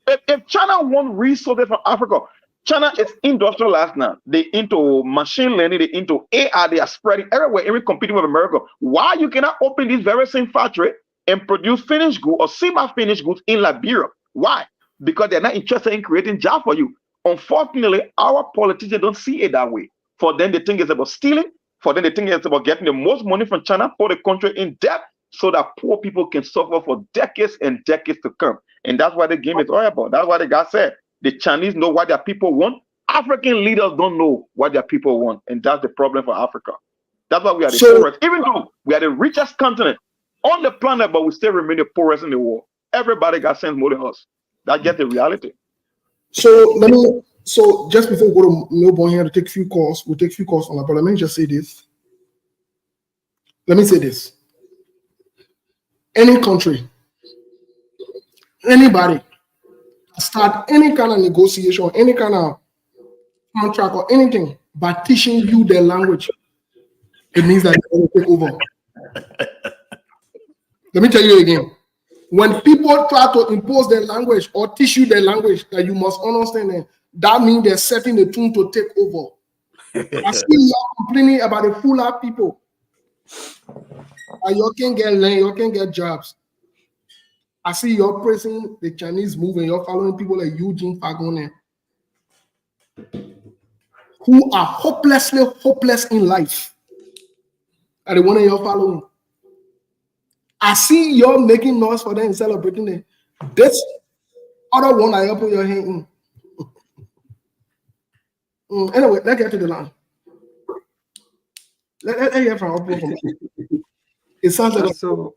if China want resources from Africa? China is industrialized now. They into machine learning, they into AI, they are spreading everywhere, even competing with America. Why you cannot open this very same factory and produce finished goods or semi-finished goods in Liberia? Why? Because they're not interested in creating jobs for you. Unfortunately, our politicians don't see it that way. For them, they think it's about stealing. For them, they think it's about getting the most money from China, put the country in debt so that poor people can suffer for decades and decades to come. And that's what the game is all about. That's why the guy said, the Chinese know what their people want. African leaders don't know what their people want. And that's the problem for Africa. That's why we are the poorest. Even though we are the richest continent on the planet, but we still remain the poorest in the world. Everybody got sense more than us. That's just the reality. So just before we go to Melbourne here to take a few calls, we'll take a few calls on that, but let me just say this. Let me say this. Any country, anybody, start any kind of negotiation, any kind of contract or anything by teaching you their language, it means that they're going to take over. Let me tell you again. When people try to impose their language or teach you their language that you must understand them, that means they're setting the tune to take over. I see you complaining about the full people. And you can't get land, you can't get jobs. I see you're praising the Chinese movement, you're following people like Eugene Fagone, who are hopelessly hopeless in life. And the one you're following. I see you're making noise for them and celebrating them. This other one I put your hand in. Anyway, let's get to the line. Let's hear from Oprah. It sounds like so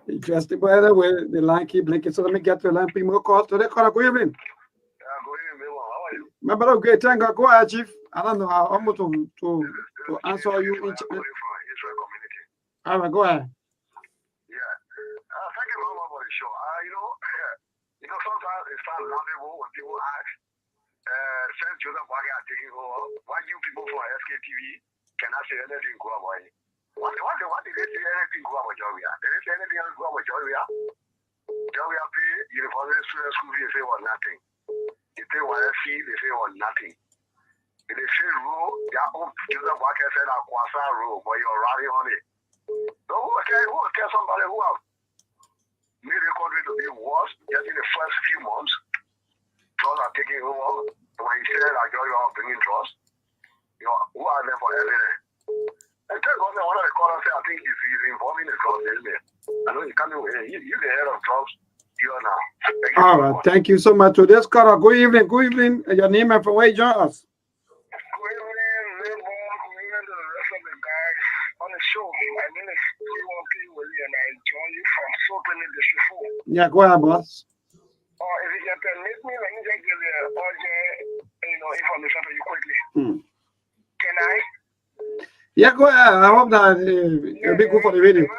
interesting. By the way, the line keep blinking. So let me get to the line. People call today. Call. Good evening. Yeah, good evening. How are you? My brother, great. Thank God. Go ahead, Chief. I don't know how I'm to answer you. From Israel community. All right, go ahead. Yeah. Thank you very much for the show. You know, sometimes it sounds laughable when people ask, since Joseph Wagner are taking over, why you people from SKTV cannot say anything good about it? What did they say anything good about Georgia? Did they say anything else good about Georgia? Georgia pay university student school fee, they say was nothing. If they want to see, they say was nothing. If they say rule, their own Joseph Wagner said a Kwasa rule, but you're riding on it. So who will tell somebody who have made the country to be worse just in the first few months? Trust are taking over. When you say that you're bringing trust, who are there for evidence? And tell God, one of the callers said, I think he's involving the drugs, isn't it? I know you can't do it. You're the head of drugs. You are now. All right. Thank you so much. To this caller, good evening. Good evening. Your name and from where you join us? Good evening, Melbourne. Good evening to the rest of the guys on the show. My name is C1P Willie, and I join you from Soapany District 4. Yeah, go ahead, boss. If you can permit me, let me just give you urgent information for you quickly. Can I? Yeah, go ahead. I hope that it'll be good for the radio. For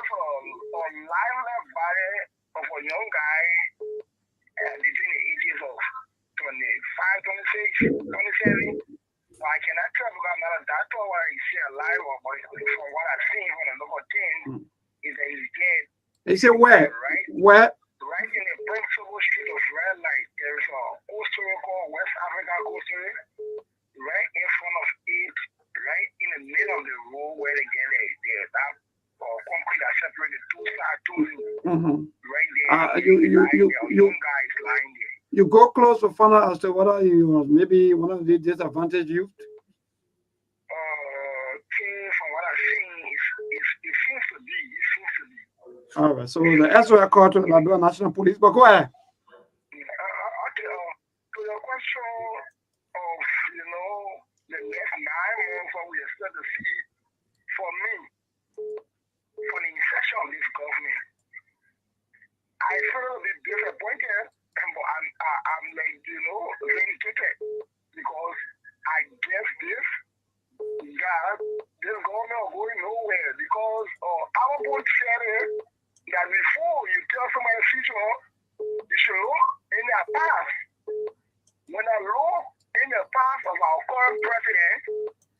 a young guy between the ages of 25, 26, 27. I cannot tell because I'm not a doctor or I see a live or from what I've seen from the local team is that he's dead. They say where? Right? Where? Right in the principal street of Red Light, there is a coaster called West Africa Coaster, right in front of it, right in the middle of the road where they get that concrete that separated two sides, two lanes. Right there. Young guys lying there. You go close to find out as to whether he was maybe one of the disadvantaged youth. From what I've seen, it seems to be. All right. So the SOI called to the Liberia National Police, but go ahead. To your question of, the next 9 months what we expect to see, for me, for the inception of this government, I feel a bit disappointed, but I'm like, vindicated, because I guess this government is going nowhere, because our board said that before you tell somebody future, you should look in their past. When I look in the past of our current president,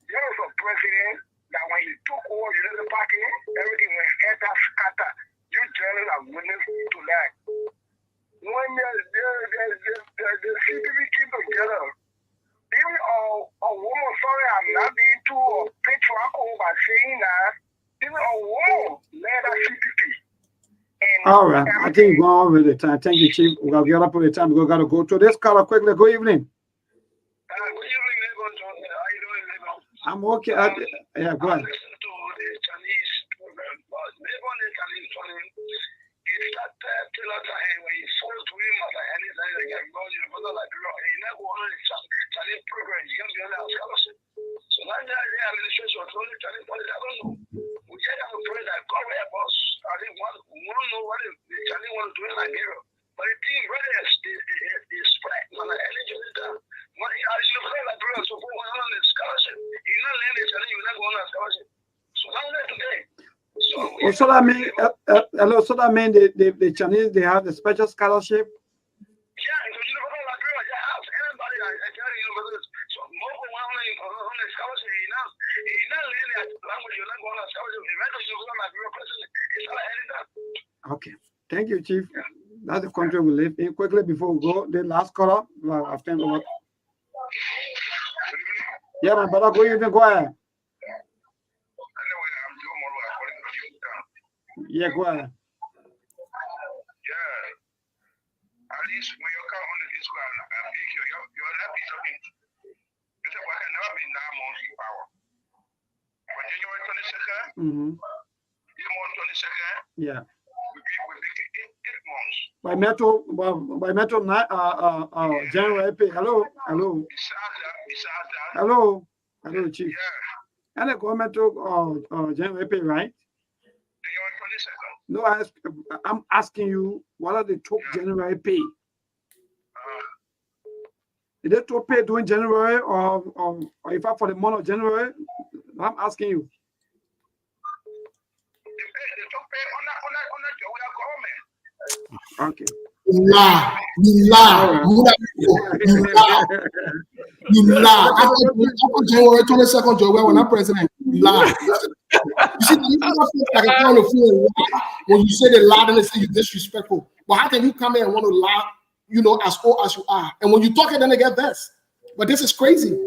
there was a president that when he took over the party, everything went scatter. You journalists are witness to that. When the CPP came together, even a woman, sorry, I'm not being too patriarchal by saying that, even a woman led a CPP. All right, I think we're going over the time. Thank you, Chief. We're going to get up on the time. We're going to go to this caller quickly. Good evening. Good evening, Lagos. How are you doing, Lagos? I'm okay. Yeah, go ahead. I listened to the Chinese program, but Lagos is Chinese funny. It's that Taylor Tahan when he sold to him as an anything like a God, Liberia, and he never wanted a Chinese program. He can't be on our scholarship. So now the administration was only Chinese funny. I don't know. We just have a prayer that God will help us. I think we don't know what the Chinese want to do in Liberia. But the thing really is spread. When I energy is done, when I look at Liberia, so for one on the scholarship, you're not learning Chinese, you're not going on scholarship. So now that today. So that means, so that means the Chinese, they have the special scholarship. Yeah, so you know, Liberia, you have anybody that can so more on the scholarship, you're not learning that language, you're not going on scholarship. The rest of you go on Liberia president, it's not heading that. Okay. Thank you, Chief. Yeah. That's the country we live in. Quickly before we go, the last caller, after over. Yeah, my brother, go ahead. Go ahead. Yeah, go ahead. Yeah. At least when you come on this one, you're not be talking. You said, well, I can never be 9 months in power. For January 22nd, January 22nd, yeah. We make 8 months. By metro, January pay. Hello. Hello, Chief. Yeah. And the government to January pay, right? No, I'm asking you, what are the top January pay? Is they top pay during January or if I for the month of January? I'm asking you. The top pay on the government. Okay. You lie. After January 22nd, Joe, when I'm president, you lie. You see, you like a kind of feel when you say they lie, then they say you're disrespectful. But how can you come here and want to lie, as old as you are? And when you talk it, then they get vexed. But this is crazy. For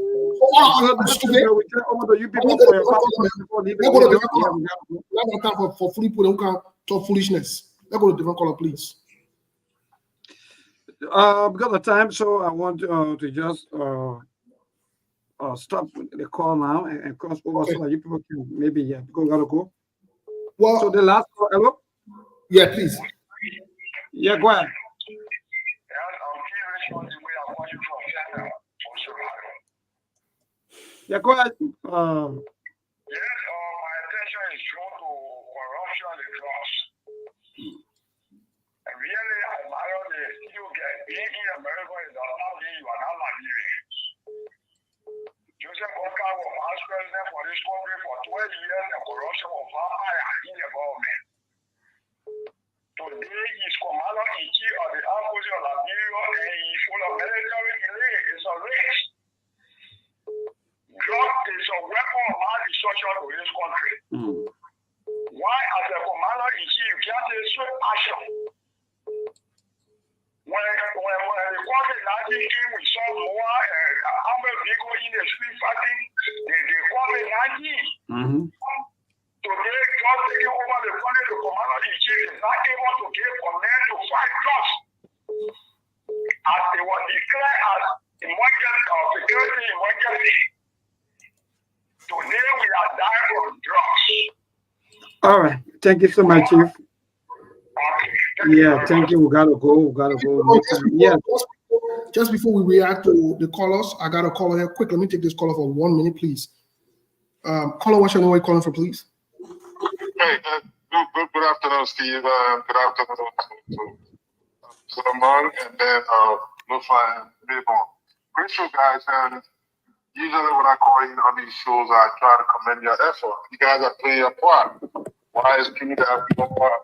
free people who can't talk foolishness. Let's go to different color, please. Because of time, so I want to just stop the call now and cross over so that you people can maybe because we gotta go. Well, so the last call, hello? Yeah, please. Yeah, go ahead. Yeah, go ahead. Yes, my attention is drawn to corruption and drugs. And really, I admire you get being in America is allowing you are not Liberia. Joseph Walker was was president for this country for 12 years and corruption was vampire in the government. Today he's commander-in-chief of the armed forces of Liberia and he's full of military delay. It's a race. Drug is a weapon of mass destruction to this country. Why, as a commander-in-chief, you can't take swift action? When the COVID-19 came, we saw more armored vehicles in the street fighting the COVID-19. Today, God taking over the country, the commander-in-chief is not able to give command to fight drugs. As they were declared as emergency or security emergency. Today, we are dying from drugs. All right. Thank you so much, Chief. Yeah, thank you. We gotta go. Yeah. Just before we react to the callers, I got a caller here. Quick, let me take this caller for 1 minute, please. Caller, what's your name? Where you calling from, please? Hey, good afternoon, Steve. Good afternoon to Lamont and then Lufa and Mayborn. Great show, guys. And usually when I call in on these shows, I try to commend your effort. You guys are playing your part. Why is people that have no part?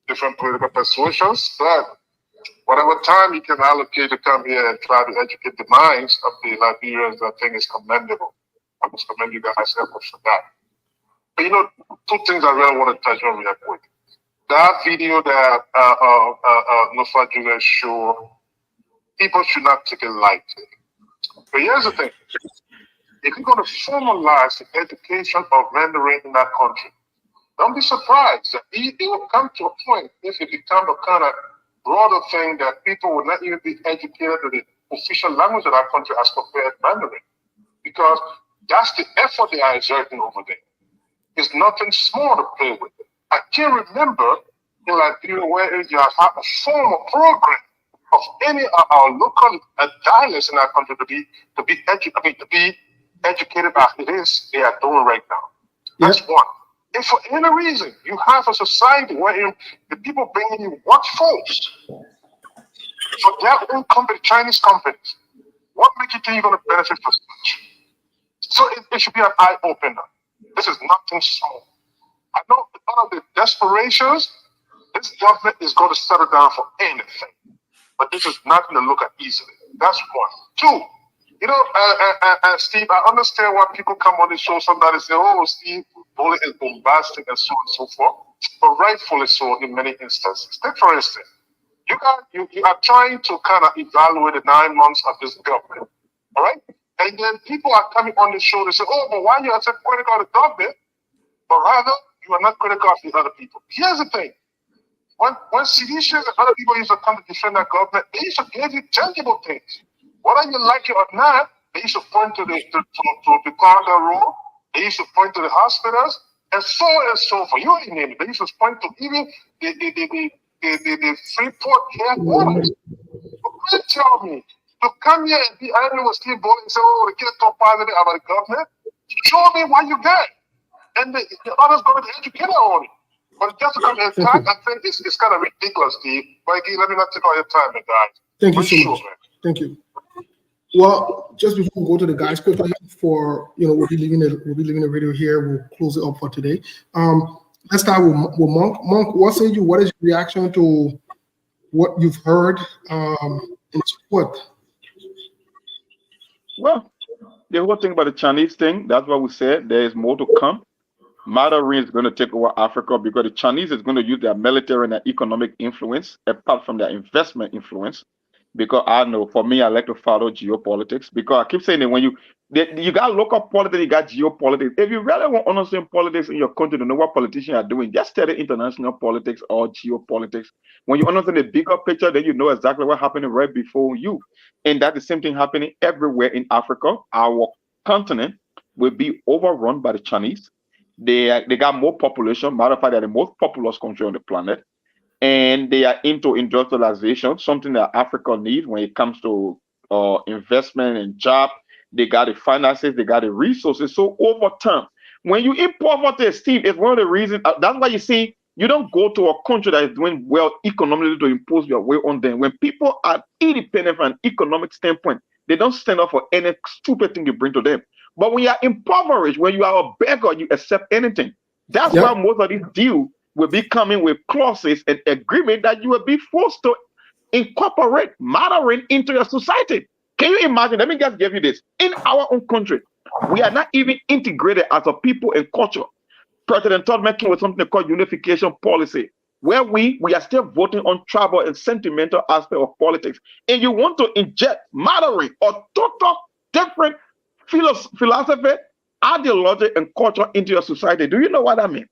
Different political persuasions, but whatever time you can allocate to come here and try to educate the minds of the Liberians, I think is commendable. I must commend you guys for that. But you know, two things I really want to touch on real quick. That video that Nufa Julius showed, people should not take it lightly. But here's the thing. If you're going to formalize the education of Mandarin in that country, don't be surprised that it will come to a point if it becomes a kind of broader thing that people will not even be educated to the official language of that country as compared to Mandarin. Because that's the effort they are exerting over there. It's nothing small to play with. I can't remember in Liberia where you have had a formal program of any of our local dialects in our country to be educated as it is they are doing right now. That's one. If for any reason you have a society where the people bringing you workforce for their own company, Chinese companies, what makes you think you're going to benefit from such? So it should be an eye opener. This is nothing small. I know one of the desperations, this government is going to settle down for anything. But this is nothing to look at easily. That's one. Two, you know, Steve, I understand why people come on the show, somebody say, oh, Steve, bullying is bombastic and so on and so forth. But rightfully so in many instances. Take for instance, you are trying to kind of evaluate the 9 months of this government. All right? And then people are coming on the show, they say, oh, but why you are so critical of the government, but rather you are not critical of the other people. Here's the thing. When seditious and other people used to come to defend that government, they used to give you tangible things. Whether you like it or not, they used to point to the corridor road, they used to point to the hospitals, and so on and so forth. You already name it. They used to point to even the Freeport headquarters. But please tell me, to come here and be angry with Steve Bowling and say, oh, the kids talk positive about the government, show me why you get it. And the others go to educate on it. But just to come and attack, I think it's kind of ridiculous, Steve. But again, let me not take all your time, guys. Thank you so much. Thank you. Well, just before we go to the guys quickly, for we'll be leaving the radio here. We'll close it up for today. Let's start with Monk. Monk, what say you? What is your reaction to what you've heard in support? Well, the whole thing about the Chinese thing, that's what we said. There is more to come. Mandarin is going to take over Africa because the Chinese is going to use their military and their economic influence apart from their investment influence. Because I know, for me, I like to follow geopolitics. Because I keep saying that when you got local politics, you got geopolitics. If you really want to understand politics in your country to know what politicians are doing, just study international politics or geopolitics. When you understand the bigger picture, then you know exactly what's happening right before you. And that's the same thing happening everywhere in Africa. Our continent will be overrun by the Chinese. They got more population. Matter of fact, they're the most populous country on the planet. And they are into industrialization, something that Africa needs when it comes to investment and job. They got the finances, they got the resources. So over time, when you in poverty, Steve, it's one of the reasons. That's why you see, you don't go to a country that is doing well economically to impose your way on them. When people are independent from an economic standpoint, they don't stand up for any stupid thing you bring to them. But when you are impoverished, when you are a beggar, you accept anything. That's why most of these deals will be coming with clauses and agreement that you will be forced to incorporate mattering into your society. Can you imagine? Let me just give you this. In our own country, we are not even integrated as a people and culture. President Todd came with something called unification policy, where we are still voting on tribal and sentimental aspect of politics. And you want to inject mattering or total different philosophy, ideology, and culture into your society. Do you know what I mean?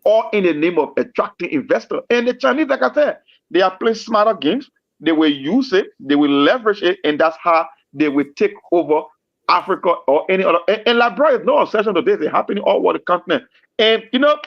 All in the name of attracting investors. And the Chinese, like I said, they are playing smarter games. They will use it, they will leverage it, and that's how they will take over Africa or any other. And Liberia is no exception to this. It's happening all over the continent. And you know,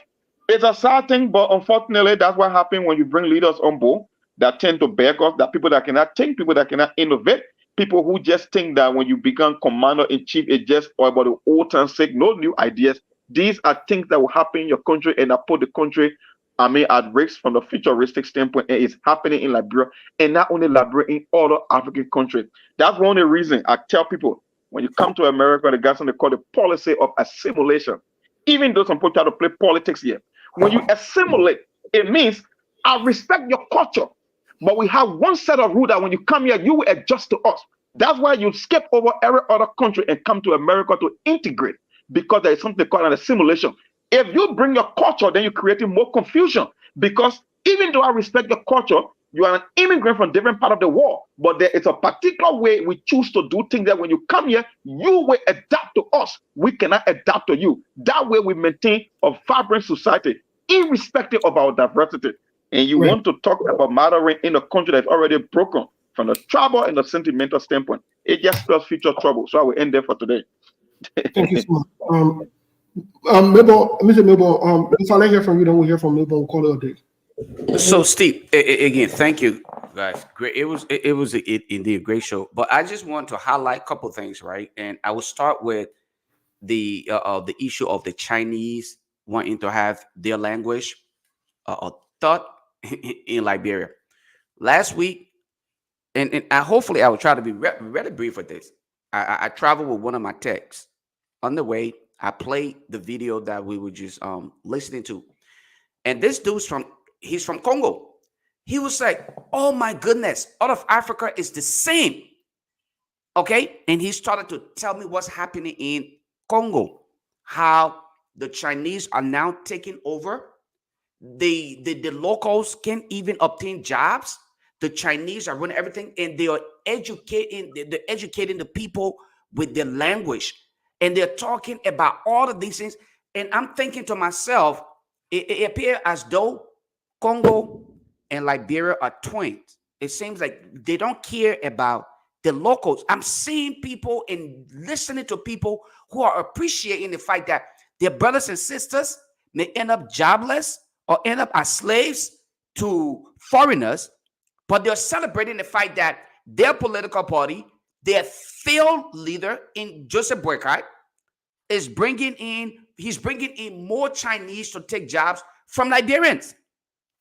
it's a sad thing, but unfortunately, that's what happens when you bring leaders on board that tend to beg us, that people that cannot think, people that cannot innovate, people who just think that when you become commander in chief, it's just all about the old time's sake, no new ideas. These are things that will happen in your country and that put the country, at risk from the futuristic standpoint, and it's happening in Liberia, and not only Liberia, in other African countries. That's one of the reasons I tell people, when you come to America, they got something called the policy of assimilation. Even though some people try to play politics here, when you assimilate, it means I respect your culture, but we have one set of rules that when you come here, you will adjust to us. That's why you skip over every other country and come to America to integrate, because there is something called an assimilation. If you bring your culture, then you're creating more confusion, because even though I respect your culture, you are an immigrant from different part of the world, but there is a particular way we choose to do things that when you come here, you will adapt to us. We cannot adapt to you. That way we maintain a vibrant society, irrespective of our diversity. And you want to talk about mattering in a country that's already broken from the tribal and the sentimental standpoint. It just spells future trouble. So I will end there for today. Thank you so much. Mr. Mabel, if I don't hear from you, then we'll hear from Mabel. We'll call it a day. So Steve, again, thank you guys. Great. It was indeed a great show. But I just want to highlight a couple things, right? And I will start with the issue of the Chinese wanting to have their language taught in Liberia. Last week, and hopefully I will try to be really brief with this. I traveled with one of my techs. On the way, I played the video that we were just listening to. And this dude's he's from Congo. He was like, oh my goodness, all of Africa is the same. Okay. And he started to tell me what's happening in Congo, how the Chinese are now taking over. The locals can't even obtain jobs. The Chinese are running everything, and they are educating the people with their language. And they're talking about all of these things. And I'm thinking to myself, it appears as though Congo and Liberia are twins. It seems like they don't care about the locals. I'm seeing people and listening to people who are appreciating the fact that their brothers and sisters may end up jobless or end up as slaves to foreigners, but they're celebrating the fact that their political party, their failed leader in Joseph Boycott, is bringing in more Chinese to take jobs from Liberians.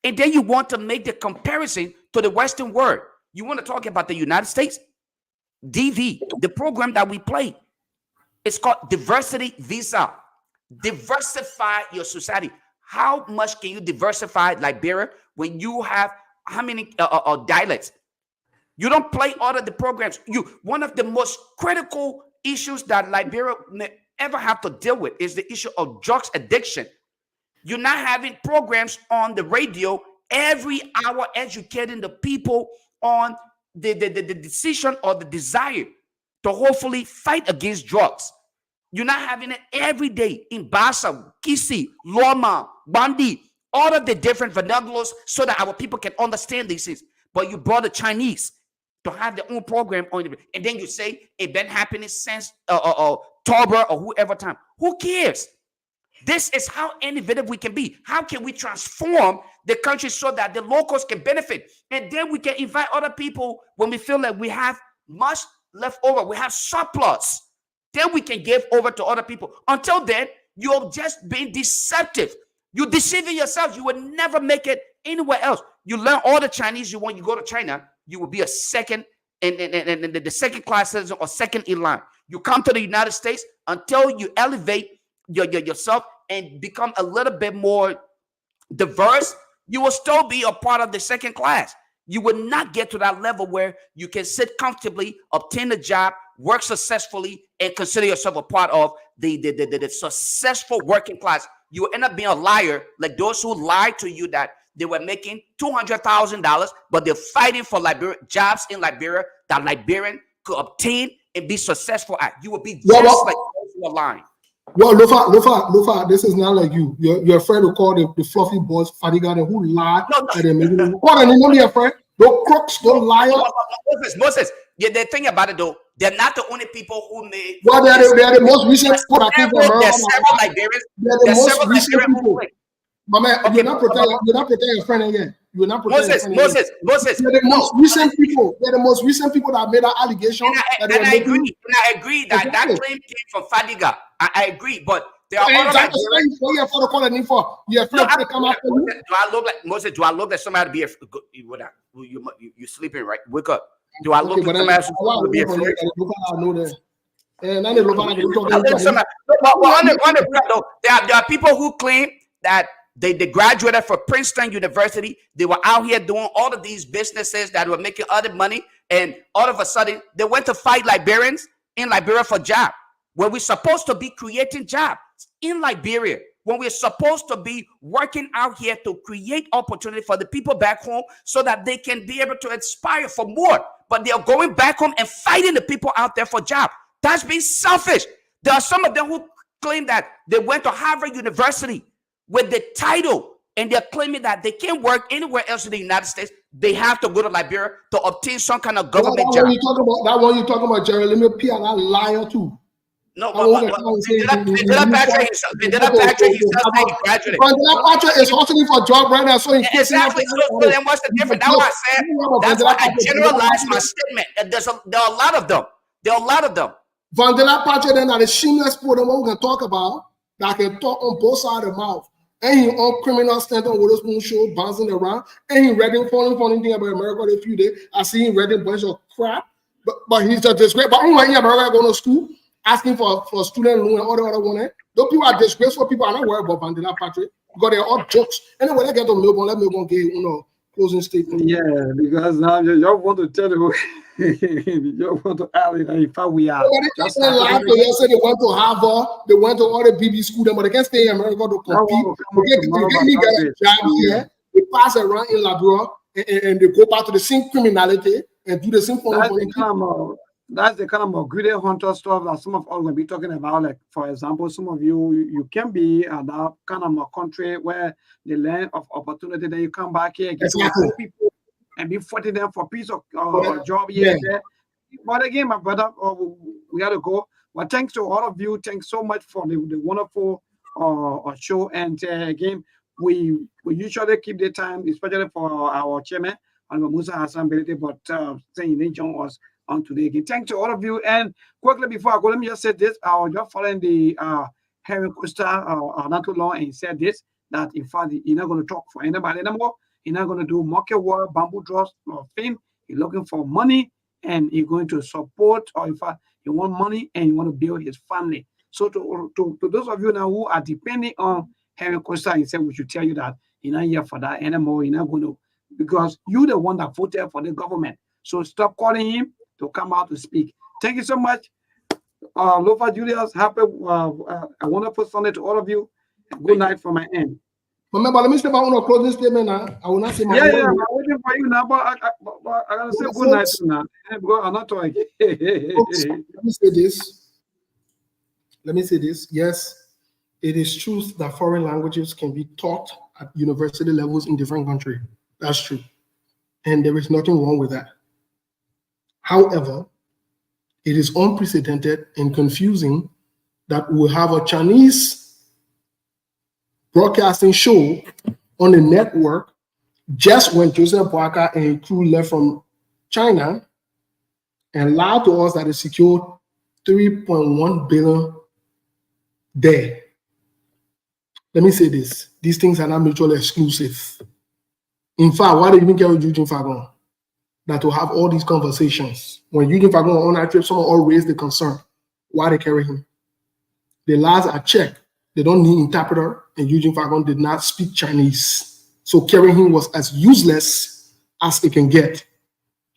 And then you want to make the comparison to the Western world. You want to talk about the United States? DV, the program that we play, it's called Diversity Visa. Diversify your society. How much can you diversify Liberia when you have how many dialects? You don't play all of the programs. One of the most critical issues that Liberia may ever have to deal with is the issue of drugs addiction. You're not having programs on the radio every hour educating the people on the decision or the desire to hopefully fight against drugs. You're not having it every day in Bassa, Kisi, Loma, Bandi, all of the different vernaculars so that our people can understand these things. But you brought the Chinese to have their own program on it. And then you say it been happening since October or whoever time. Who cares? This is how innovative we can be. How can we transform the country so that the locals can benefit? And then we can invite other people when we feel like we have much left over. We have surplus. Then we can give over to other people. Until then, you're just being deceptive. You're deceiving yourself. You will never make it anywhere else. You learn all the Chinese you want. You go to China, you will be a second and the second class citizen or second in line. You come to the United States until you elevate yourself and become a little bit more diverse. You will still be a part of the second class. You will not get to that level where you can sit comfortably, obtain a job, work successfully, and consider yourself a part of the successful working class. You will end up being a liar, like those who lied to you that they were making $200,000, but they're fighting for jobs in Liberia that Liberian could obtain and be successful at. You will be just like those who are lying. Well, Lofa, this is not like you. You're afraid to call the fluffy boys Fadiga who lie. What an enemy, friend. No crooks, no liar. Moses. Yeah, the thing about it though, they're not the only people who made. Well, they are the most recent people that came from America. There's several Liberians. They're the most recent people. My man, you're not protecting your friend again. You will not protect Moses. They're the most recent people. They're the most recent people that made that allegation. And I agree that claim came from Fadiga. I agree, but there are other Nigerians. What you're afraid to call a name for? You're afraid to come after you? Do I look like Moses? Do I look like somebody to be you sleeping, right? Wake up. Do I look like somebody to be afraid? There are people who claim that they graduated from Princeton University. They were out here doing all of these businesses that were making other money, and all of a sudden they went to fight Liberians in Liberia for jobs. When we're supposed to be creating jobs in Liberia, when we're supposed to be working out here to create opportunity for the people back home so that they can be able to inspire for more, but they're going back home and fighting the people out there for jobs. That's being selfish. There are some of them who claim that they went to Harvard University with the title, and they're claiming that they can't work anywhere else in the United States. They have to go to Liberia to obtain some kind of government job. That one you're talking about, Jerry, let me appear a liar too. No, Vandela Patrick graduated. Vandela Patrick is hustling for a job right now. So exactly. So then what's the difference? That's why I generalized my statement. There are a lot of them. Vandela Patrick then are the shameless people that we can talk about, that can talk on both sides of the mouth. And he on criminal stand on Witherspoon show, bouncing around. And he read him funny thing about America a few days. I see him read a bunch of crap. But he's a disgrace. But I'm like, America going to school, asking for student loan and all the other one. Those people are disgraceful people. I'm not worried about Vandela Patrick because they're all jokes. Anyway, let's get to Melbourne. Let me go give you closing statement. Yeah, because now you want to tell them, you want to add it. In fact, we are. They said they went to Harvard, they went to all the BB school, but they can't stay in America to compete. They get a job here, they pass around in Liberia, and they go back to the same criminality and do the same thing. That's the kind of greedy hunter stuff that some of us will be talking about. Like, for example, some of you can be at that kind of a country where the land of opportunity, then you come back here, get people and be fighting them for peace of job here and there. But again, my brother, we got to go. But thanks to all of you. Thanks so much for the wonderful show. And again, we usually keep the time, especially for our chairman, Musa Hassan Belete, but saying they join us on today again. Thanks to all of you. And quickly before I go, let me just say this. I was just following the Henry Costa not too long, and he said this, that in fact he's not going to talk for anybody anymore. He's not going to do market war, bamboo draws, or fame. He's looking for money, and he's going to support, or in fact he want money and he want to build his family. So to those of you now who are depending on Henry Costa, he said we should tell you that he's not here for that anymore. He's not going to, because you're the one that voted for the government. So stop calling him to come out to speak. Thank you so much. Lofa Julius, happy, a wonderful Sunday to all of you. Good night from my end. Remember, let me say about closing statement now. I will not say my I'm waiting for you now, but I'm going to say good night now. I'm not talking. Let me say this. Yes, it is true that foreign languages can be taught at university levels in different countries. That's true. And there is nothing wrong with that. However, it is unprecedented and confusing that we have a Chinese broadcasting show on the network just when Joseph Boakai and his crew left from China and lied to us that it secured $3.1 billion there. Let me say this. These things are not mutually exclusive. In fact, why do you even care what you think? that to have all these conversations. When Eugene Fagon on that trip, someone all raised the concern. Why they carry him? The laws are checked. They don't need interpreter, and Eugene Fagon did not speak Chinese. So carrying him was as useless as it can get.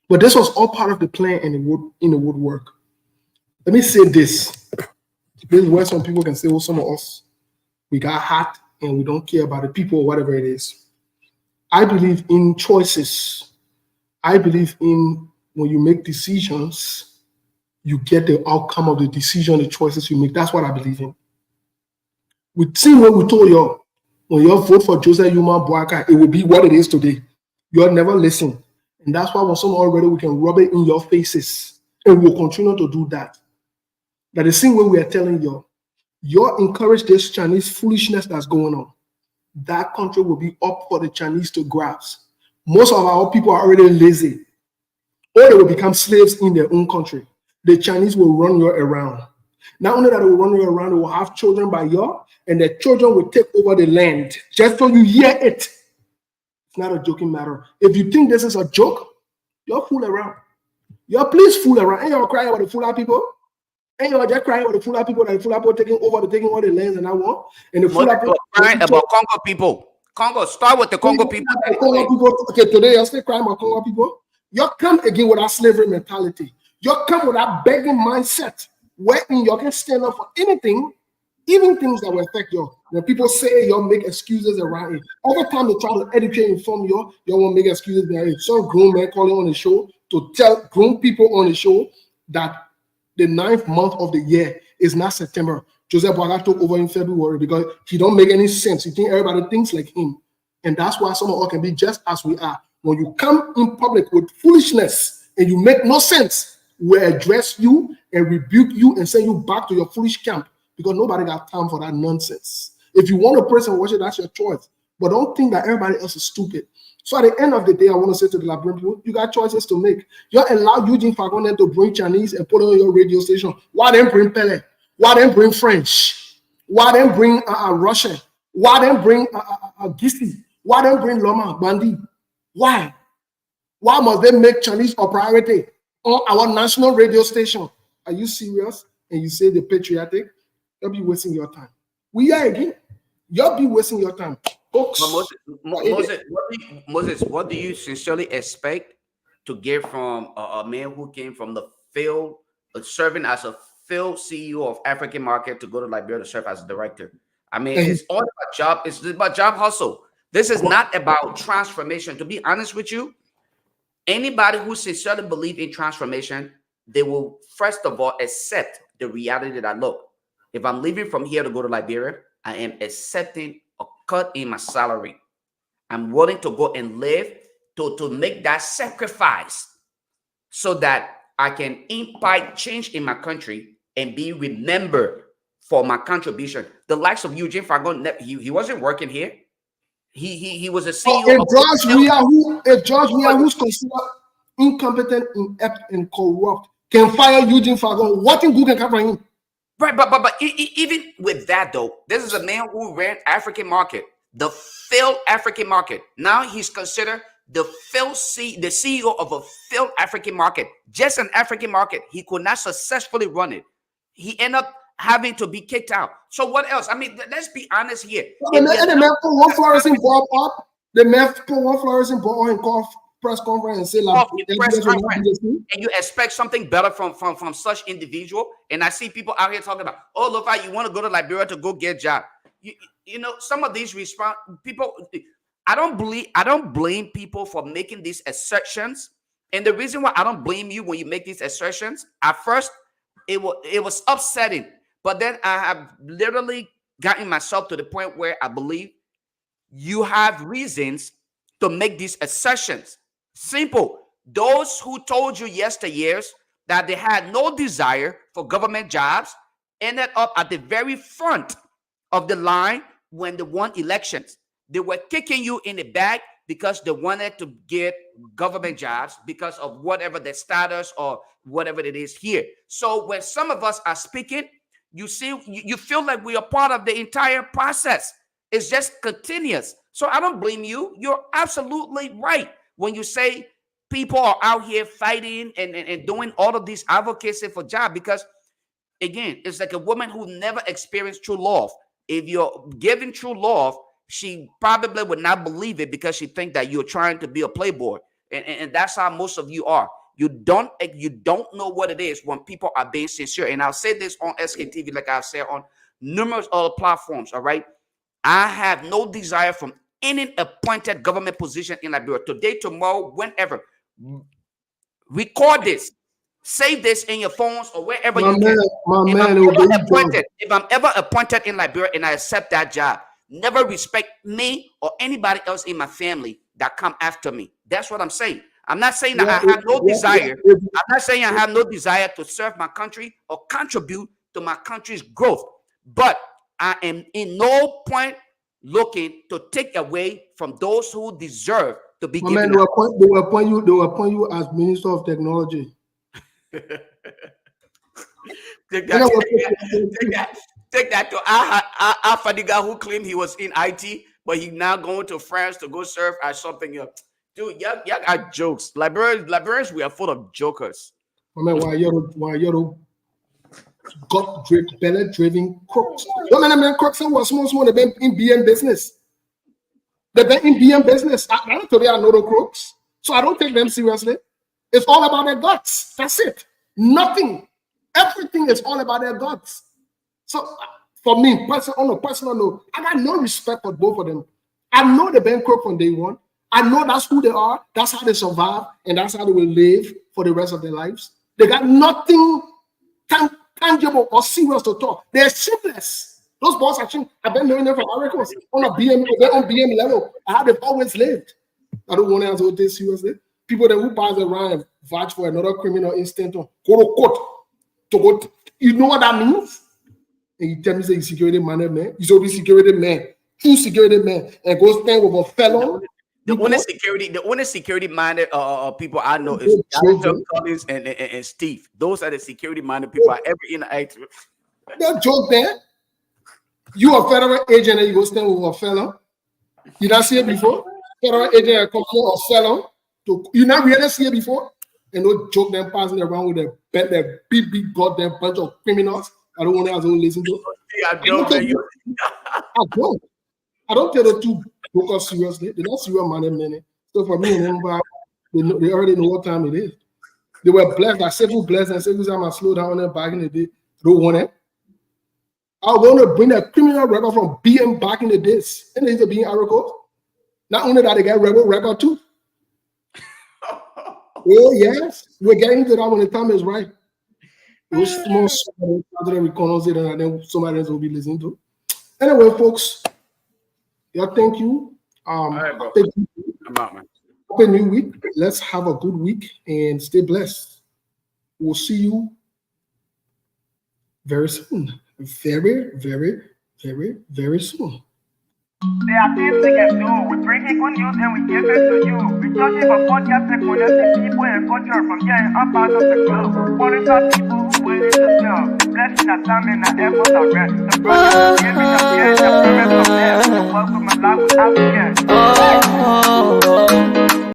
But this was all part of the plan in the woodwork. Let me say this. This is where some people can say, well, some of us, we got hot and we don't care about the people or whatever it is. I believe in choices. I believe in when you make decisions, you get the outcome of the decision, the choices you make. That's what I believe in. We see what we told you when you vote for Joseph Yuma Boaka, it will be what it is today. You'll never listen. And that's why when someone already, we can rub it in your faces. And we'll continue to do that. That the same way we are telling you, you encourage this Chinese foolishness that's going on. That country will be up for the Chinese to grasp. Most of our people are already lazy. Or they will become slaves in their own country. The Chinese will run you around. Not only that they will run you around, they will have children by you, and the children will take over the land. Just so you hear it. It's not a joking matter. If you think this is a joke, you're fool around. You're please fool around. And you're crying about the Fula people. And you're just crying about the Fula people that the Fula people taking over, taking all the lands and I want. And the Fula people crying about Congo people. Congo, start with the Congo people. Okay, today you're still crying about Congo people. You come again with that slavery mentality. You come with that begging mindset, wherein you can stand up for anything, even things that will affect you. When people say you make excuses around it, every time they try to educate and inform you, you won't make excuses. There is some grown man calling on the show to tell grown people on the show that the 9th month of the year is not September. Joseph Boaga took over in February because he don't make any sense. He think everybody thinks like him. And that's why some of us can be just as we are. When you come in public with foolishness and you make no sense, we address you and rebuke you and send you back to your foolish camp because nobody got time for that nonsense. If you want to praise and worship, that's your choice. But don't think that everybody else is stupid. So at the end of the day, I want to say to the Liberian people, you got choices to make. You allow Eugene Fagon to bring Chinese and put it on your radio station. Why then bring Pele? Why then bring French? Why then bring Russian? Why then bring Gisli? Why then bring Loma, Bandi? Why? Why must they make Chinese a priority on our national radio station? Are you serious? And you say the patriotic? You'll be wasting your time. We are again. You'll be wasting your time. Folks. Moses, what do you sincerely expect to get from a man who came from the field, serving as a field CEO of African market to go to Liberia to serve as a director? I mean, it's all about job. It's about job hustle. This is not about transformation. To be honest with you, anybody who sincerely believes in transformation, they will first of all accept the reality that look, if I'm leaving from here to go to Liberia, I am accepting a cut in my salary. I'm willing to go and live to make that sacrifice so that I can impact change in my country and be remembered for my contribution. The likes of Eugene Fagon, he wasn't working here. He was a CEO. If George Weah, who's considered incompetent, inept, and corrupt, can fire Eugene Fagon, what in good can come from him? Right, but even with that though, this is a man who ran African market, the failed African market. Now he's considered the CEO of a failed African market, just an African market. He could not successfully run it. He ended up having to be kicked out. So what else? I mean, let's be honest here. The man put one flourishing Bob up. The man put one flourishing Bob and call press conference and say, and you expect something better from such individual. And I see people out here talking about, oh, look, you want to go to Liberia to go get a job. You know, some of these people, I don't blame people for making these assertions. And the reason why I don't blame you when you make these assertions, at first it was upsetting, but then I have literally gotten myself to the point where I believe you have reasons to make these assertions. Simple. Those who told you yesteryears that they had no desire for government jobs ended up at the very front of the line when they won elections. They were kicking you in the back because they wanted to get government jobs because of whatever the status or whatever it is here. So when some of us are speaking, you feel like we are part of the entire process. It's just continuous. So I don't blame you. You're absolutely right when you say people are out here fighting and doing all of these advocacy for job because, again, it's like a woman who never experienced true love. If you're giving true love, she probably would not believe it because she thinks that you're trying to be a playboy. And that's how most of you are. You don't know what it is when people are being sincere. And I'll say this on SKTV, like I've said on numerous other platforms, all right? I have no desire from any appointed government position in Liberia, today, tomorrow, whenever. Record this. Save this in your phones or wherever you can. If I'm ever appointed in Liberia and I accept that job, never respect me or anybody else in my family that come after me. That's what I'm saying. I'm not saying that I have no desire. I'm not saying I have no desire to serve my country or contribute to my country's growth. But I am in no point looking to take away from those who deserve to be given. They will appoint you as Minister of Technology. Take that to Fadiga, who claimed he was in IT, but he's now going to France to go serve as something else. Dude, y'all got jokes. Liberians, we are full of jokers. Why you're belly-driven crooks. Man, crooks was small. They've been in BM business. They've been in BM business. I don't today I know the crooks, so I don't take them seriously. It's all about their guts. That's it. Nothing. Everything is all about their guts. So for me, on a personal note, I got no respect for both of them. I know they've been crook from day one. I know that's who they are. That's how they survive, and that's how they will live for the rest of their lives. They got nothing tangible or serious to talk. They're shameless. Those boys actually have been doing them for miracles on a BM, they're on BM level. How they've always lived. I don't want to answer this seriously. People that who pass around and vouch for another criminal instant go to court to go. You know what that means? And you tell me say security man, you should be security man, true security man, and go stand with a felon. The only security minded people I know is Jonathan Collins and Steve. Those are the security minded people I ever interact with. That joke there. You a federal agent and you go stand with a felon. You not see it before? Federal agent come for a felon. You not really see it before? And no joke them passing around with a big goddamn bunch of criminals. I don't want to listen to. I don't tell the two brokers seriously. They're not serious money. So for me, they already know what time it is. They were blessed, like several blessed, and several times I slow down on them back in the day. They don't want it. I want to bring a criminal record from BM back in the days. And they're being arrogant. Not only that, they got rebel record too. Oh, yes. We're getting to that when the time is right. Those small records it, and then somebody else will be listening to. Anyway, folks, thank you. Right, thank you. I'm out, man. Happy new week. Let's have a good week and stay blessed. We'll see you very soon. Very, very, very, very soon. There are things we can do. We bring in good news and we give it to you. We judge it for podcast and connecting people and culture from here and up out of the globe. Monitor people who willing to serve. Blessing that time and the efforts are rest. The project is giving us care and the promise of them. The work with my life without fear.